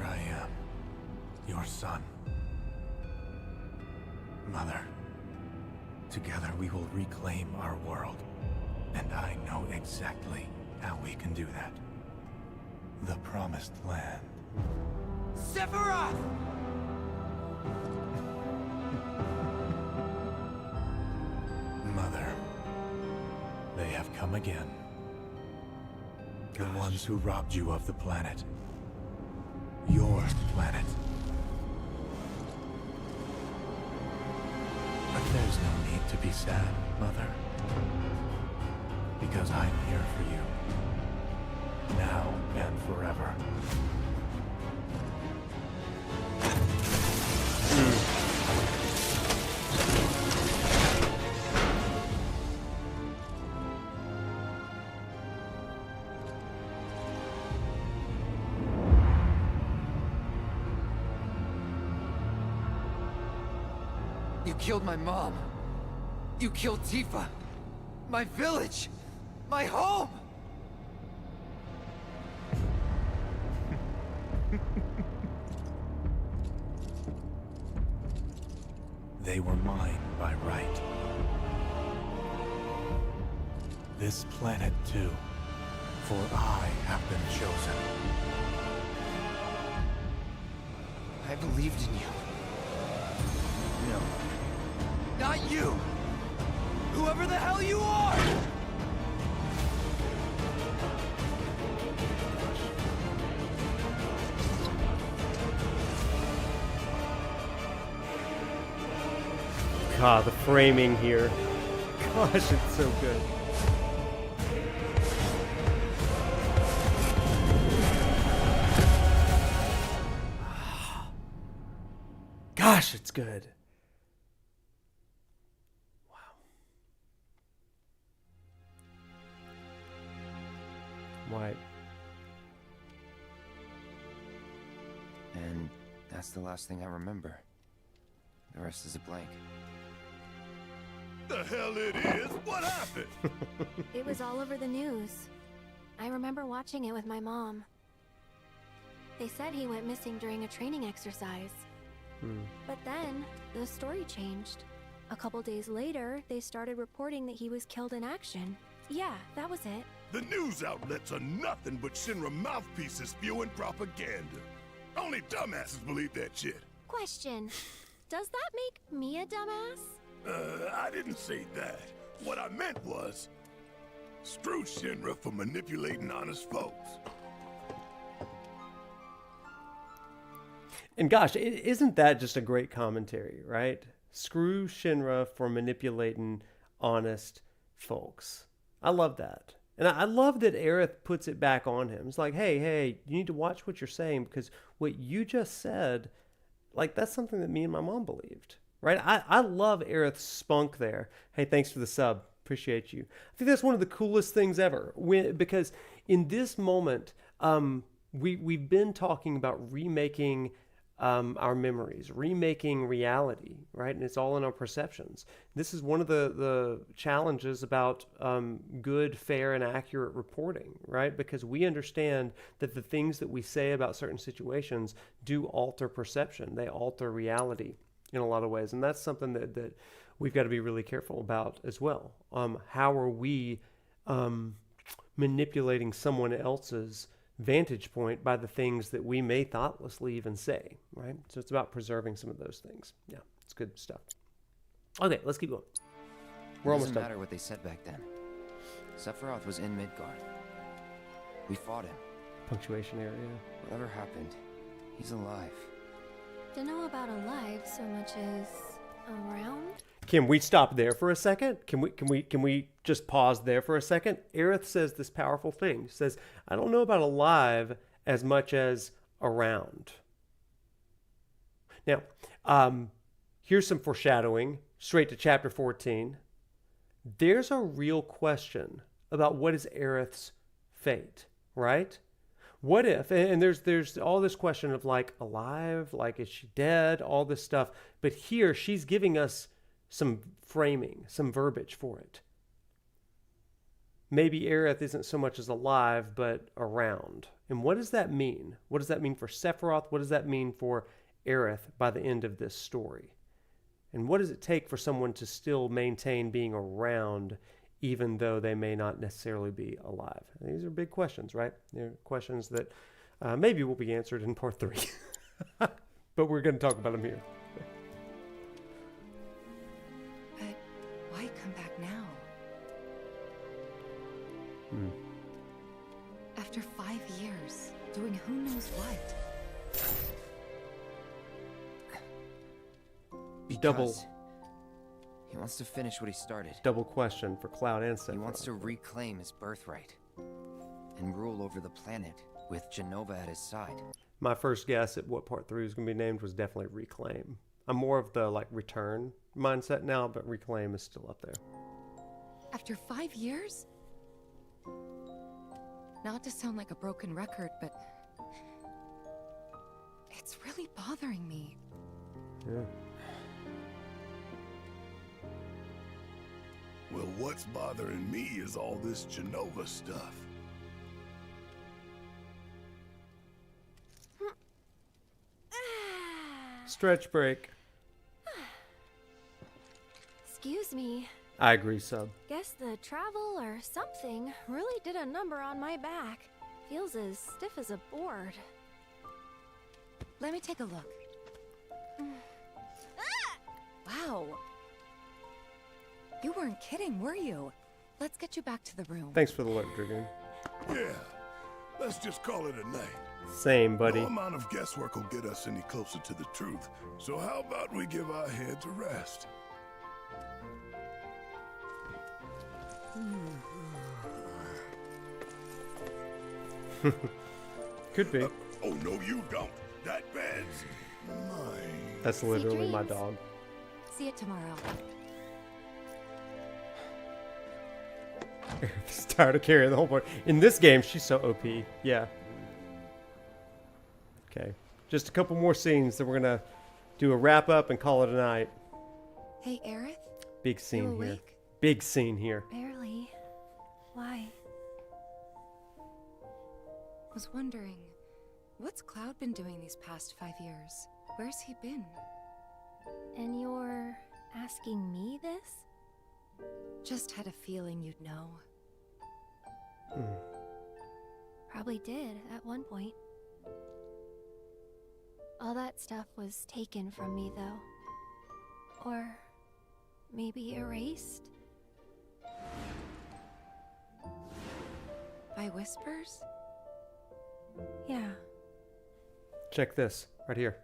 I am, your son. Mother, together we will reclaim our world. And I know exactly how we can do that. The Promised Land. Sephiroth! Mother, they have come again. The ones who robbed you of the planet. Your planet. But there's no need to be sad, Mother. Because I'm here for you. Now and forever. You killed my mom. You killed Tifa. My village. My home. They were mine by right. This planet too, for I have been chosen. I believed in you. No. Not you! Whoever the hell you are! God, the framing here. Gosh, it's so good. Gosh, it's good. Right. And that's the last thing I remember. The rest is a blank. The hell it is? What happened? It was all over the news. I remember watching it with my mom. They said he went missing during a training exercise. But then, the story changed. A couple days later, they started reporting that he was killed in action. Yeah, that was it. The news outlets are nothing but Shinra mouthpieces spewing propaganda. Only dumbasses believe that shit. Question. Does that make me a dumbass? I didn't say that. What I meant was, screw Shinra for manipulating honest folks. And gosh, isn't that just a great commentary, right? Screw Shinra for manipulating honest folks. I love that. And I love that Aerith puts it back on him. It's like, hey, you need to watch what you're saying because what you just said, like, that's something that me and my mom believed, right? I love Aerith's spunk there. Hey, thanks for the sub. Appreciate you. I think that's one of the coolest things ever because in this moment, we've been talking about remaking our memories, remaking reality, right? And it's all in our perceptions. This is one of the challenges about good, fair, and accurate reporting, right? Because we understand that the things that we say about certain situations do alter perception. They alter reality in a lot of ways. And that's something that we've got to be really careful about as well. How are we manipulating someone else's vantage point by the things that we may thoughtlessly even say, right? So it's about preserving some of those things. Yeah, it's good stuff. Okay, let's keep going. We're almost done. It doesn't matter what they said back then. Sephiroth was in Midgard. We fought him. Punctuation area. Whatever happened, he's alive. Don't know about alive so much as around. Can we stop there for a second? Can we just pause there for a second? Aerith says this powerful thing. She says, I don't know about alive as much as around. Now, here's some foreshadowing, straight to chapter 14. There's a real question about what is Aerith's fate, right? What if, and there's all this question of like alive, like is she dead, all this stuff. But here she's giving us some framing, some verbiage for it. Maybe Aerith isn't so much as alive, but around. And what does that mean? What does that mean for Sephiroth? What does that mean for Aerith by the end of this story? And what does it take for someone to still maintain being around even though they may not necessarily be alive? These are big questions, right? They're questions that maybe will be answered in part 3. But we're going to talk about them here. But why come back now? After 5 years, doing who knows what? Because he wants to finish what he started. Double question for Cloud and Sephiroth. He wants to reclaim his birthright and rule over the planet with Jenova at his side. My first guess at what part 3 was going to be named was definitely Reclaim. I'm more of the like return mindset now, but Reclaim is still up there. After 5 years? Not to sound like a broken record, but it's really bothering me. Yeah. Well, what's bothering me is all this Jenova stuff. Stretch break. Excuse me. I agree, Sub. Guess the travel or something really did a number on my back. Feels as stiff as a board. Let me take a look. Wow. You weren't kidding, were you? Let's get you back to the room. Thanks for the alert, Dragoon. Yeah, let's just call it a night. Same, buddy. No amount of guesswork will get us any closer to the truth. So how about we give our heads a rest? Could be. Oh, no, you don't. That bed's mine. That's literally my dog. See you tomorrow. She's tired of carrying the whole board. In this game, she's so OP. Yeah. Okay. Just a couple more scenes, then we're going to do a wrap up and call it a night. Hey, Aerith? Big scene You here. awake? Big scene here. Barely. Why? Was wondering, what's Cloud been doing these past 5 years? Where's he been? And you're asking me this? Just had a feeling you'd know. Probably did at one point. All that stuff was taken from me, though. Or maybe erased? By whispers? Yeah. Check this right here.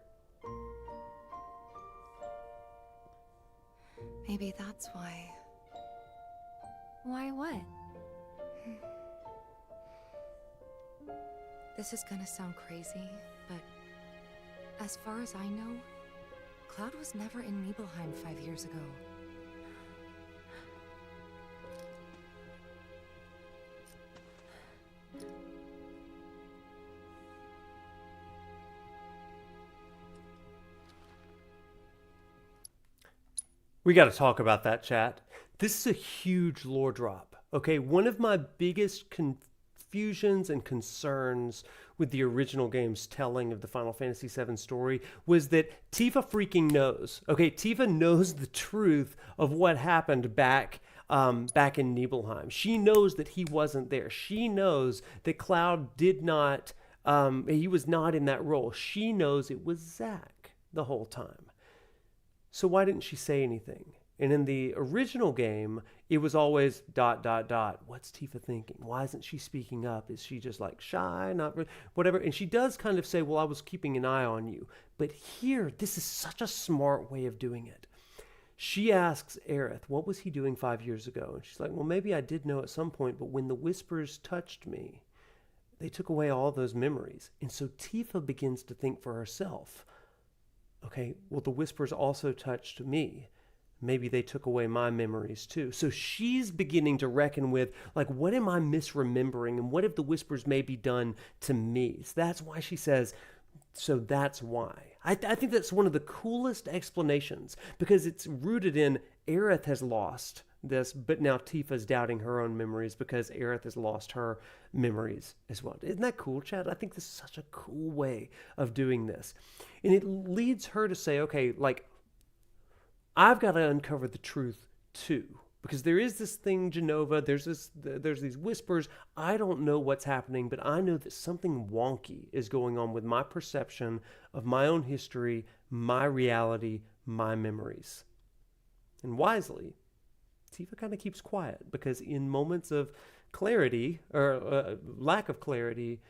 Maybe that's why. Why what? This is gonna sound crazy, but as far as I know, Cloud was never in Nibelheim 5 years ago. We got to talk about that, chat. This is a huge lore drop. Okay, one of my biggest confusions and concerns with the original game's telling of the Final Fantasy VII story was that Tifa freaking knows. Okay, Tifa knows the truth of what happened back in Nibelheim. She knows that he wasn't there. She knows that Cloud did not, he was not in that role. She knows it was Zack the whole time. So why didn't she say anything? And in the original game, it was always ... What's Tifa thinking? Why isn't she speaking up? Is she just like shy? Not whatever. And she does kind of say, well, I was keeping an eye on you. But here, this is such a smart way of doing it. She asks Aerith, what was he doing 5 years ago? And she's like, well, maybe I did know at some point, but when the whispers touched me, they took away all those memories. And so Tifa begins to think for herself, Okay, well, the whispers also touched me. Maybe they took away my memories too. So she's beginning to reckon with, like, what am I misremembering? And what if the whispers may be done to me? So that's why she says, so that's why. I think that's one of the coolest explanations, because it's rooted in Aerith has lost this, but now Tifa's doubting her own memories because Aerith has lost her memories as well. Isn't that cool, Chad? I think this is such a cool way of doing this. And it leads her to say, okay, like, I've got to uncover the truth too, because there is this thing, Genova, there's these whispers. I don't know what's happening, but I know that something wonky is going on with my perception of my own history, my reality, my memories. And wisely, Tifa kind of keeps quiet, because in moments of clarity or lack of clarity,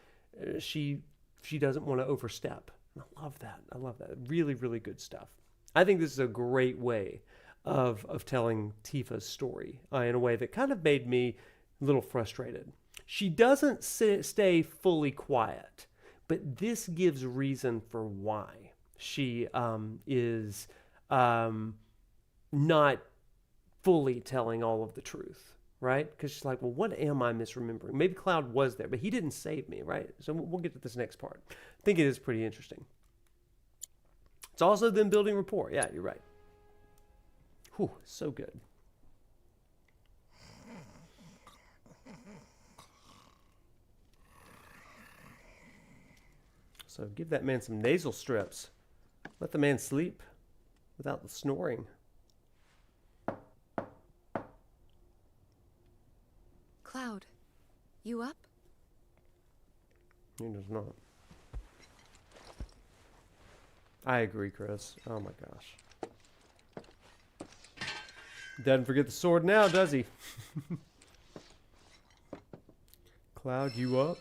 she doesn't want to overstep. And I love that. I love that. Really, really good stuff. I think this is a great way of telling Tifa's story in a way that kind of made me a little frustrated. She doesn't stay fully quiet, but this gives reason for why she is not fully telling all of the truth, right? Because she's like, well, what am I misremembering? Maybe Cloud was there, but he didn't save me, right? So we'll get to this next part. I think it is pretty interesting. It's also them building rapport. Yeah, you're right. Whew, so good. So give that man some nasal strips. Let the man sleep without the snoring. Cloud, you up? He does not. I agree, Chris. Oh my gosh. Doesn't forget the sword now, does he? Cloud, you up?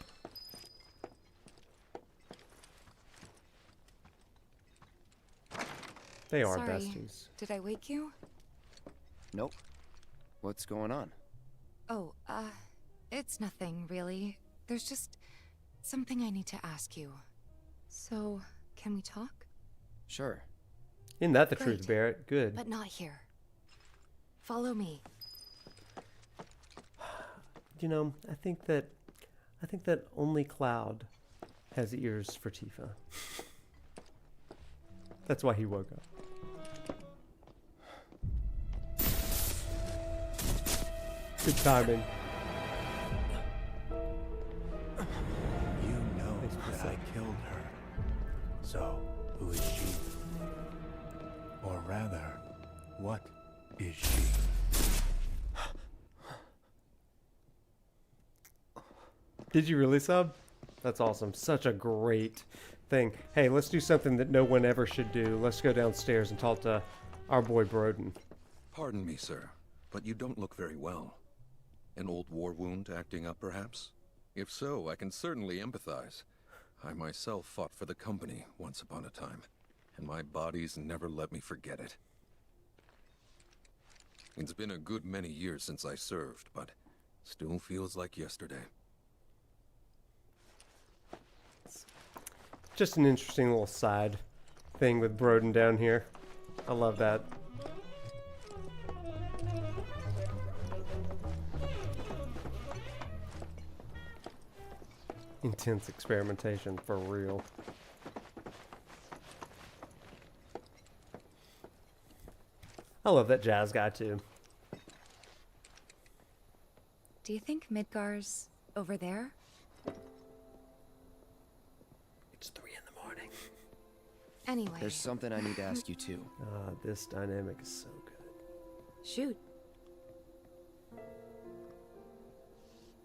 They are Sorry. besties. Did I wake you? Nope. What's going on? Oh, it's nothing, really. There's just something I need to ask you. So, can we talk? Sure. Isn't that the Great. truth, Barrett? Good. But not here. Follow me. You know, I think that only Cloud has ears for Tifa. That's why he woke up. Good timing. You know that I killed her. So, who is she? Or rather, what is she? Did you really sub? That's awesome. Such a great thing. Hey, let's do something that no one ever should do. Let's go downstairs and talk to our boy Broden. Pardon me, sir, but you don't look very well. An old war wound acting up, perhaps? If so, I can certainly empathize. I myself fought for the company once upon a time, and my body's never let me forget it. It's been a good many years since I served, but still feels like yesterday. Just an interesting little side thing with Broden down here. I love that. Intense experimentation for real. I love that jazz guy too. Do you think Midgar's over there? It's 3 in the morning. Anyway. There's something I need to ask you too. This dynamic is so good. Shoot.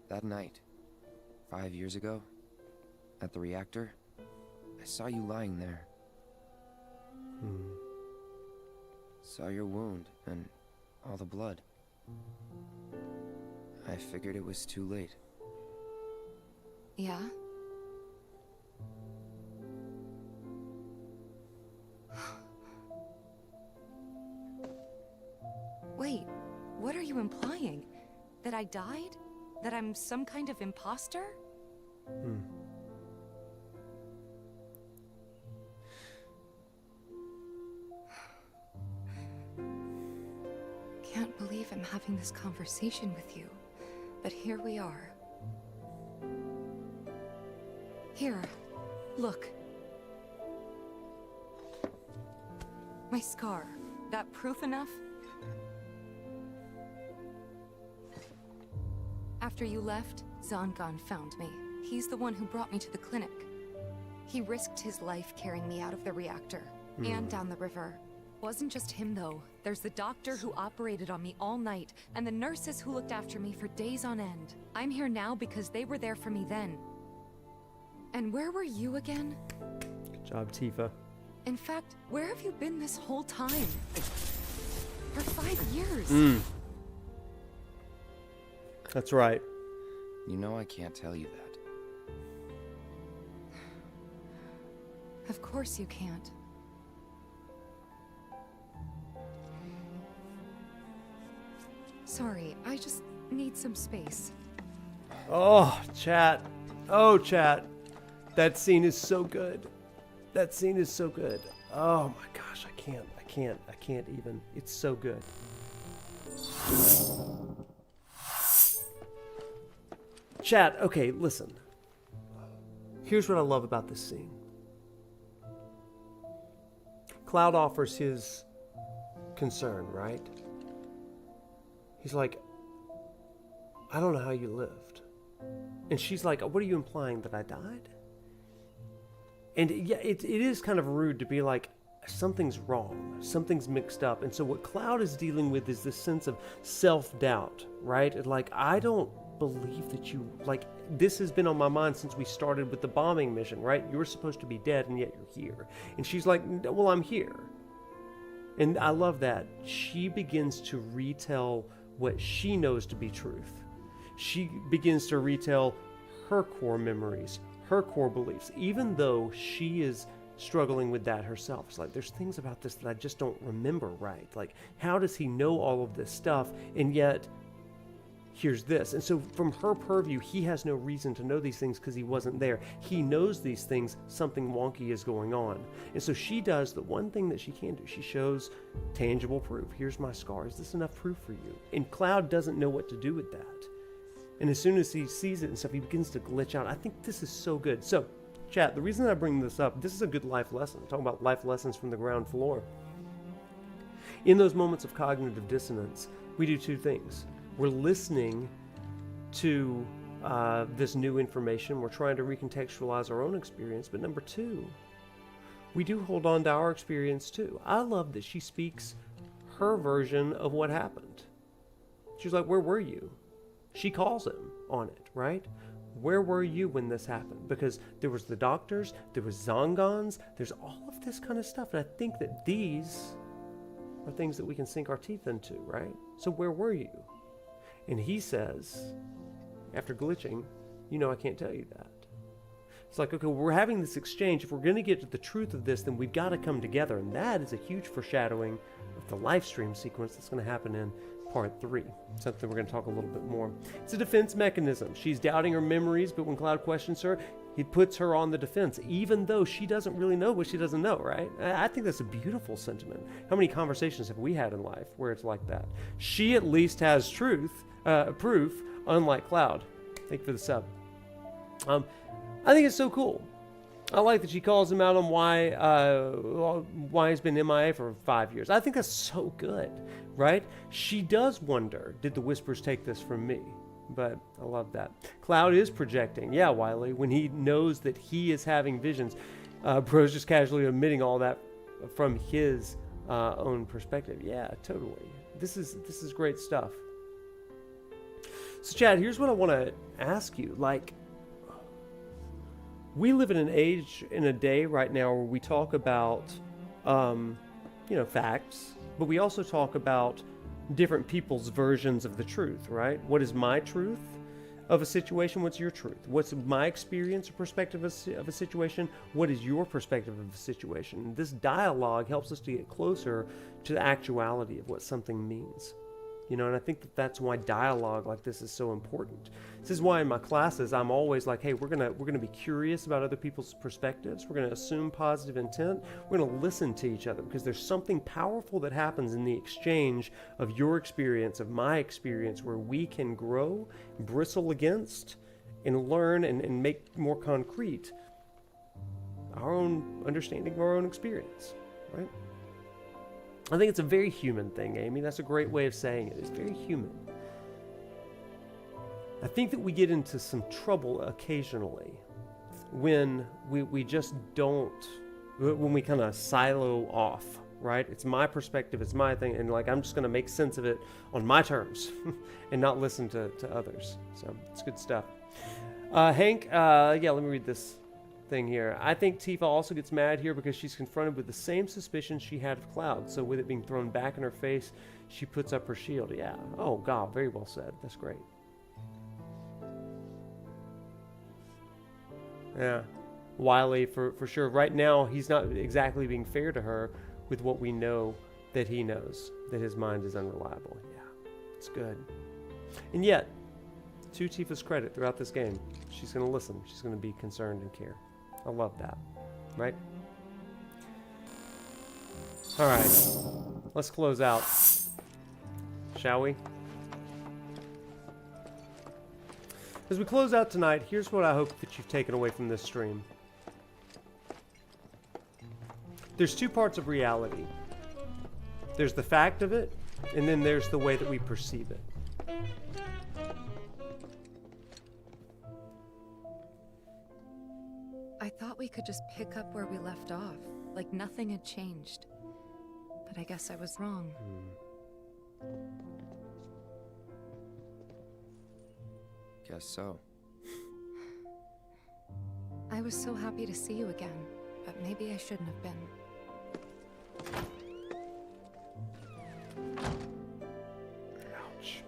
That night, 5 years ago, at the reactor, I saw you lying there. Saw your wound and all the blood. I figured it was too late. Yeah? Wait, what are you implying? That I died? That I'm some kind of imposter? I'm having this conversation with you, but here we are. Here, look. My scar. That proof enough? After you left, Zangan found me. He's the one who brought me to the clinic. He risked his life carrying me out of the reactor and down the river. Wasn't just him though. There's the doctor who operated on me all night and the nurses who looked after me for days on end. I'm here now because they were there for me then. And where were you again? Good job, Tifa. In fact, where have you been this whole time? For 5 years. That's right. You know I can't tell you that. Of course you can't. Sorry, I just need some space. Oh, chat. Oh, chat. That scene is so good. That scene is so good. Oh my gosh, I can't even. It's so good. Chat, okay, listen. Here's what I love about this scene. Cloud offers his concern, right? He's like, I don't know how you lived. And she's like, what are you implying, that I died? And yeah, it is kind of rude to be like, something's wrong, something's mixed up. And so what Cloud is dealing with is this sense of self-doubt, right? And like, I don't believe that you, like, this has been on my mind since we started with the bombing mission, right? You were supposed to be dead and yet you're here. And she's like, well, I'm here. And I love that. She begins to retell what she knows to be truth. She begins to retell her core memories, her core beliefs, even though she is struggling with that herself. It's like, there's things about this that I just don't remember right. Like, how does he know all of this stuff? And yet, here's this. And so from her purview, he has no reason to know these things because he wasn't there. He knows these things, something wonky is going on. And so she does the one thing that she can do. She shows tangible proof. Here's my scar. Is this enough proof for you? And Cloud doesn't know what to do with that. And as soon as he sees it and stuff, he begins to glitch out. I think this is so good. So, chat, the reason I bring this up, this is a good life lesson. I'm talking about life lessons from the ground floor. In those moments of cognitive dissonance, we do two things. We're listening to this new information. We're trying to recontextualize our own experience. But number two, we do hold on to our experience too. I love that she speaks her version of what happened. She's like, where were you? She calls him on it, right? Where were you when this happened? Because there was the doctors, there was Zangans, there's all of this kind of stuff. And I think that these are things that we can sink our teeth into, right? So where were you? And he says, after glitching, you know I can't tell you that. It's like, okay, we're having this exchange. If we're going to get to the truth of this, then we've got to come together. And that is a huge foreshadowing of the live stream sequence that's going to happen in Part 3. Something we're going to talk a little bit more. It's a defense mechanism. She's doubting her memories, but when Cloud questions her, he puts her on the defense, even though she doesn't really know what she doesn't know, right? I think that's a beautiful sentiment. How many conversations have we had in life where it's like that? She at least has proof, unlike Cloud. Thank you for the sub. I think it's so cool. I like that she calls him out on why he's been MIA for 5 years. I think that's so good, right? She does wonder, did the Whispers take this from me? But I love that. Cloud is projecting. Yeah, Wiley, when he knows that he is having visions. Bro's just casually omitting all that from his own perspective. Yeah, totally. This is great stuff. So, Chad, here's what I want to ask you. Like, we live in an age, in a day right now where we talk about, facts, but we also talk about different people's versions of the truth, right? What is my truth of a situation? What's your truth? What's my experience or perspective of a situation? What is your perspective of a situation? And this dialogue helps us to get closer to the actuality of what something means. You know, and I think that that's why dialogue like this is so important. This is why in my classes I'm always like, hey, we're gonna be curious about other people's perspectives. We're gonna assume positive intent. We're gonna listen to each other, because there's something powerful that happens in the exchange of your experience, of my experience, where we can grow, bristle against, and learn and make more concrete our own understanding of our own experience, right? I think it's a very human thing, Amy. That's a great way of saying it. It's very human. I think that we get into some trouble occasionally when we just don't, when we kind of silo off, right? It's my perspective, it's my thing, and like I'm just going to make sense of it on my terms and not listen to others. So it's good stuff. Hank, yeah, let me read this thing here. I think Tifa also gets mad here because she's confronted with the same suspicions she had of Cloud. So with it being thrown back in her face, she puts up her shield. Yeah. Oh, God. Very well said. That's great. Yeah. Wily, for sure. Right now, he's not exactly being fair to her with what we know that he knows, that his mind is unreliable. Yeah. It's good. And yet, to Tifa's credit throughout this game, she's going to listen. She's going to be concerned and care. I love that, right? All right, let's close out, shall we? As we close out tonight, here's what I hope that you've taken away from this stream. There's two parts of reality. There's the fact of it, and then there's the way that we perceive it. I thought we could just pick up where we left off, like nothing had changed. But I guess I was wrong. Guess so. I was so happy to see you again, but maybe I shouldn't have been. Ouch.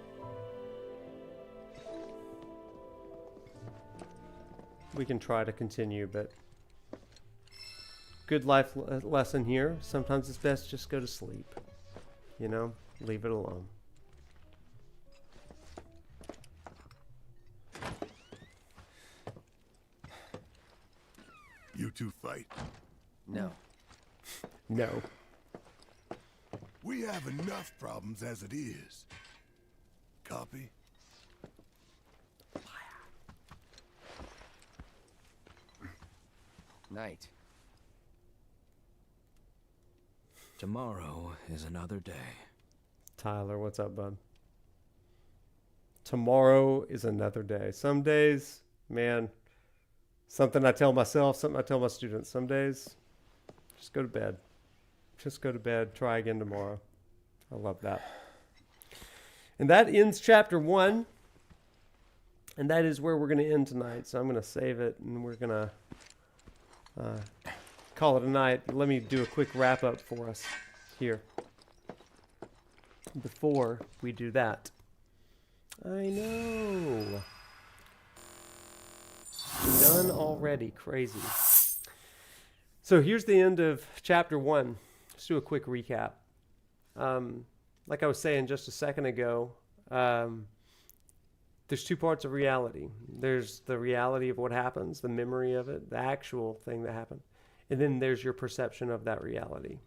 We can try to continue, but good life lesson here. Sometimes it's best just go to sleep. You know, leave it alone. You two fight? No. No. We have enough problems as it is. Copy? Night. Tomorrow is another day. Tyler, what's up, bud? Tomorrow is another day. Some days, man, something I tell myself, something I tell my students. Some days, just go to bed. Just go to bed. Try again tomorrow. I love that. And that ends chapter 1. And that is where we're going to end tonight. So I'm going to save it, and we're going to call it a night. Let me do a quick wrap up for us here before we do that. I know. Done already. Crazy. So here's the end of chapter 1. Let's do a quick recap. Like I was saying just a second ago, there's two parts of reality. There's the reality of what happens, the memory of it, the actual thing that happened. And then there's your perception of that reality.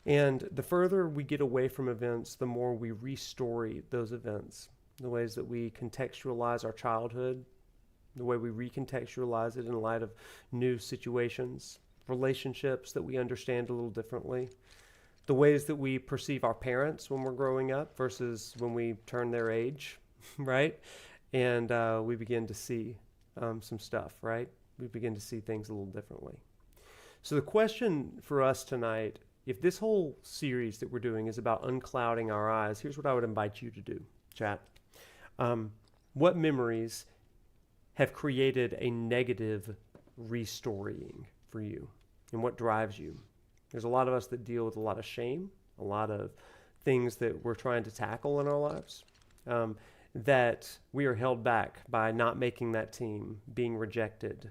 And the further we get away from events, the more we restory those events. The ways that we contextualize our childhood, the way we recontextualize it in light of new situations, relationships that we understand a little differently, the ways that we perceive our parents when we're growing up versus when we turn their age, right? And we begin to see some stuff, right? We begin to see things a little differently. So the question for us tonight, if this whole series that we're doing is about unclouding our eyes, here's what I would invite you to do, chat. What memories have created a negative restorying for you, and what drives you? There's a lot of us that deal with a lot of shame, a lot of things that we're trying to tackle in our lives, that we are held back by not making that team, being rejected,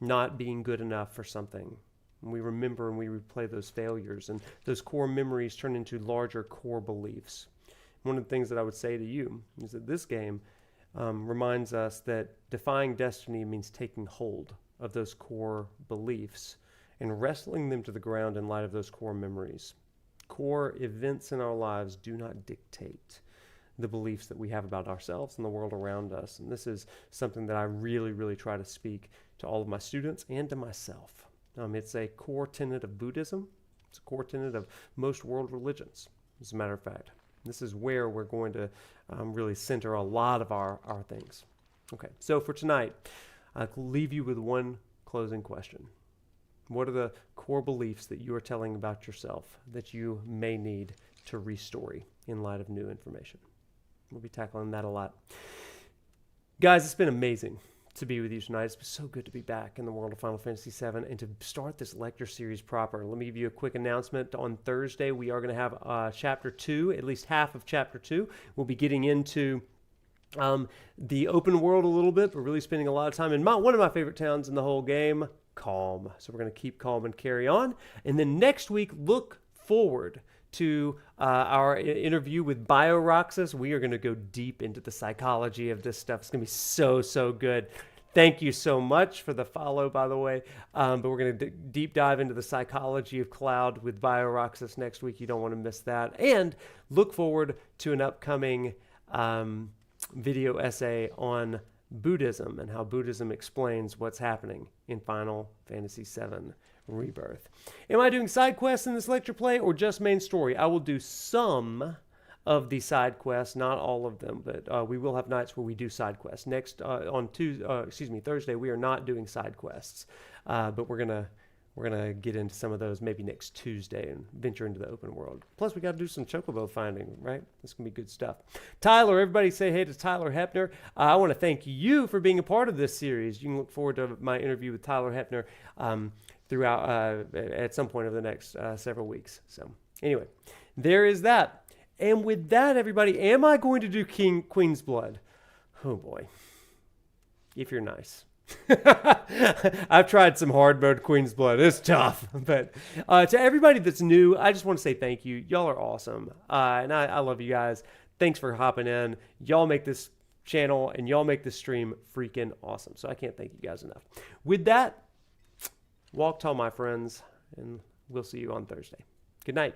not being good enough for something. And we remember and we replay those failures, and those core memories turn into larger core beliefs. one of the things that I would say to you is that this game reminds us that defying destiny means taking hold of those core beliefs and wrestling them to the ground in light of those core memories. Core events in our lives do not dictate the beliefs that we have about ourselves and the world around us. And this is something that I really, really try to speak to all of my students and to myself. It's a core tenet of Buddhism. It's a core tenet of most world religions, as a matter of fact. This is where we're going to really center a lot of our things. Okay, so for tonight, I'll leave you with one closing question. What are the core beliefs that you are telling about yourself that you may need to restory in light of new information? We'll be tackling that a lot. Guys, it's been amazing to be with you tonight. It's been so good to be back in the world of Final Fantasy VII and to start this lecture series proper. Let me give you a quick announcement. On Thursday, we are going to have Chapter 2, at least half of Chapter 2. We'll be getting into the open world a little bit, but really spending a lot of time in one of my favorite towns in the whole game, Calm. So we're going to keep calm and carry on. And then next week, look forward to our interview with BioRoxas. We are going to go deep into the psychology of this stuff. It's going to be so good. Thank you so much for the follow, by the way. But we're going to deep dive into the psychology of Cloud with BioRoxas next week. You don't want to miss that. And look forward to an upcoming video essay on Buddhism and how Buddhism explains what's happening in Final Fantasy VII Rebirth. Am I doing side quests in this lecture play or just main story? I will do some of the side quests, not all of them, but we will have nights where we do side quests. Next on Thursday, we are not doing side quests, but we're gonna get into some of those maybe next Tuesday and venture into the open world. Plus, we got to do some chocobo finding, right? This is gonna be good stuff. Tyler, everybody say hey to Tyler Hepner. I want to thank you for being a part of this series. You can look forward to my interview with Tyler Hepner throughout at some point over the next several weeks. So anyway, there is that. And with that, everybody, am I going to do Queen's Blood? Oh boy, if you're nice. I've tried some hard mode Queen's Blood. It's tough. But to everybody that's new, I just want to say thank you. Y'all are awesome. And I love you guys. Thanks for hopping in. Y'all make this channel and y'all make this stream freaking awesome. So I can't thank you guys enough. With that, walk tall, my friends, and we'll see you on Thursday. Good night.